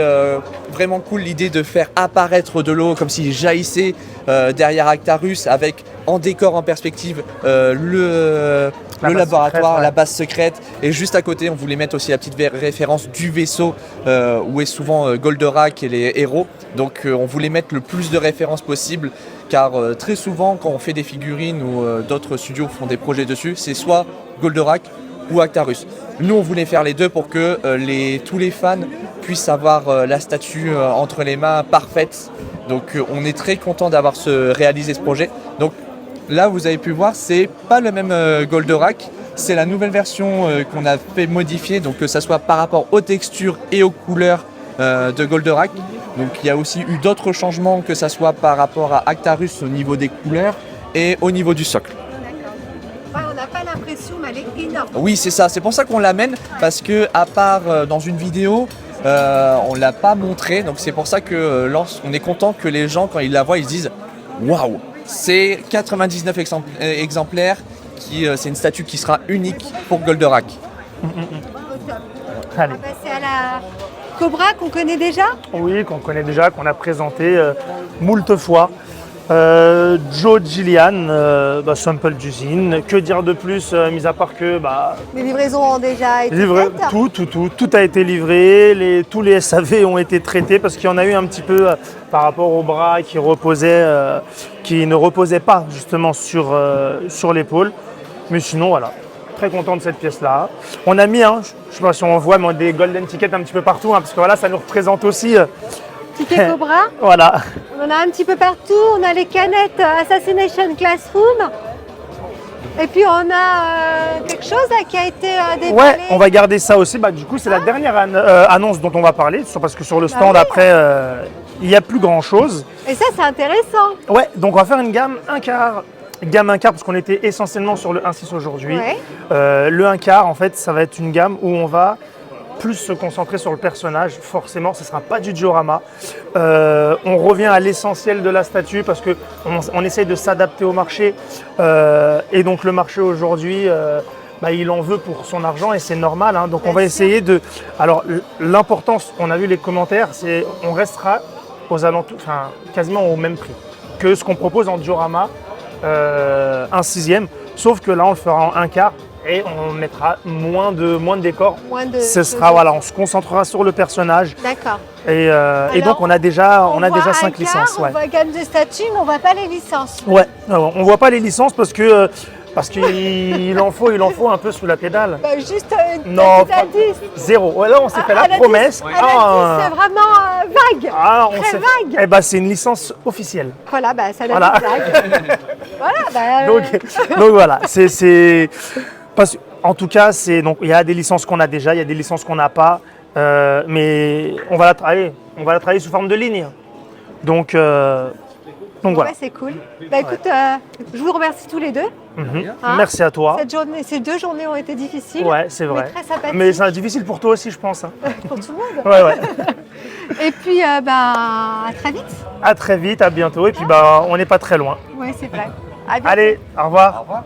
vraiment cool l'idée de faire apparaître de l'eau comme s'il jaillissait derrière Actarus avec en décor en perspective le laboratoire, la base secrète. Et juste à côté, on voulait mettre aussi la petite référence du vaisseau où est souvent Goldorak et les héros. Donc on voulait mettre le plus de références possible car très souvent quand on fait des figurines ou d'autres studios font des projets dessus, c'est soit Goldorak ou Actarus. Nous on voulait faire les deux pour que tous les fans puissent avoir la statue entre les mains parfaite. Donc on est très content d'avoir réalisé ce projet. Donc là vous avez pu voir, c'est pas le même Goldorak, c'est la nouvelle version qu'on a fait modifier, donc que ça soit par rapport aux textures et aux couleurs de Goldorak. Donc il y a aussi eu d'autres changements, que ça soit par rapport à Actarus au niveau des couleurs et au niveau du socle. Ouais, on n'a pas l'impression, mais elle est énorme. Oui, c'est ça, c'est pour ça qu'on l'amène, parce que à part dans une vidéo, on ne l'a pas montré, donc c'est pour ça que lorsqu'on est content que les gens, quand ils la voient, ils se disent « Waouh !» C'est 99 exemplaires, c'est une statue qui sera unique pour Goldorak. On va passer à la Cobra qu'on connaît déjà. Oui, qu'on connaît déjà, qu'on a présenté moult fois. Joe Gillian, sample d'usine. Que dire de plus, mis à part que... les livraisons ont déjà été faites. Tout a été livré, tous les SAV ont été traités parce qu'il y en a eu un petit peu par rapport au bras qui ne reposait pas justement sur l'épaule. Mais sinon, voilà, très content de cette pièce-là. On a mis, je ne sais pas si on voit, mais des golden tickets un petit peu partout, parce que voilà, ça nous représente aussi... Ticket Cobra. Voilà. On en a un petit peu partout. On a les canettes Assassination Classroom. Et puis on a quelque chose là, qui a été dévoilé. Ouais, on va garder ça aussi. Du coup, c'est la dernière annonce dont on va parler, parce que sur le stand après, il n'y a plus grand-chose. Et ça, c'est intéressant. Ouais, donc on va faire une gamme 1/4. Gamme 1/4 parce qu'on était essentiellement sur le 1/6 aujourd'hui. Ouais. Le 1/4, en fait, ça va être une gamme où on va plus se concentrer sur le personnage. Forcément, ce ne sera pas du diorama. On revient à l'essentiel de la statue parce qu'on essaye de s'adapter au marché. Et donc le marché aujourd'hui, il en veut pour son argent et c'est normal. Donc on va essayer de... Alors l'importance, on a vu les commentaires, c'est on restera aux alentours, quasiment au même prix que ce qu'on propose en diorama 1/6. Sauf que là, on le fera en 1/4. Et on mettra moins de décors. On se concentrera sur le personnage. D'accord. Et donc on a déjà 5 licences. On voit gamme de statues, mais on voit pas les licences. Ouais, on voit pas les licences parce qu'il en faut un peu sous la pédale. Juste une petite indice. 0. Ouais, là on s'est fait la promesse. C'est vraiment vague. Très vague. C'est une licence officielle. Voilà, ça donne vague. Voilà. Donc voilà, c'est en tout cas, il y a des licences qu'on a déjà, il y a des licences qu'on n'a pas, mais on va la travailler sous forme de ligne. Donc voilà. C'est cool. Écoute, je vous remercie tous les deux. Merci à toi. Ces 2 journées ont été difficiles. Ouais, c'est vrai. Mais très sympathiques. Mais c'est difficile pour toi aussi, je pense. Pour tout le monde. Ouais. Et puis, à très vite. À très vite, à bientôt. Et puis, on n'est pas très loin. Oui, c'est vrai. À bientôt. Allez, au revoir. Au revoir.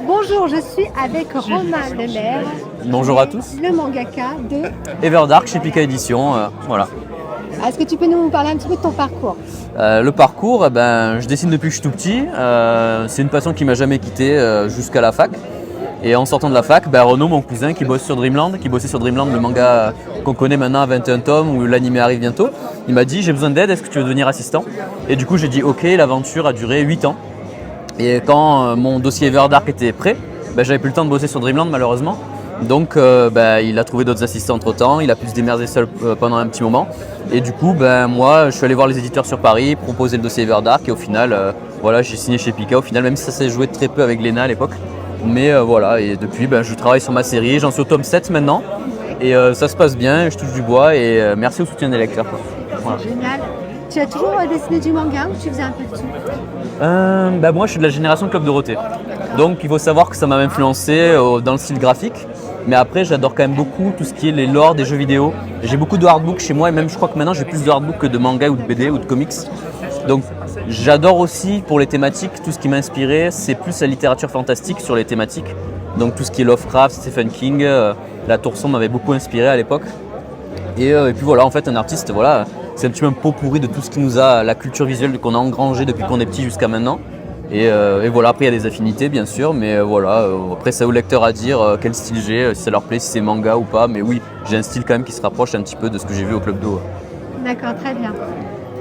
Bonjour, je suis avec Romain Lemaire. Bonjour à tous. Le mangaka de Everdark chez Pika Édition, voilà. Est-ce que tu peux nous parler un petit peu de ton parcours? Le parcours, je dessine depuis que je suis tout petit. C'est une passion qui m'a jamais quitté jusqu'à la fac. Et en sortant de la fac, Renaud, mon cousin, qui bossait sur Dreamland, le manga qu'on connaît maintenant à 21 tomes, où l'anime arrive bientôt, il m'a dit j'ai besoin d'aide, est-ce que tu veux devenir assistant? Et du coup j'ai dit ok, l'aventure a duré 8 ans. Et quand mon dossier Everdark était prêt, j'avais plus le temps de bosser sur Dreamland malheureusement. Donc il a trouvé d'autres assistants entre temps, il a pu se démerder seul pendant un petit moment. Et du coup moi je suis allé voir les éditeurs sur Paris, proposer le dossier Everdark et au final j'ai signé chez Pika au final, même si ça s'est joué très peu avec Léna à l'époque. Mais voilà, et depuis je travaille sur ma série, j'en suis au tome 7 maintenant. Et ça se passe bien, je touche du bois et merci au soutien des lecteurs. Voilà. Génial. Tu as toujours dessiné du manga ou tu faisais un peu de tout? Moi je suis de la génération Club Dorothée. Donc il faut savoir que ça m'a influencé dans le style graphique. Mais après j'adore quand même beaucoup tout ce qui est les lore des jeux vidéo. J'ai beaucoup de hardbooks chez moi et même je crois que maintenant j'ai plus de hardbooks que de manga ou de BD ou de comics. Donc j'adore aussi pour les thématiques, tout ce qui m'a inspiré, c'est plus la littérature fantastique sur les thématiques. Donc tout ce qui est Lovecraft, Stephen King, La Tour Sombre m'avait beaucoup inspiré à l'époque. Et puis voilà, en fait un artiste, voilà, c'est un petit peu un pot pourri de tout ce qui nous a, la culture visuelle qu'on a engrangée depuis qu'on est petit jusqu'à maintenant. Et voilà, après il y a des affinités bien sûr, mais voilà, après c'est aux lecteurs à dire quel style j'ai, si ça leur plaît, si c'est manga ou pas. Mais oui, j'ai un style quand même qui se rapproche un petit peu de ce que j'ai vu au Club d'eau. D'accord, très bien.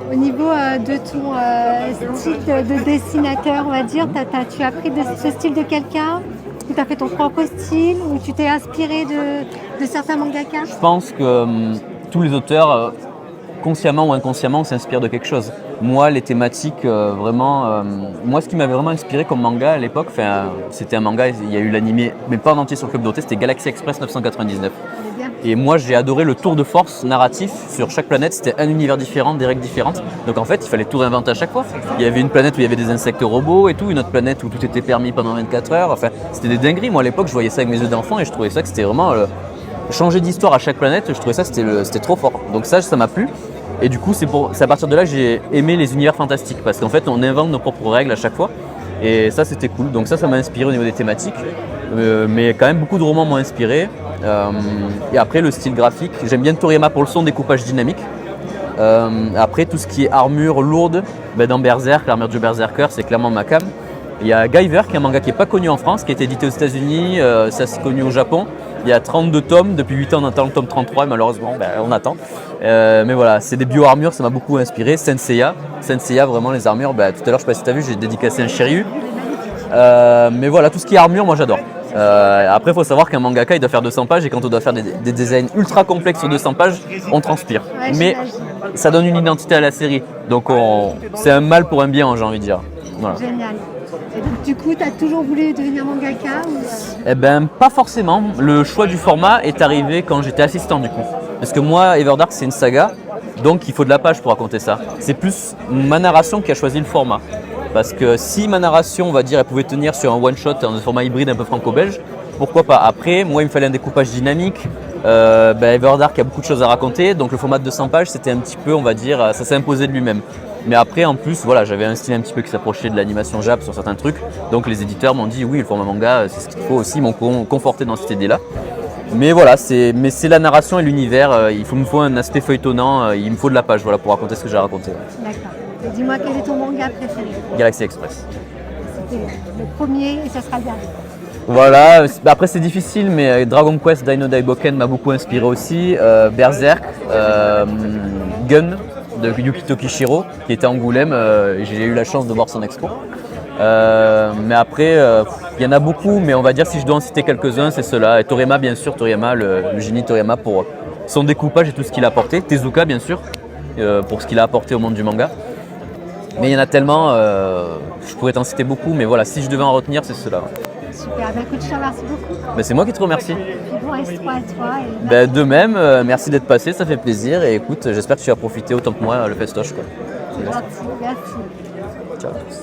Au niveau de ton style de dessinateur, on va dire, tu as appris ce style de quelqu'un? Tu as fait ton propre style ou tu t'es inspiré de certains mangakas? Je pense que tous les auteurs, consciemment ou inconsciemment, s'inspirent de quelque chose. Moi, les thématiques, moi ce qui m'avait vraiment inspiré comme manga à l'époque, c'était un manga, il y a eu l'animé, mais pas en entier sur le Club Dorothée, c'était Galaxy Express 999. Et moi j'ai adoré le tour de force narratif sur chaque planète, c'était un univers différent, des règles différentes. Donc en fait il fallait tout réinventer à chaque fois. Il y avait une planète où il y avait des insectes robots et tout, une autre planète où tout était permis pendant 24 heures. Enfin c'était des dingueries. Moi à l'époque je voyais ça avec mes yeux d'enfant et je trouvais ça que c'était vraiment changer d'histoire à chaque planète, je trouvais ça c'était trop fort. Donc ça m'a plu. Et du coup c'est à partir de là que j'ai aimé les univers fantastiques parce qu'en fait on invente nos propres règles à chaque fois. Et ça c'était cool. Donc ça m'a inspiré au niveau des thématiques. Mais quand même beaucoup de romans m'ont inspiré. Et après le style graphique, j'aime bien Toriyama pour le son, découpage dynamique. Après tout ce qui est armure lourde, dans Berserk, l'armure du Berserker c'est clairement ma cam. Il y a Guyver qui est un manga qui n'est pas connu en France, qui a été édité aux États-Unis, ça c'est connu au Japon. Il y a 32 tomes, depuis 8 ans on attend le tome 33 et malheureusement on attend. Mais voilà, c'est des bio-armures, ça m'a beaucoup inspiré. Senseiya vraiment les armures, tout à l'heure je sais pas si tu as vu, j'ai dédicacé un Shiryu. Mais voilà, tout ce qui est armure moi j'adore. Après il faut savoir qu'un mangaka il doit faire 200 pages et quand on doit faire des designs ultra complexes sur 200 pages, on transpire. Ouais, mais ça donne une identité à la série, donc c'est un mal pour un bien j'ai envie de dire. Voilà. Génial. Et donc du coup tu as toujours voulu devenir mangaka ou... Pas forcément, le choix du format est arrivé quand j'étais assistant du coup. Parce que moi Everdark c'est une saga, donc il faut de la page pour raconter ça. C'est plus ma narration qui a choisi le format. Parce que si ma narration, on va dire, elle pouvait tenir sur un one-shot, un format hybride un peu franco-belge, pourquoi pas. Après, moi, il me fallait un découpage dynamique. Everdark a beaucoup de choses à raconter, donc le format de 200 pages, c'était un petit peu, on va dire, ça s'est imposé de lui-même. Mais après, en plus, voilà, j'avais un style un petit peu qui s'approchait de l'animation Jap sur certains trucs. Donc les éditeurs m'ont dit, oui, le format manga, c'est ce qu'il faut aussi, ils m'ont conforté dans cette idée-là. Mais voilà, c'est la narration et l'univers. Il me faut un aspect feuilletonnant, il me faut de la page pour raconter ce que j'ai à raconter. D'accord. Et dis-moi, quel est ton manga préféré? Galaxy Express. C'était le premier et ça sera le dernier. Voilà, après c'est difficile, mais Dragon Quest Dino Daiboken m'a beaucoup inspiré aussi. Berserk, Gun de Yukito Kishiro, qui était à Angoulême, j'ai eu la chance de voir son expo. Mais après, il y en a beaucoup, mais on va dire si je dois en citer quelques-uns, c'est ceux-là. Et Toriyama, bien sûr, le génie Toriyama pour son découpage et tout ce qu'il a apporté. Tezuka, bien sûr, pour ce qu'il a apporté au monde du manga. Mais il y en a tellement, je pourrais t'en citer beaucoup, mais voilà, si je devais en retenir, c'est ceux-là. Super, écoute, je te remercie beaucoup. C'est moi qui te remercie. Bon S3 à toi. De même, merci d'être passé, ça fait plaisir. Et écoute, j'espère que tu as profité autant que moi le festoche. C'est gentil, merci. Ciao à tous.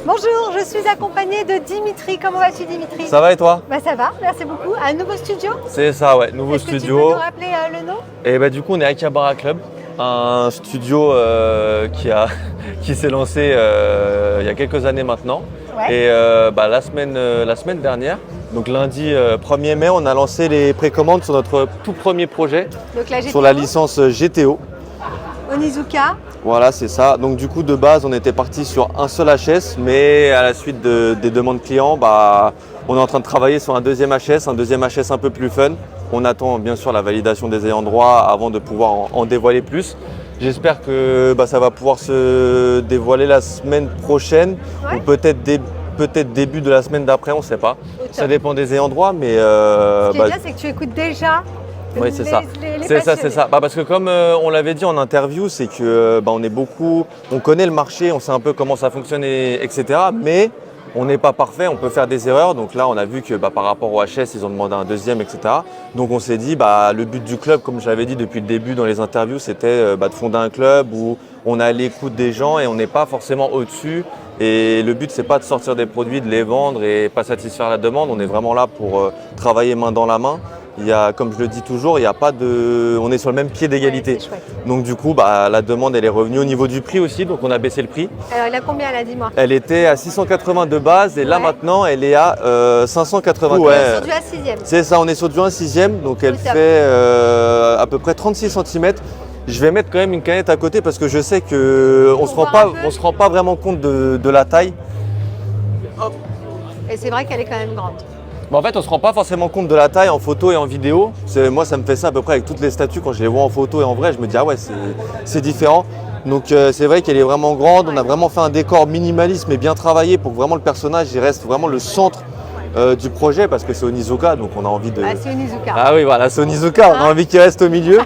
Bonjour, je suis accompagnée de Dimitri. Comment vas-tu, Dimitri? Ça va et toi? Ça va, merci beaucoup. Un nouveau studio? C'est ça, ouais, nouveau studio. Tu peux nous rappeler le nom? Et du coup, on est à Akihabara Club, un studio qui s'est lancé il y a quelques années maintenant. Ouais. Et la semaine dernière, donc lundi 1er mai, on a lancé les précommandes sur notre tout premier projet, donc la sur la licence GTO. Onizuka. Voilà, c'est ça. Donc du coup, de base, on était parti sur un seul HS, mais à la suite des demandes clients, on est en train de travailler sur un deuxième HS un peu plus fun. On attend bien sûr la validation des ayants droit avant de pouvoir en dévoiler plus. J'espère que ça va pouvoir se dévoiler la semaine prochaine, ou peut-être début de la semaine d'après, on ne sait pas. Ça dépend des ayants droit, mais ce qui est bien, c'est que tu écoutes déjà. Oui, c'est ça. C'est ça. Parce que comme on l'avait dit en interview, c'est que on connaît le marché, on sait un peu comment ça fonctionne, etc. Mais on n'est pas parfait, on peut faire des erreurs. Donc là, on a vu que par rapport au HS, ils ont demandé un deuxième, etc. Donc on s'est dit, le but du club, comme j'avais dit depuis le début dans les interviews, c'était de fonder un club où on est à l'écoute des gens et on n'est pas forcément au-dessus. Et le but, c'est pas de sortir des produits, de les vendre et pas satisfaire la demande. On est vraiment là pour travailler main dans la main. Comme je le dis toujours, on est sur le même pied d'égalité. Ouais, donc du coup, la demande elle est revenue au niveau du prix aussi, donc on a baissé le prix. Alors il a combien là, dis-moi? Elle était à 680 de base et là maintenant elle est à 580. On est sur du 1/6. C'est ça, on est sur du 1/6, donc elle fait à peu près 36 cm. Je vais mettre quand même une canette à côté parce que je sais qu'on ne se rend pas vraiment compte de la taille. Hop. Et c'est vrai qu'elle est quand même grande. En fait, on ne se rend pas forcément compte de la taille en photo et en vidéo. Moi, ça me fait ça à peu près avec toutes les statues. Quand je les vois en photo et en vrai, je me dis, ah ouais, c'est différent. Donc, c'est vrai qu'elle est vraiment grande. On a vraiment fait un décor minimaliste mais bien travaillé pour que vraiment le personnage il reste vraiment le centre du projet parce que c'est Onizuka. Donc, on a envie de. Ah, c'est Onizuka. Ah oui, voilà, c'est Onizuka. On a envie qu'il reste au milieu.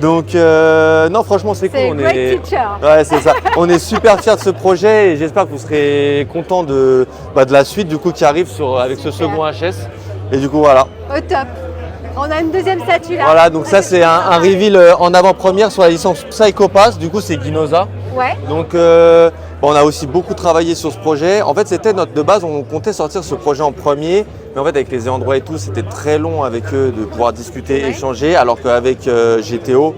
Donc, non, franchement, c'est cool. Ouais, c'est ça. On est super fiers de ce projet et j'espère que vous serez contents de la suite du coup qui arrive avec ce second HS. Et du coup, voilà. Au top. On a une deuxième statue là. Voilà, donc ça, c'est un reveal en avant-première sur la licence Psycho Pass. Du coup, c'est Ginoza. Ouais. Donc, on a aussi beaucoup travaillé sur ce projet. En fait, c'était de base, on comptait sortir ce projet en premier. Mais en fait, avec les ayants droit et tout, c'était très long avec eux de pouvoir discuter, échanger. Alors qu'avec GTO,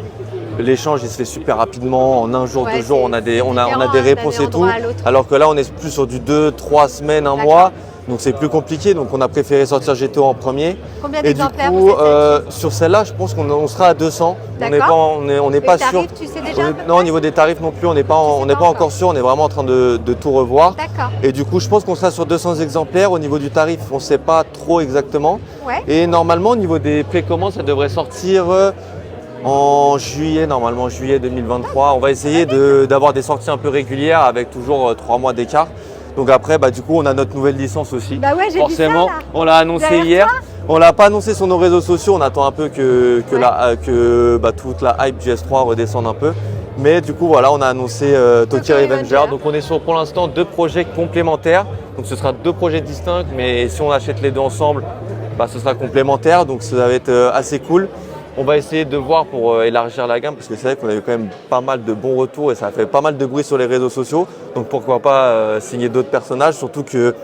l'échange il se fait super rapidement. En un jour, 2 jours, on a des réponses et tout. Alors que là, on est plus sur du 2-3 semaines, un mois. Donc c'est plus compliqué, donc on a préféré sortir GTO en premier. Combien Et du d'exemplaires coup, vous êtes sur celle-là, je pense qu'on sera à 200. D'accord. On n'est pas sûr. Tu sais déjà Non, au niveau des tarifs non plus, on n'est pas encore sûr. On est vraiment en train de tout revoir. D'accord. Et du coup, je pense qu'on sera sur 200 exemplaires. Au niveau du tarif, on ne sait pas trop exactement. Ouais. Et normalement, au niveau des précommandes, ça devrait sortir en juillet, normalement juillet 2023. On va essayer d'avoir des sorties un peu régulières avec toujours 3 mois d'écart. Donc après, du coup, on a notre nouvelle licence aussi. Bah ouais, j'ai Forcément, vu ça, là. on l'a annoncé Derrière hier. toi. On l'a pas annoncé sur nos réseaux sociaux. On attend un peu que toute la hype du S3 redescende un peu. Mais du coup, voilà, on a annoncé Tokyo Revenger. Donc on est sur pour l'instant 2 projets complémentaires. Donc ce sera 2 projets distincts, mais si on achète les 2 ensemble, ce sera complémentaire. Donc ça va être assez cool. On va essayer de voir pour élargir la gamme parce que c'est vrai qu'on a eu quand même pas mal de bons retours et ça a fait pas mal de bruit sur les réseaux sociaux. Donc pourquoi pas signer d'autres personnages, surtout que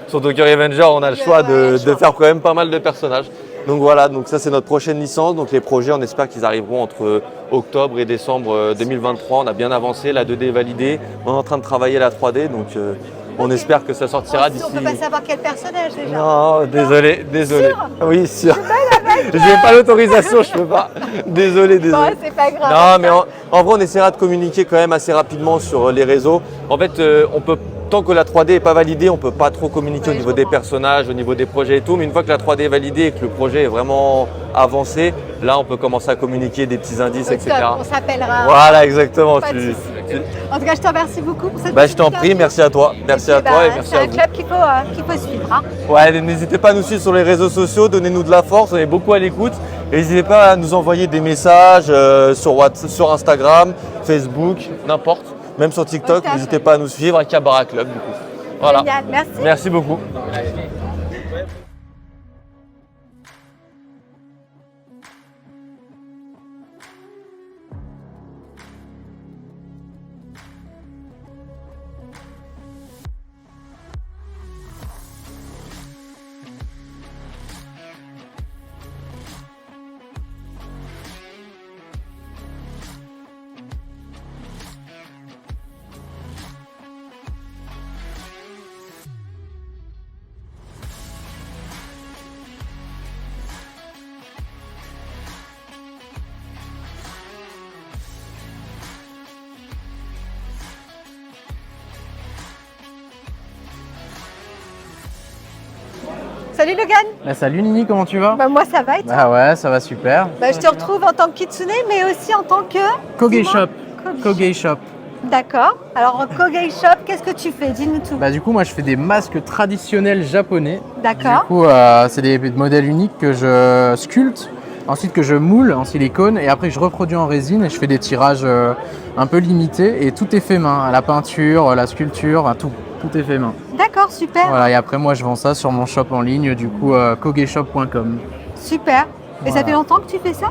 sur Tokyo Revenger, on a le choix de faire quand même pas mal de personnages. Donc voilà, donc ça c'est notre prochaine licence. Donc les projets, on espère qu'ils arriveront entre octobre et décembre 2023. On a bien avancé, la 2D est validée. On est en train de travailler la 3D, donc on espère que ça sortira d'ici. On peut pas savoir quel personnage déjà. Non, désolé. Sûr Oui, sûr. Je n'ai pas l'autorisation, je peux pas. Désolé. Bon, c'est pas grave. Non, mais en vrai, on essaiera de communiquer quand même assez rapidement sur les réseaux. En fait, tant que la 3D n'est pas validée, on ne peut pas trop communiquer au niveau des personnages, au niveau des projets et tout. Mais une fois que la 3D est validée et que le projet est vraiment avancé, là, on peut commencer à communiquer des petits indices, etc. On s'appellera. Voilà, exactement. En tout cas, je te remercie beaucoup pour cette Je t'en prie, merci à toi. Merci à toi et merci à vous. C'est un club qu'il faut suivre. Hein. Ouais, n'hésitez pas à nous suivre sur les réseaux sociaux, donnez-nous de la force, on est beaucoup à l'écoute. Et n'hésitez pas à nous envoyer des messages sur WhatsApp, sur Instagram, Facebook, n'importe. Même sur TikTok, n'hésitez pas à nous suivre à Kabara Club du coup. Voilà. Génial, merci. Merci beaucoup. Salut Logan. Salut Nini, comment tu vas? Moi ça va et toi? Ouais, ça va super. Je te retrouve en tant que Kitsune mais aussi en tant que... Kogei Shop. Kogei Shop. D'accord. Alors en Kogei Shop, qu'est-ce que tu fais? Dis-nous tout. Du coup, moi je fais des masques traditionnels japonais. D'accord. Du coup, c'est des modèles uniques que je sculpte, ensuite que je moule en silicone et après je reproduis en résine et je fais des tirages un peu limités et tout est fait main. La peinture, la sculpture, tout est fait main. D'accord, super. Voilà, et après moi je vends ça sur mon shop en ligne, du coup kogeishop.com. Super. Et ça fait longtemps que tu fais ça?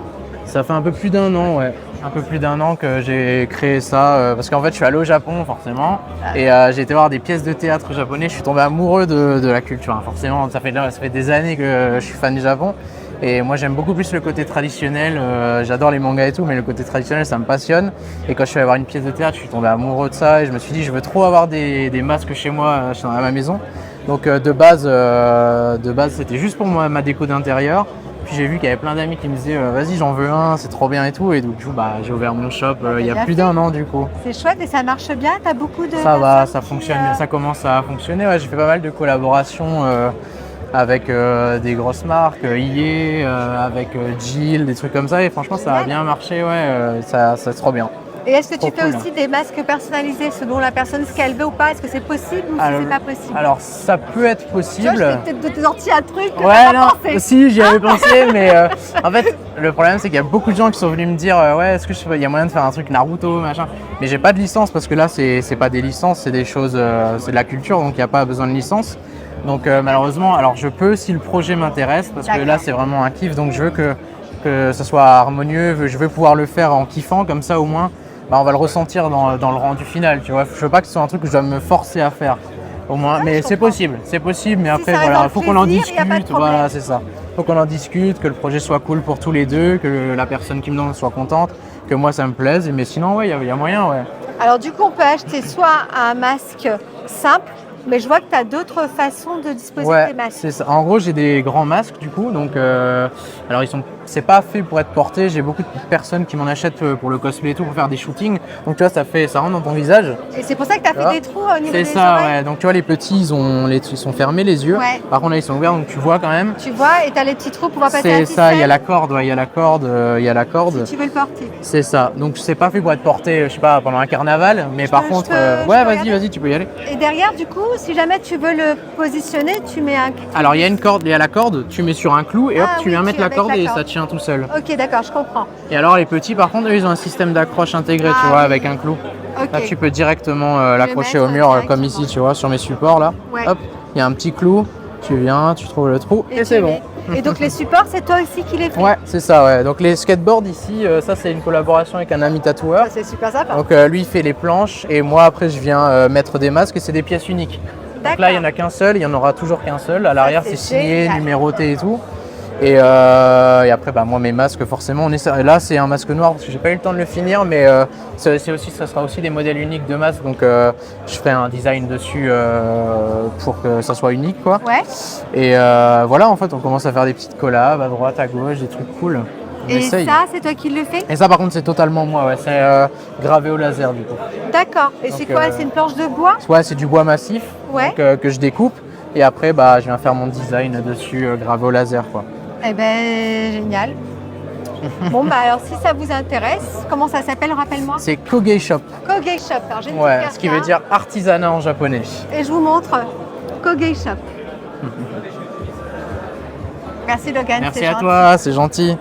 Ça fait un peu plus d'1 an, ouais. Un peu plus d'1 an que j'ai créé ça, parce qu'en fait je suis allé au Japon forcément, et j'ai été voir des pièces de théâtre japonais, je suis tombé amoureux de la culture, hein. Forcément ça fait des années que je suis fan du Japon, et moi j'aime beaucoup plus le côté traditionnel, j'adore les mangas et tout, mais le côté traditionnel ça me passionne, et quand je suis allé voir une pièce de théâtre, je suis tombé amoureux de ça, et je me suis dit je veux trop avoir des masques chez moi, à ma maison, donc de base c'était juste pour moi, ma déco d'intérieur. Puis j'ai vu qu'il y avait plein d'amis qui me disaient vas-y j'en veux un, c'est trop bien et tout, et donc du coup j'ai ouvert mon shop il y a plus d'1 an du coup. C'est chouette et ça marche bien, t'as beaucoup de... Ça va, ça fonctionne bien, ça commence à fonctionner, ouais, j'ai fait pas mal de collaborations avec des grosses marques, EA, avec Jill, des trucs comme ça, et franchement ça a bien marché, ouais, ça c'est trop bien. Et est-ce que tu fais cool, aussi des masques personnalisés selon la personne ce qu'elle veut ou pas? Est-ce que c'est possible ou si c'est pas possible? Alors ça peut être possible. Tu vois, je t'ai peut-être sorti un truc que ouais, t'as non, pas pensé. Si j'y avais pensé, mais en fait le problème c'est qu'il y a beaucoup de gens qui sont venus me dire ouais, est-ce que il y a moyen de faire un truc Naruto, machin. Mais j'ai pas de licence parce que là c'est pas des licences, c'est des choses, c'est de la culture, donc il n'y a pas besoin de licence. Donc malheureusement, alors je peux si le projet m'intéresse, parce que là c'est vraiment un kiff, donc je veux que ça soit harmonieux, je veux pouvoir le faire en kiffant, comme ça au moins on va le ressentir dans le rendu final, tu vois. Je veux pas que ce soit un truc que je dois me forcer à faire, au moins. Ouais, mais c'est possible, mais après voilà, faut qu'on en discute, voilà, c'est ça. Faut qu'on en discute, que le projet soit cool pour tous les deux, que la personne qui me donne soit contente, que moi ça me plaise, mais sinon ouais, il y a moyen, ouais. Alors du coup, on peut acheter soit un masque simple, Mais je vois que tu as d'autres façons de disposer tes Ouais, masques. c'est ça. En gros, j'ai des grands masques du coup, donc alors c'est pas fait pour être porté. J'ai beaucoup de personnes qui m'en achètent pour le cosplay et tout, pour faire des shootings. Donc tu vois, ça rentre dans ton visage. Et c'est pour ça que tu as fait des trous au niveau des C'est ça, oreilles. ouais. Donc tu vois, les petits, ils sont fermés les yeux. Ouais. Par contre là, ils sont ouverts, donc tu vois quand même. Tu vois, et tu as les petits trous pour pouvoir passer la C'est ficelle. ça, il y a la corde, ouais, il y a la corde. Si tu veux le porter. C'est ça. Donc c'est pas fait pour être porté, je sais pas, pendant un carnaval, mais par contre, ouais, vas-y, tu peux y aller. Et derrière, du coup, si jamais tu veux le positionner, tu mets un... Alors il y a une corde, il y a la corde, tu mets sur un clou et hop, tu viens mettre la avec corde la et corde. ça tient tout seul. Ok, d'accord, je comprends. Et alors les petits, par contre, eux, ils ont un système d'accroche intégré, tu vois, avec un clou. Ok. Là, tu peux directement l'accrocher au mettre mur, comme ici, tu vois, sur mes supports là. Ouais. Hop, il y a un petit clou, tu viens, tu trouves le trou et tu c'est bon. mets. Et donc les supports, c'est toi aussi qui les fais? Ouais, c'est ça, ouais. Donc les skateboards ici, ça c'est une collaboration avec un ami tatoueur. C'est super sympa. Donc lui il fait les planches et moi après je viens mettre des masques et c'est des pièces uniques. Donc là il n'y en a qu'un seul, il y en aura toujours qu'un seul. À l'arrière c'est signé, génial. numéroté et tout. Et après bah, moi mes masques forcément, là c'est un masque noir parce que j'ai pas eu le temps de le finir, mais ça sera aussi des modèles uniques de masques, donc je ferai un design dessus pour que ça soit unique quoi. Ouais. Et voilà, en fait on commence à faire des petites collabs à droite, à gauche, des trucs cool. On Et essaye. ça, c'est toi qui le fais? Et ça par contre c'est totalement moi, ouais. C'est gravé au laser du coup. D'accord. Et Donc, c'est quoi? C'est une planche de bois? Ouais, c'est du bois massif Ouais. donc, que je découpe et après bah, je viens faire mon design dessus gravé au laser quoi. Eh ben, génial. Bon, bah alors si ça vous intéresse, comment ça s'appelle, rappelle-moi? C'est Kogei Shop. Kogei Shop. Alors, j'ai une Ouais, petite ce qui veut carte dire artisanat en japonais. là. Et je vous montre Kogei Shop. Merci Logan. Merci c'est à gentil. toi, c'est gentil.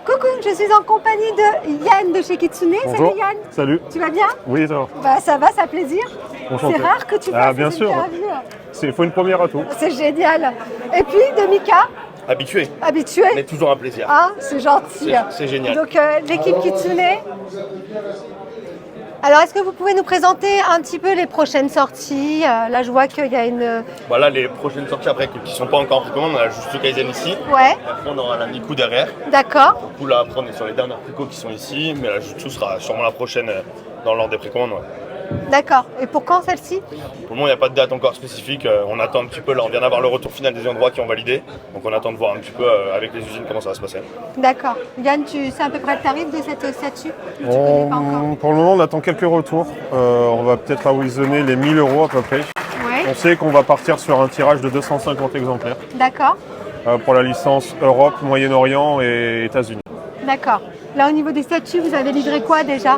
Coucou, je suis en compagnie de Yann de chez Kitsune. Bonjour. Salut Yann. Salut. Tu vas bien? Oui, ça va. Bah ça va, ça fait plaisir. Enchanté. C'est rare que tu fasses Ah, bien ces sûr. interviews. Il faut une première à tout. C'est génial. Et puis de Mika, Habitué. habitué. Mais toujours un plaisir. Ah, c'est gentil. C'est génial. Donc l'équipe Kitsune. Alors est-ce que vous pouvez nous présenter un petit peu les prochaines sorties? Là je vois qu'il y a une... Voilà les prochaines sorties après qui ne sont pas encore en précommande. On a juste le Kaizen ici. Ouais. Après on aura la Miku derrière. D'accord. Du coup là après on est sur les dernières précos qui sont ici. Mais la Jutsu sera sûrement la prochaine dans l'ordre des précommandes. Ouais. D'accord. Et pour quand celle-ci? Pour le moment il n'y a pas de date encore spécifique. On attend un petit peu. Là on vient d'avoir le retour final des endroits qui ont validé. Donc on attend de voir un petit peu avec les usines comment ça va se passer. D'accord. Yann, tu sais à peu près le tarif de cette statue? Tu connais pas encore? Pour le moment, on attend quelques retours. On va peut-être avouisonner les 1000 € à peu près. Ouais. On sait qu'on va partir sur un tirage de 250 exemplaires D'accord. pour la licence Europe, Moyen-Orient et États-Unis. D'accord. Là au niveau des statues, vous avez livré quoi déjà?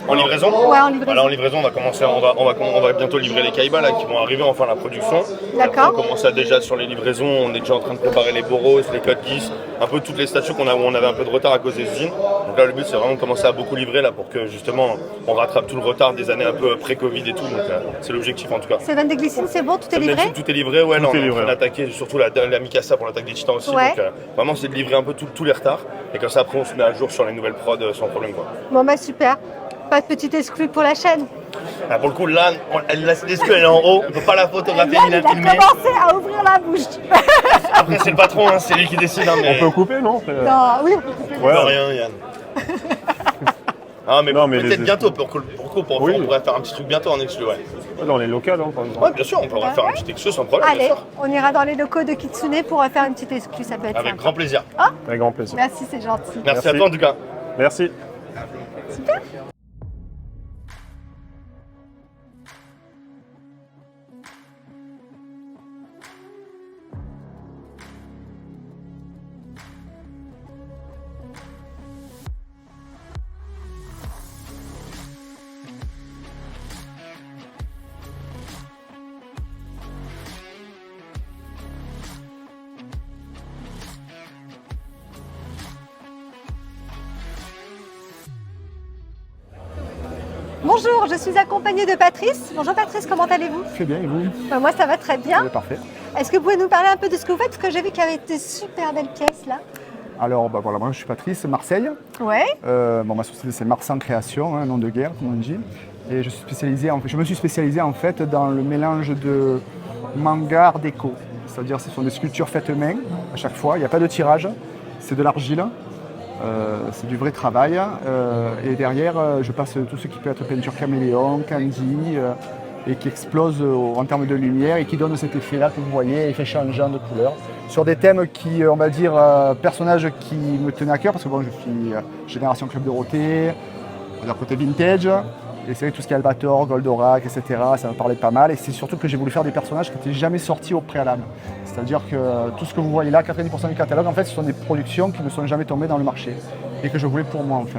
En livraison? Ouais, en livraison. Voilà, en livraison, on va commencer, on va bientôt livrer les Kaiba là, qui vont arriver enfin à la production. D'accord. On va commencer déjà sur les livraisons, on est déjà en train de préparer les Boros, les Code Geass, un peu toutes les statues où on avait un peu de retard à cause des usines. Donc là le but c'est vraiment de commencer à beaucoup livrer là pour que justement on rattrape tout le retard des années un peu pré-Covid et tout. Donc c'est l'objectif en tout cas. Seven de Glycine, c'est bon, tout est livré? Tout est livré, ouais, Tout là, est on est en livré, train d'attaquer surtout la Mikasa pour l'attaque des titans aussi. Ouais. Donc vraiment c'est de livrer un peu tous les retards et comme ça après on se met à jour sur les nouvelles prods sans problème quoi. Bon bah super. Pas de petite exclue pour la chaîne. Ah, pour le coup là, elle est en haut, on peut pas la photographier Yann, ni la il a filmer. commencé à ouvrir la bouche. Après c'est le patron, hein, c'est lui qui décide. Hein, mais... On peut couper, non? Non, oui, on peut couper. Ouais, rien Yann. Ah mais, Non, mais peut-être les- bientôt, on pourrait faire un petit truc bientôt en exclu, ouais. Dans les locales, hein, par exemple. Ouais bien sûr, on pourrait faire un petit exclu sans problème, Allez, bien sûr. on ira dans les locaux de Kitsune pour faire une petite exclue, ça peut être Avec sympa. grand plaisir. Avec grand plaisir. Merci, c'est gentil. Merci à toi en tout cas. Merci. Super. Bonjour, je suis accompagnée de Patrice. Bonjour Patrice, comment allez-vous? Très bien, et vous? Moi ça va très bien. Parfait. Est-ce que vous pouvez nous parler un peu de ce que vous faites? Parce que j'ai vu qu'il y avait des super belles pièces là. Alors voilà, moi je suis Patrice, Marseille. Ouais. Ma société c'est Marsan Création, nom de guerre comme on dit. Et je me suis spécialisé en fait dans le mélange de manga art déco. C'est-à-dire ce sont des sculptures faites main à chaque fois, il n'y a pas de tirage, c'est de l'argile. C'est du vrai travail et derrière je passe tout ce qui peut être peinture caméléon, candy et qui explose en termes de lumière et qui donne cet effet là que vous voyez, effet changeant de couleurs sur des thèmes qui, on va dire, personnages qui me tenaient à cœur parce que bon, je suis génération Club Dorothée, d'un côté vintage et c'est vrai que tout ce qui est Albator, Goldorak, etc. ça me parlait pas mal et c'est surtout que j'ai voulu faire des personnages qui n'étaient jamais sortis au préalable. C'est-à-dire que tout ce que vous voyez là, 90% du catalogue, en fait, ce sont des productions qui ne sont jamais tombées dans le marché et que je voulais pour moi, en fait.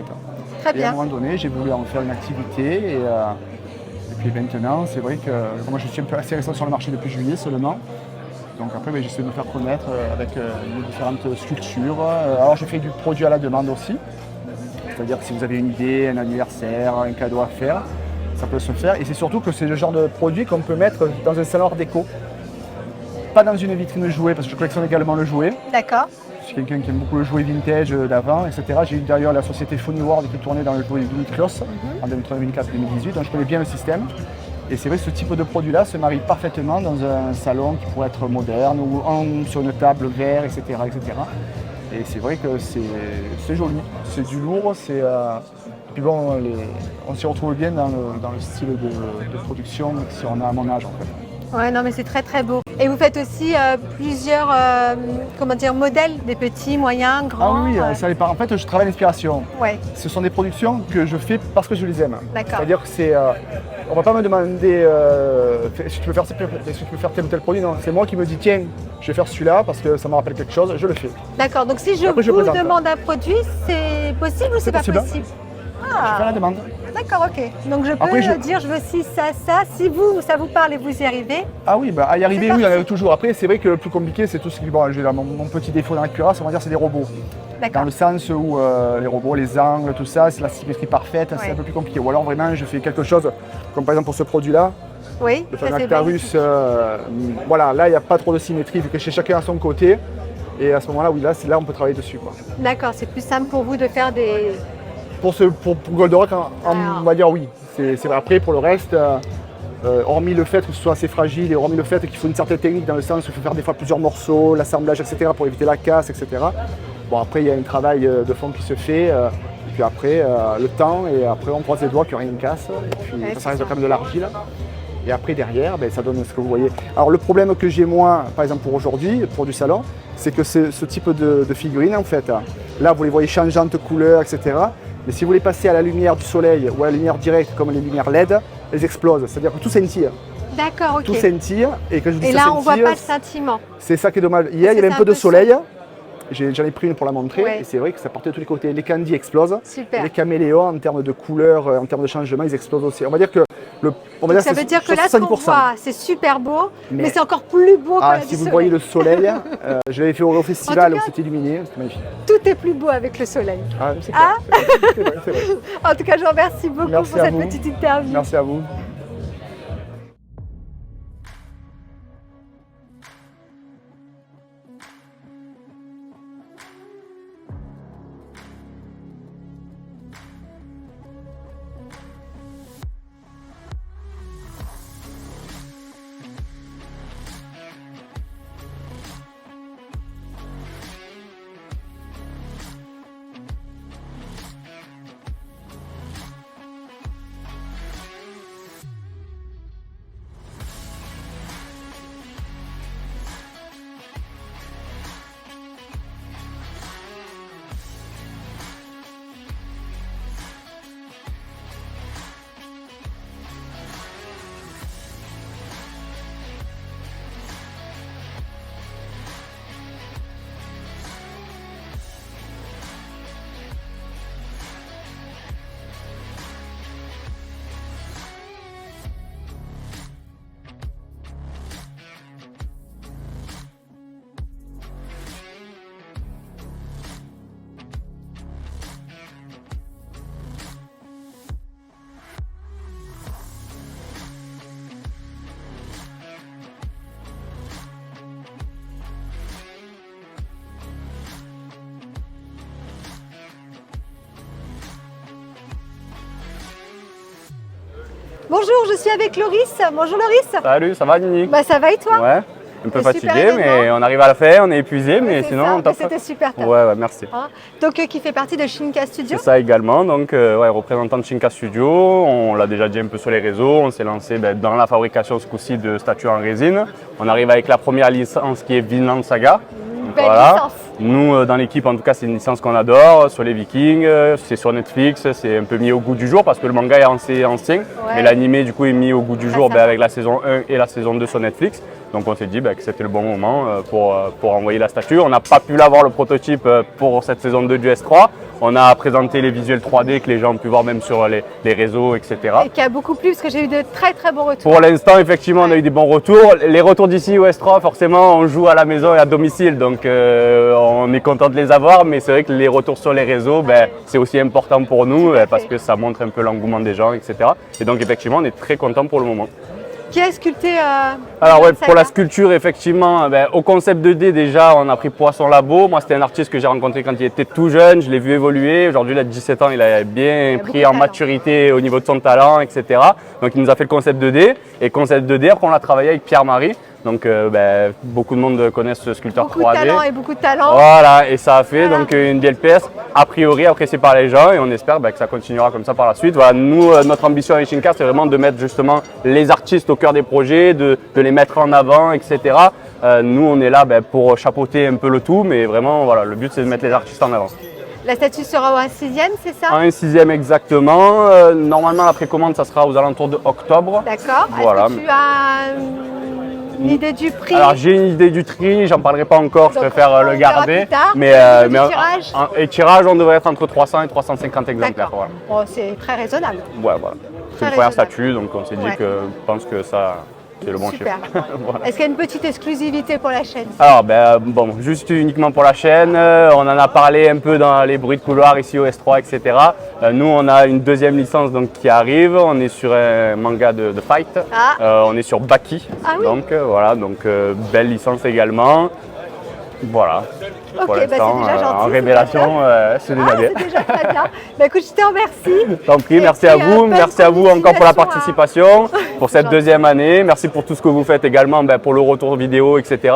Très bien. Et à un moment donné, j'ai voulu en faire une activité et puis maintenant, c'est vrai que moi, je suis un peu assez récent sur le marché depuis juillet seulement. Donc après, j'essaie de me faire connaître avec les différentes sculptures. Alors, je fais du produit à la demande aussi. C'est-à-dire que si vous avez une idée, un anniversaire, un cadeau à faire, ça peut se faire. Et c'est surtout que c'est le genre de produit qu'on peut mettre dans un salon art déco. Pas dans une vitrine jouet, parce que je collectionne également le jouet. D'accord. Je suis quelqu'un qui aime beaucoup le jouet vintage d'avant, etc. J'ai eu d'ailleurs la société Funny World qui tournait dans le jouet Uniclos en 2003, 2004, 2018, donc je connais bien le système. Et c'est vrai que ce type de produit-là se marie parfaitement dans un salon qui pourrait être moderne ou sur une table vert, etc. etc. Et c'est vrai que c'est joli, c'est du lourd, et puis bon, on s'y retrouve bien dans le style de production si on a à mon âge en fait. Ouais, non, mais c'est très très beau. Et vous faites aussi plusieurs modèles, des petits, moyens, grands. Ah oui, ça dépend. En fait, je travaille l'inspiration. Ouais. Ce sont des productions que je fais parce que je les aime. D'accord. C'est-à-dire que on va pas me demander si tu veux faire tel ou tel produit. Non, c'est moi qui me dis tiens, je vais faire celui-là parce que ça me rappelle quelque chose. Je le fais. D'accord. Donc si je vous demande un produit, c'est possible ou c'est pas possible? Je fais la demande. D'accord, ok. Donc je peux dire je veux ci, ça, ça. Si ça vous parle et vous y arrivez. Ah oui, à y arriver, oui, il y en a toujours. Après, c'est vrai que le plus compliqué, c'est tout ce qui. Bon, j'ai mon petit défaut dans la cuirasse, on va dire, c'est des robots. Dans le sens où les robots, les angles, tout ça, c'est la symétrie parfaite, c'est un peu plus compliqué. Ou alors vraiment, je fais quelque chose, comme par exemple pour ce produit-là. Oui, le fameux Actarus. Voilà, là, il n'y a pas trop de symétrie, vu que chez chacun à son côté. Et à ce moment-là, oui, là, on peut travailler dessus. D'accord, c'est plus simple pour vous de faire des. Pour Goldorak, on va dire oui. C'est vrai. Après, pour le reste, hormis le fait que ce soit assez fragile et hormis le fait qu'il faut une certaine technique dans le sens où il faut faire des fois plusieurs morceaux, l'assemblage, etc. pour éviter la casse, etc. Bon, après, il y a un travail de fond qui se fait. Et puis après, le temps, et après, on croise les doigts que rien ne casse. Et puis, ça reste quand même de l'argile. Et après, derrière, ça donne ce que vous voyez. Alors, le problème que j'ai moi, par exemple pour aujourd'hui, pour du salon, c'est que ce type de figurines, en fait, là, vous les voyez changeantes couleurs, etc. Mais si vous les passez à la lumière du soleil ou à la lumière directe, comme les lumières LED, elles explosent. C'est-à-dire que tout scintille. D'accord, ok. Tout scintille. Et quand je dis et ça là, scintille, on voit pas le sentiment. C'est ça qui est dommage. Hier, il y avait un peu de soleil. J'en ai pris une pour la montrer. Ouais. Et c'est vrai que ça partait de tous les côtés. Les candies explosent. Super. Les caméléons, en termes de couleurs, en termes de changement, ils explosent aussi. On va dire que ça veut dire que là, ce qu'on voit, c'est super beau, mais c'est encore plus beau que la du si vous soleil. voyez le soleil, je l'avais fait au festival où c'était illuminé, c'était magnifique. Tout est plus beau avec le soleil. Ah, c'est clair. C'est vrai. En tout cas, je vous remercie beaucoup pour cette petite interview. Merci à vous. Bonjour, je suis avec Loris. Bonjour Loris. Salut, ça va Nini? Bah ça va et toi? Ouais, un peu C'est super fatigué, mais événement. on arrive à la fin, on est épuisé, mais C'est sinon ça, on top. C'était super top. Ouais, merci. Hein, donc qui fait partie de Shinka Studio. C'est ça également, donc ouais, représentant de Shinka Studio, on l'a déjà dit un peu sur les réseaux, on s'est lancé dans la fabrication ce coup-ci de statues en résine. On arrive avec la première licence qui est Vinland Saga. Donc, Belle licence. Nous, dans l'équipe, en tout cas, c'est une licence qu'on adore. Sur les Vikings, c'est sur Netflix, c'est un peu mis au goût du jour parce que le manga est assez ancien. Mais l'animé, du coup, est mis au goût du jour avec la saison 1 et la saison 2 sur Netflix. Donc, on s'est dit que c'était le bon moment pour envoyer la statue. On n'a pas pu l'avoir, le prototype, pour cette saison 2 du S3. On a présenté les visuels 3D que les gens ont pu voir même sur les réseaux, etc. Et qui a beaucoup plu parce que j'ai eu de très très bons retours. Pour l'instant, effectivement, on a eu des bons retours. Les retours d'ici au S3, forcément, on joue à la maison et à domicile, donc on est content de les avoir. Mais c'est vrai que les retours sur les réseaux, c'est aussi important pour nous parce que ça montre un peu l'engouement des gens, etc. Et donc, effectivement, on est très content pour le moment. Qui a sculpté Alors ouais, pour la sculpture, effectivement, au concept 2D déjà, on a pris Poisson Labo. Moi, c'était un artiste que j'ai rencontré quand il était tout jeune, je l'ai vu évoluer. Aujourd'hui, il a 17 ans, il a bien pris en maturité au niveau de son talent, etc. Donc, il nous a fait le concept 2D. Et concept 2D, après, on l'a travaillé avec Pierre-Marie. Donc, beaucoup de monde connaît ce sculpteur 3D. Beaucoup de talent et beaucoup de talent. Voilà, et ça a fait donc une belle pièce, a priori appréciée par les gens, et on espère que ça continuera comme ça par la suite. Voilà, nous, notre ambition avec Shinka, c'est vraiment de mettre justement les artistes au cœur des projets, de les mettre en avant, etc. Nous, on est là pour chapeauter un peu le tout, mais vraiment, voilà, le but, c'est de mettre les artistes en avant. La statue sera en 6e, c'est ça? En 6e exactement. Normalement, la précommande, ça sera aux alentours de octobre. D'accord. Voilà. Est-ce que tu as une idée du prix? Alors j'ai une idée du prix, j'en parlerai pas encore, je préfère le garder. Plus tard. Mais, Tirage et tirage, on devrait être entre 300 et 350 exemplaires. Voilà. Bon, c'est très raisonnable. Ouais, voilà. C'est une première statue, donc on s'est dit que je pense que ça, c'est le bon Super. chiffre. Voilà. Est-ce qu'il y a une petite exclusivité pour la chaîne? Alors, bon, juste uniquement pour la chaîne, on en a parlé un peu dans les bruits de couloir ici au S3, etc. Nous, on a une deuxième licence donc, qui arrive, on est sur un manga de fight, on est sur Baki, donc voilà, donc belle licence également. Voilà. Ok, Pour l'instant, c'est déjà gentil. en révélation, c'est déjà bien. C'est déjà très bien. Écoute, je te remercie. Tant pis, merci à vous. Merci à vous encore pour la participation, pour cette deuxième année. Merci pour tout ce que vous faites également pour le retour vidéo, etc.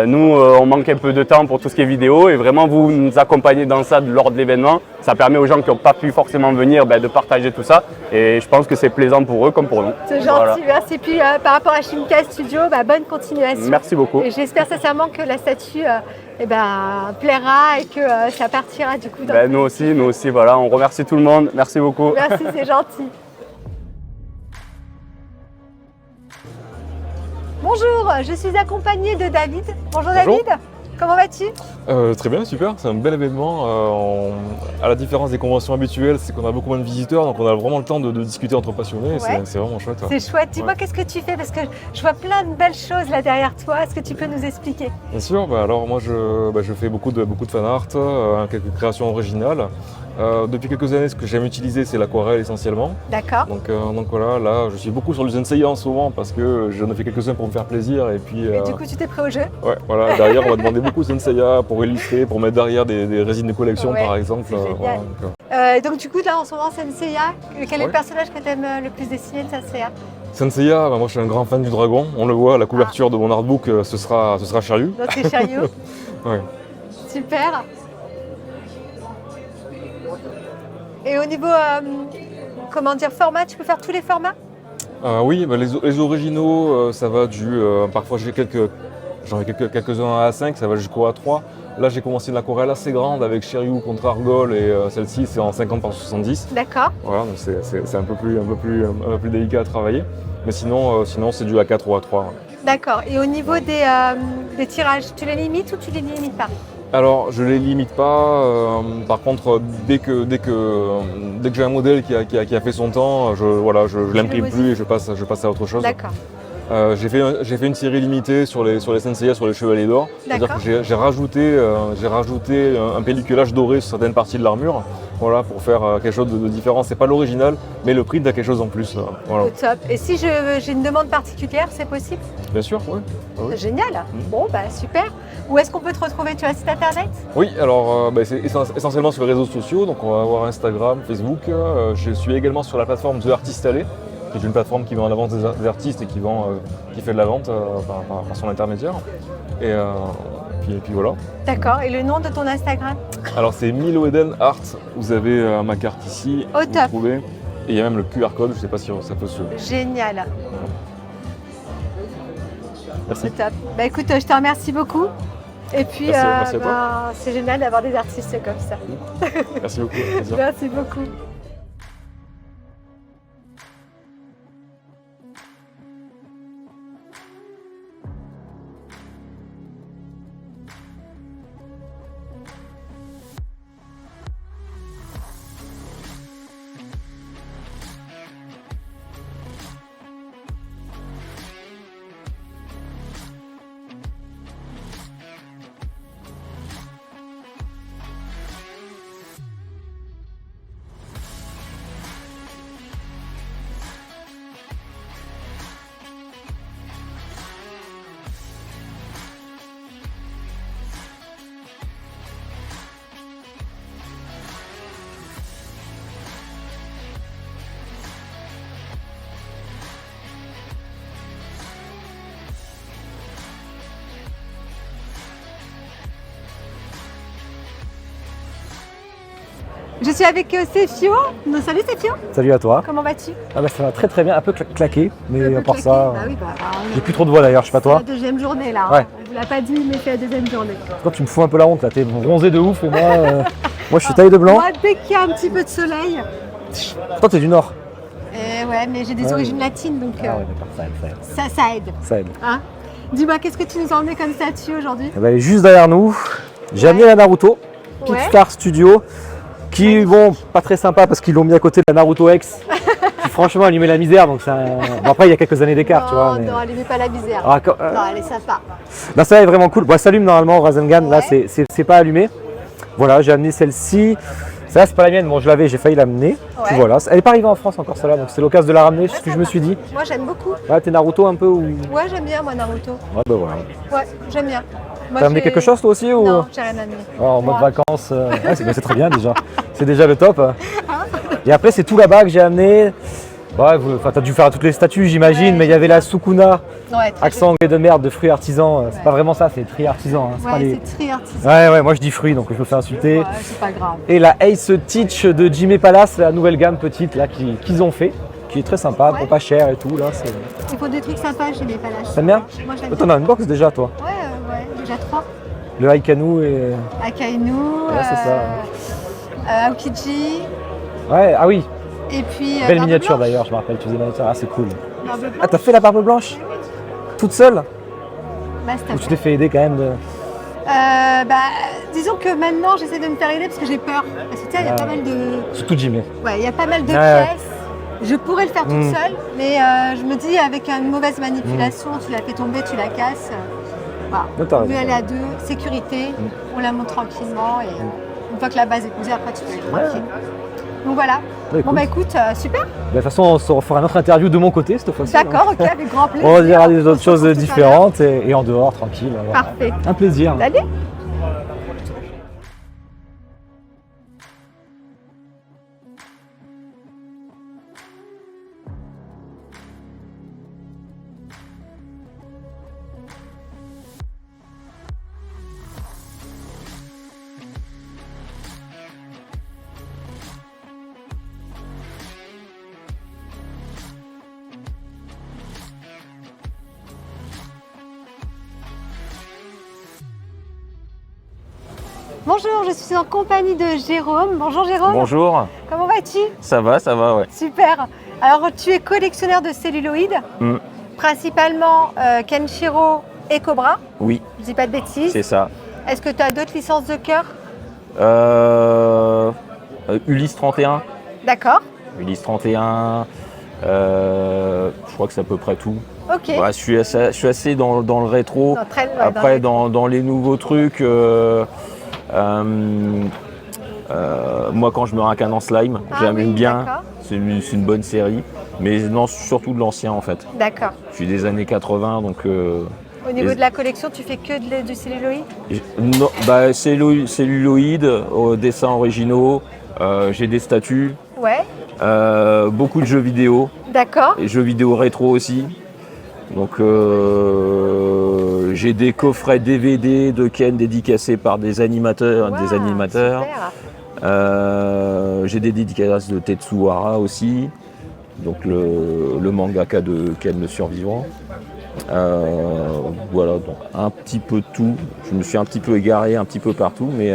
Nous, on manque un peu de temps pour tout ce qui est vidéo et vraiment vous nous accompagnez dans ça lors de l'événement. Ça permet aux gens qui n'ont pas pu forcément venir de partager tout ça et je pense que c'est plaisant pour eux comme pour nous. C'est gentil, Voilà. merci. Puis par rapport à Shinka Studio, bonne continuation. Merci beaucoup. Et j'espère sincèrement que la statue plaira et que ça partira du coup. Dans Nous aussi, voilà. On remercie tout le monde. Merci beaucoup. Merci, c'est gentil. Bonjour, je suis accompagnée de David. Bonjour. David, comment vas-tu? Très bien, super, c'est un bel événement. À la différence des conventions habituelles, c'est qu'on a beaucoup moins de visiteurs, donc on a vraiment le temps de discuter entre passionnés, et c'est vraiment chouette. C'est chouette, dis-moi qu'est-ce que tu fais parce que je vois plein de belles choses là derrière toi, est-ce que tu peux nous expliquer? Bien sûr, alors moi je fais beaucoup de fan art, quelques créations originales. Depuis quelques années, ce que j'aime utiliser, c'est l'aquarelle essentiellement. D'accord. Donc voilà, là je suis beaucoup sur du Senseiya en ce moment parce que j'en ai fait quelques-uns pour me faire plaisir. Et puis. Et du coup, tu t'es prêt au jeu? Ouais, voilà, derrière on va demander beaucoup Senseiya pour illustrer, pour mettre derrière des résines de collection par exemple. Donc du coup, là en ce moment, Senseiya, quel est le personnage que tu aimes le plus dessiner de Senseiya? Senseiya, moi je suis un grand fan du dragon, on le voit, la couverture de mon artbook, ce sera Shiryu. Donc c'est Shiryu. Ouais. Super. Et au niveau, format, tu peux faire tous les formats? Oui, les originaux, ça va parfois j'en ai quelques-uns à A5, ça va jusqu'au A3. Là, j'ai commencé une aquarelle assez grande avec Shiryu contre Argol et celle-ci, c'est en 50 par 70. D'accord. Voilà, donc c'est un peu plus délicat à travailler. Mais sinon c'est du A4 ou A3. D'accord. Et au niveau des tirages, tu les limites ou tu les limites pas? Alors, je ne les limite pas. Par contre, dès que j'ai un modèle qui a fait son temps, je l'imprime plus et je passe à autre chose. D'accord. J'ai fait une série limitée sur les Senseiya, sur les Chevaliers d'Or. C'est-à-dire que j'ai rajouté un pelliculage doré sur certaines parties de l'armure, voilà, pour faire quelque chose de différent. C'est pas l'original, mais le print a quelque chose en plus. Voilà. Au top. Et si j'ai une demande particulière, c'est possible? Bien sûr, oui. Génial. Bon, super. Où est-ce qu'on peut te retrouver? Tu as un site internet? Oui, alors c'est essentiellement sur les réseaux sociaux, donc on va avoir Instagram, Facebook. Je suis également sur la plateforme The Artist Alley. qui est une plateforme qui met en avant des artistes et qui fait de la vente par son intermédiaire. Et puis voilà. D'accord. Et le nom de ton Instagram? Alors c'est Milo Eden Art. Vous avez ma carte ici. Au vous top. trouvez. Et il y a même le QR code, je ne sais pas si ça peut se... Génial. Merci. C'est top. Bah écoute, je te remercie beaucoup. Et puis, Merci à toi. c'est génial d'avoir des artistes comme ça. Merci beaucoup. Merci beaucoup. Je suis avec Céfio. Salut Céfio. Salut à toi. Comment vas-tu? Ah bah ça va très très bien, un peu claqué, mais à part claqué. ça, Bah oui, j'ai plus trop de voix d'ailleurs, je sais pas toi. C'est la deuxième journée là. Ouais. On vous l'a pas dit, mais c'est la deuxième journée. Toi tu me fous un peu la honte là, t'es bronzé de ouf et moi, moi je suis taillé de blanc. Moi, dès qu'il y a un petit peu de soleil. Toi t'es du nord. Ouais, mais j'ai des Ouais. origines latines, donc Ah ouais d'accord, ça aide. ça aide. Ça aide. Hein? Dis-moi, qu'est-ce que tu nous as emmené comme statue aujourd'hui? Eh ben, elle est juste derrière nous. J'ai amené la Naruto, Kickstar Studio, qui bon, pas très sympa parce qu'ils l'ont mis à côté de la Naruto X. Qui franchement elle lui met la misère, donc ça... Bon, après il y a quelques années d'écart, tu vois. Mais... Non, elle met pas la misère. Ah, Non, elle est sympa. Là, ça est vraiment cool. Bon, ça allume normalement Rasengan, là c'est pas allumé. Voilà, j'ai amené celle-ci. Celle-là c'est pas la mienne, bon je l'avais, j'ai failli l'amener. Puis voilà, elle n'est pas arrivée en France encore celle-là, donc c'est l'occasion de la ramener, c'est ce que je me suis dit. Moi, j'aime beaucoup. Ouais, t'es Naruto un peu ou... Ouais, j'aime bien moi Naruto. Ouais, bah voilà. Ouais, j'aime bien. Moi, T'as amené quelque chose toi aussi ou... Non, j'ai rien amené. Oh, en mode vacances, ouais, c'est très bien déjà. C'est déjà le top. Et après c'est tout là-bas que j'ai amené. Ouais, t'as dû faire toutes les statues j'imagine, mais il y avait la Sukuna, Ouais, très accent anglais de merde de fruits artisans. C'est pas vraiment ça, c'est tri artisan. Hein. Ouais, pas les... c'est très artisan. Ouais, moi je dis fruits donc je me fais insulter. Ouais, c'est pas grave. Et la Ace Teach de Jimmy Palace, la nouvelle gamme petite là qu'ils ont fait, qui est très sympa, pour pas cher et tout. Là, Il faut des trucs sympas chez les palaches. t'aimes bien? Moi j'aime T'en bien. as une box déjà toi? Ouais, déjà 3. Le Haikanu et... Akainu, Ouais, c'est ça. Aokiji, Ouais, ah oui. et puis. Belle Barbe miniature Blanche. d'ailleurs, je me rappelle, tu faisais une miniature, ah c'est cool. Barbe Blanche. Ah t'as fait la barbe blanche? Toute seule? Bah, c'est Ou tu t'es fait aider quand même de... disons que maintenant j'essaie de me faire aider parce que j'ai peur. Parce que tu sais, il y a pas mal de. Surtout Jimmy. Ouais, il y a pas mal de Ouais. pièces. Je pourrais le faire toute Mm. seule, mais je me dis avec une mauvaise manipulation, tu la fais tomber, tu la casses. Voilà. Ouais, t'as Mieux raison. aller à deux, sécurité, on la monte tranquillement et une fois que la base est posée, après tu peux aller tranquille. Donc voilà. Ouais, Bon écoute. bah écoute, super. De toute façon, on se refera une autre interview de mon côté cette fois-ci. D'accord, hein. ok, avec grand plaisir. On dira des autres se choses retrouve tout à différentes et en dehors, tranquille. voilà. Parfait. Un plaisir. Salut. Bonjour, je suis en compagnie de Jérôme. Bonjour Jérôme. Bonjour, Comment vas-tu? ça va, ouais. Super. Alors tu es collectionneur de celluloïdes, Mm, principalement Kenshiro et Cobra. oui, Je dis pas de bêtises. c'est ça. Est-ce que tu as d'autres licences de cœur? Ulysse 31, D'accord. Ulysse 31, je crois que c'est à peu près tout. Ok. Ouais, je suis assez dans le rétro. Non, très- ouais, Après, dans dans les nouveaux trucs, moi quand je me raccane en slime, Ah j'aime oui, bien. d'accord. C'est une bonne série, mais non, surtout de l'ancien en fait. D'accord. Je suis des années 80, donc... Au niveau les- de la collection, tu fais que du celluloïd? Non, bah, celluloïd, dessins originaux, j'ai des statues, Ouais. beaucoup de jeux vidéo, D'accord. Et jeux vidéo rétro aussi. Donc j'ai des coffrets DVD de Ken dédicacés par des animateurs. Super. J'ai des dédicaces de Tetsuhara aussi. Donc le mangaka de Ken le Survivant. Voilà, donc un petit peu tout. Je me suis un petit peu égaré un petit peu partout, mais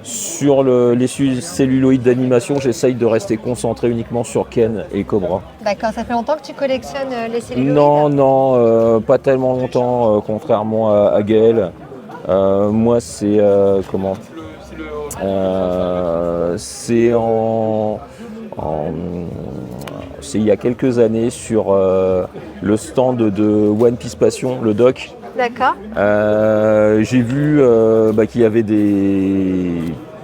sur les celluloïdes d'animation, j'essaye de rester concentré uniquement sur Ken et Cobra. D'accord, ça fait longtemps que tu collectionnes les celluloïdes? Non, pas tellement longtemps, contrairement à Gaël. Moi, c'est comment c'est c'est il y a quelques années sur le stand de One Piece Passion, le doc. D'accord. J'ai vu qu'il y avait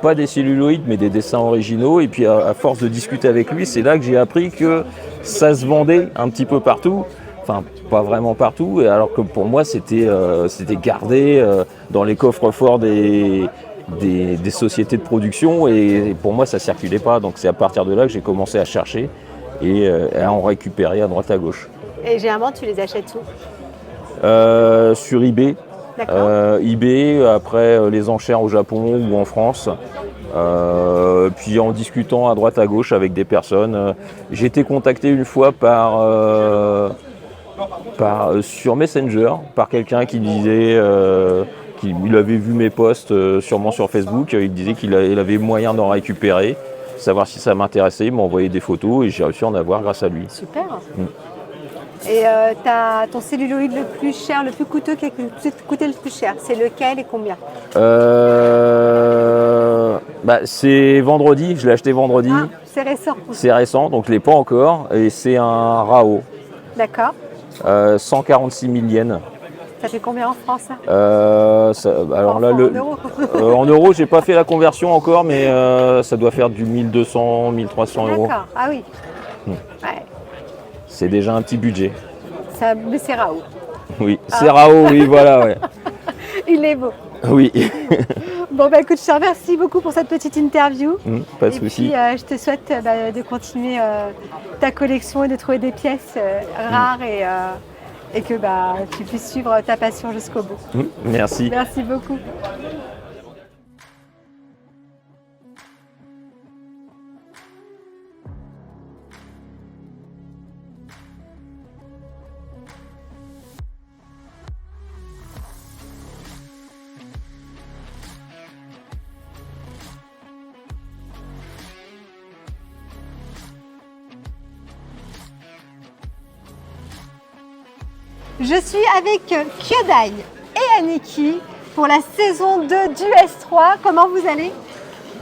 pas des celluloïdes, mais des dessins originaux. Et puis à force de discuter avec lui, c'est là que j'ai appris que ça se vendait un petit peu partout. Enfin, pas vraiment partout. Alors que pour moi, c'était gardé dans les coffres-forts des sociétés de production. Et pour moi, ça circulait pas. Donc c'est à partir de là que j'ai commencé à chercher et à en récupérer à droite à gauche. Et généralement, tu les achètes où? Sur eBay. eBay, après les enchères au Japon ou en France. Puis en discutant à droite à gauche avec des personnes. J'ai été contacté une fois sur Messenger par quelqu'un qui disait qu'il avait vu mes posts sûrement sur Facebook. Il disait qu'il avait moyen d'en récupérer, savoir si ça m'intéressait. Il m'a envoyé des photos et j'ai réussi à en avoir grâce à lui. Super. Et ton celluloïde le plus cher, le plus coûteux, qui a coûté le plus cher, c'est lequel et combien? C'est vendredi, je l'ai acheté vendredi. Ah, c'est récent. C'est récent, donc je ne l'ai pas encore. Et c'est un Rao. D'accord. 146 000 yens. Ça fait combien en France? Alors là, en euros. En euros, j'ai pas fait la conversion encore, mais ça doit faire du 1200, 1300 euros. D'accord, ah oui. Ouais. C'est déjà un petit budget. Mais c'est Rao. Oui, c'est Rao, oui, voilà. Ouais. Il est beau. Oui. Bon, écoute, je te remercie beaucoup pour cette petite interview. Pas de souci. Et puis, je te souhaite de continuer ta collection et de trouver des pièces rares et que tu puisses suivre ta passion jusqu'au bout. Merci. Merci beaucoup. Je suis avec Kyodai et Aniki pour la saison 2 du S3. Comment vous allez?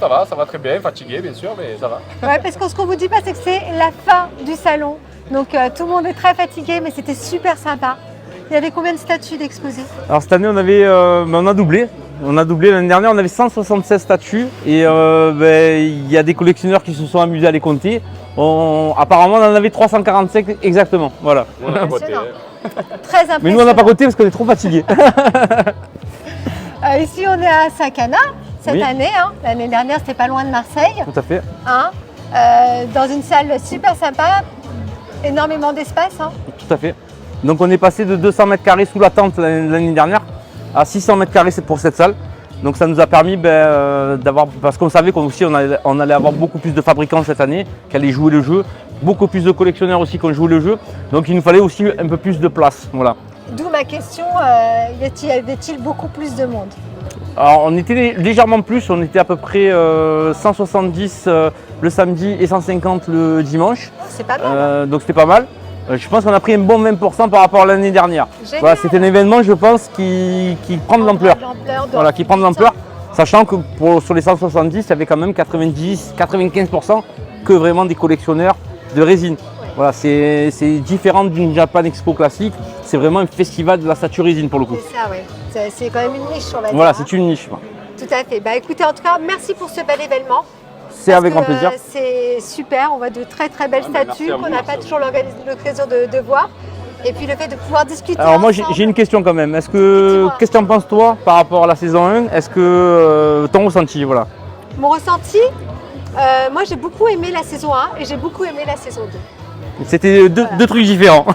Ça va très bien, fatigué bien sûr, mais ça va. Ouais, parce que ce qu'on vous dit pas, c'est que c'est la fin du salon. Donc tout le monde est très fatigué, mais c'était super sympa. Il y avait combien de statues d'exposées? Alors cette année, on a doublé. On a doublé. L'année dernière, on avait 176 statues et il y a des collectionneurs qui se sont amusés à les compter. Apparemment, on en avait 345 exactement. Voilà. Très impressionnant. Mais nous, on n'a pas compté parce qu'on est trop fatigués. Ici, on est à Saint-Cana cette année. L'année dernière, c'était pas loin de Marseille. Tout à fait. Dans une salle super sympa, énormément d'espace. Tout à fait. Donc on est passé de 200 mètres carrés sous la tente l'année dernière à 600 mètres carrés pour cette salle. Donc ça nous a permis d'avoir, parce qu'on savait qu'on allait avoir beaucoup plus de fabricants cette année qui allaient jouer le jeu, beaucoup plus de collectionneurs aussi qui ont joué le jeu. Donc il nous fallait aussi un peu plus de place. Voilà. D'où ma question, y avait-il beaucoup plus de monde? Alors on était légèrement plus, on était à peu près 170 le samedi et 150 le dimanche. C'est pas mal. Donc c'était pas mal. Je pense qu'on a pris un bon 20% par rapport à l'année dernière. Voilà, c'est un événement, je pense, qui prend de l'ampleur. Voilà, qui prend de l'ampleur, sachant que sur les 170, il y avait quand même 90-95% que vraiment des collectionneurs de résine. Voilà, c'est différent d'une Japan Expo classique. C'est vraiment un festival de la statue résine pour le coup. C'est ça, oui. C'est quand même une niche, on va dire. Voilà, c'est une niche. Tout à fait. Écoutez, en tout cas, merci pour ce bel événement. C'est avec grand plaisir. C'est super, on voit de très très belles statues qu'on n'a pas toujours l'occasion de voir. Et puis le fait de pouvoir discuter. Alors moi j'ai une question quand même. Qu'est-ce que tu en penses toi par rapport à la saison 1? Est-ce que ton ressenti, voilà. Mon ressenti, moi j'ai beaucoup aimé la saison 1 et j'ai beaucoup aimé la saison 2. C'était deux trucs différents.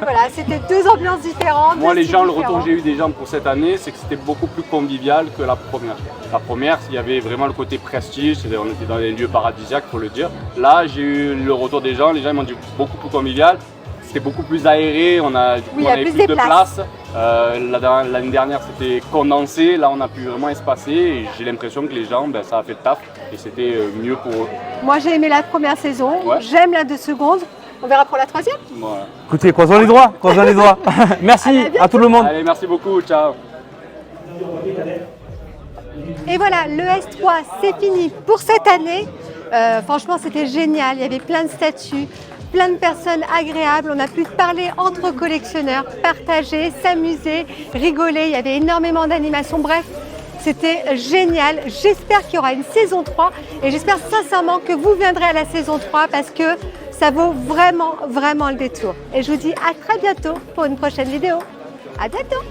Voilà, c'était deux ambiances différentes. Moi, deux les gens, styles le retour différents. que j'ai eu des gens pour cette année, c'est que c'était beaucoup plus convivial que la première. La première, il y avait vraiment le côté prestige, on était dans des lieux paradisiaques, pour le dire. Là, j'ai eu le retour des gens, les gens m'ont dit beaucoup plus convivial. C'était beaucoup plus aéré, on avait plus de place. L'année dernière, c'était condensé. Là, on a pu vraiment espacer. Et j'ai l'impression que les gens, ça a fait le taf. Et c'était mieux pour eux. Moi, j'ai aimé la première saison. Ouais. J'aime la 2 secondes. On verra pour la 3e. Voilà. Écoutez, croisons les doigts, croisons les doigts. Merci à tout le monde. Allez, merci beaucoup, ciao. Et voilà, le S3, c'est fini pour cette année. Franchement, c'était génial. Il y avait plein de statues, plein de personnes agréables. On a pu parler entre collectionneurs, partager, s'amuser, rigoler. Il y avait énormément d'animations. Bref, c'était génial. J'espère qu'il y aura une saison 3 et j'espère sincèrement que vous viendrez à la saison 3 parce que ça vaut vraiment, vraiment le détour. Et je vous dis à très bientôt pour une prochaine vidéo. À bientôt!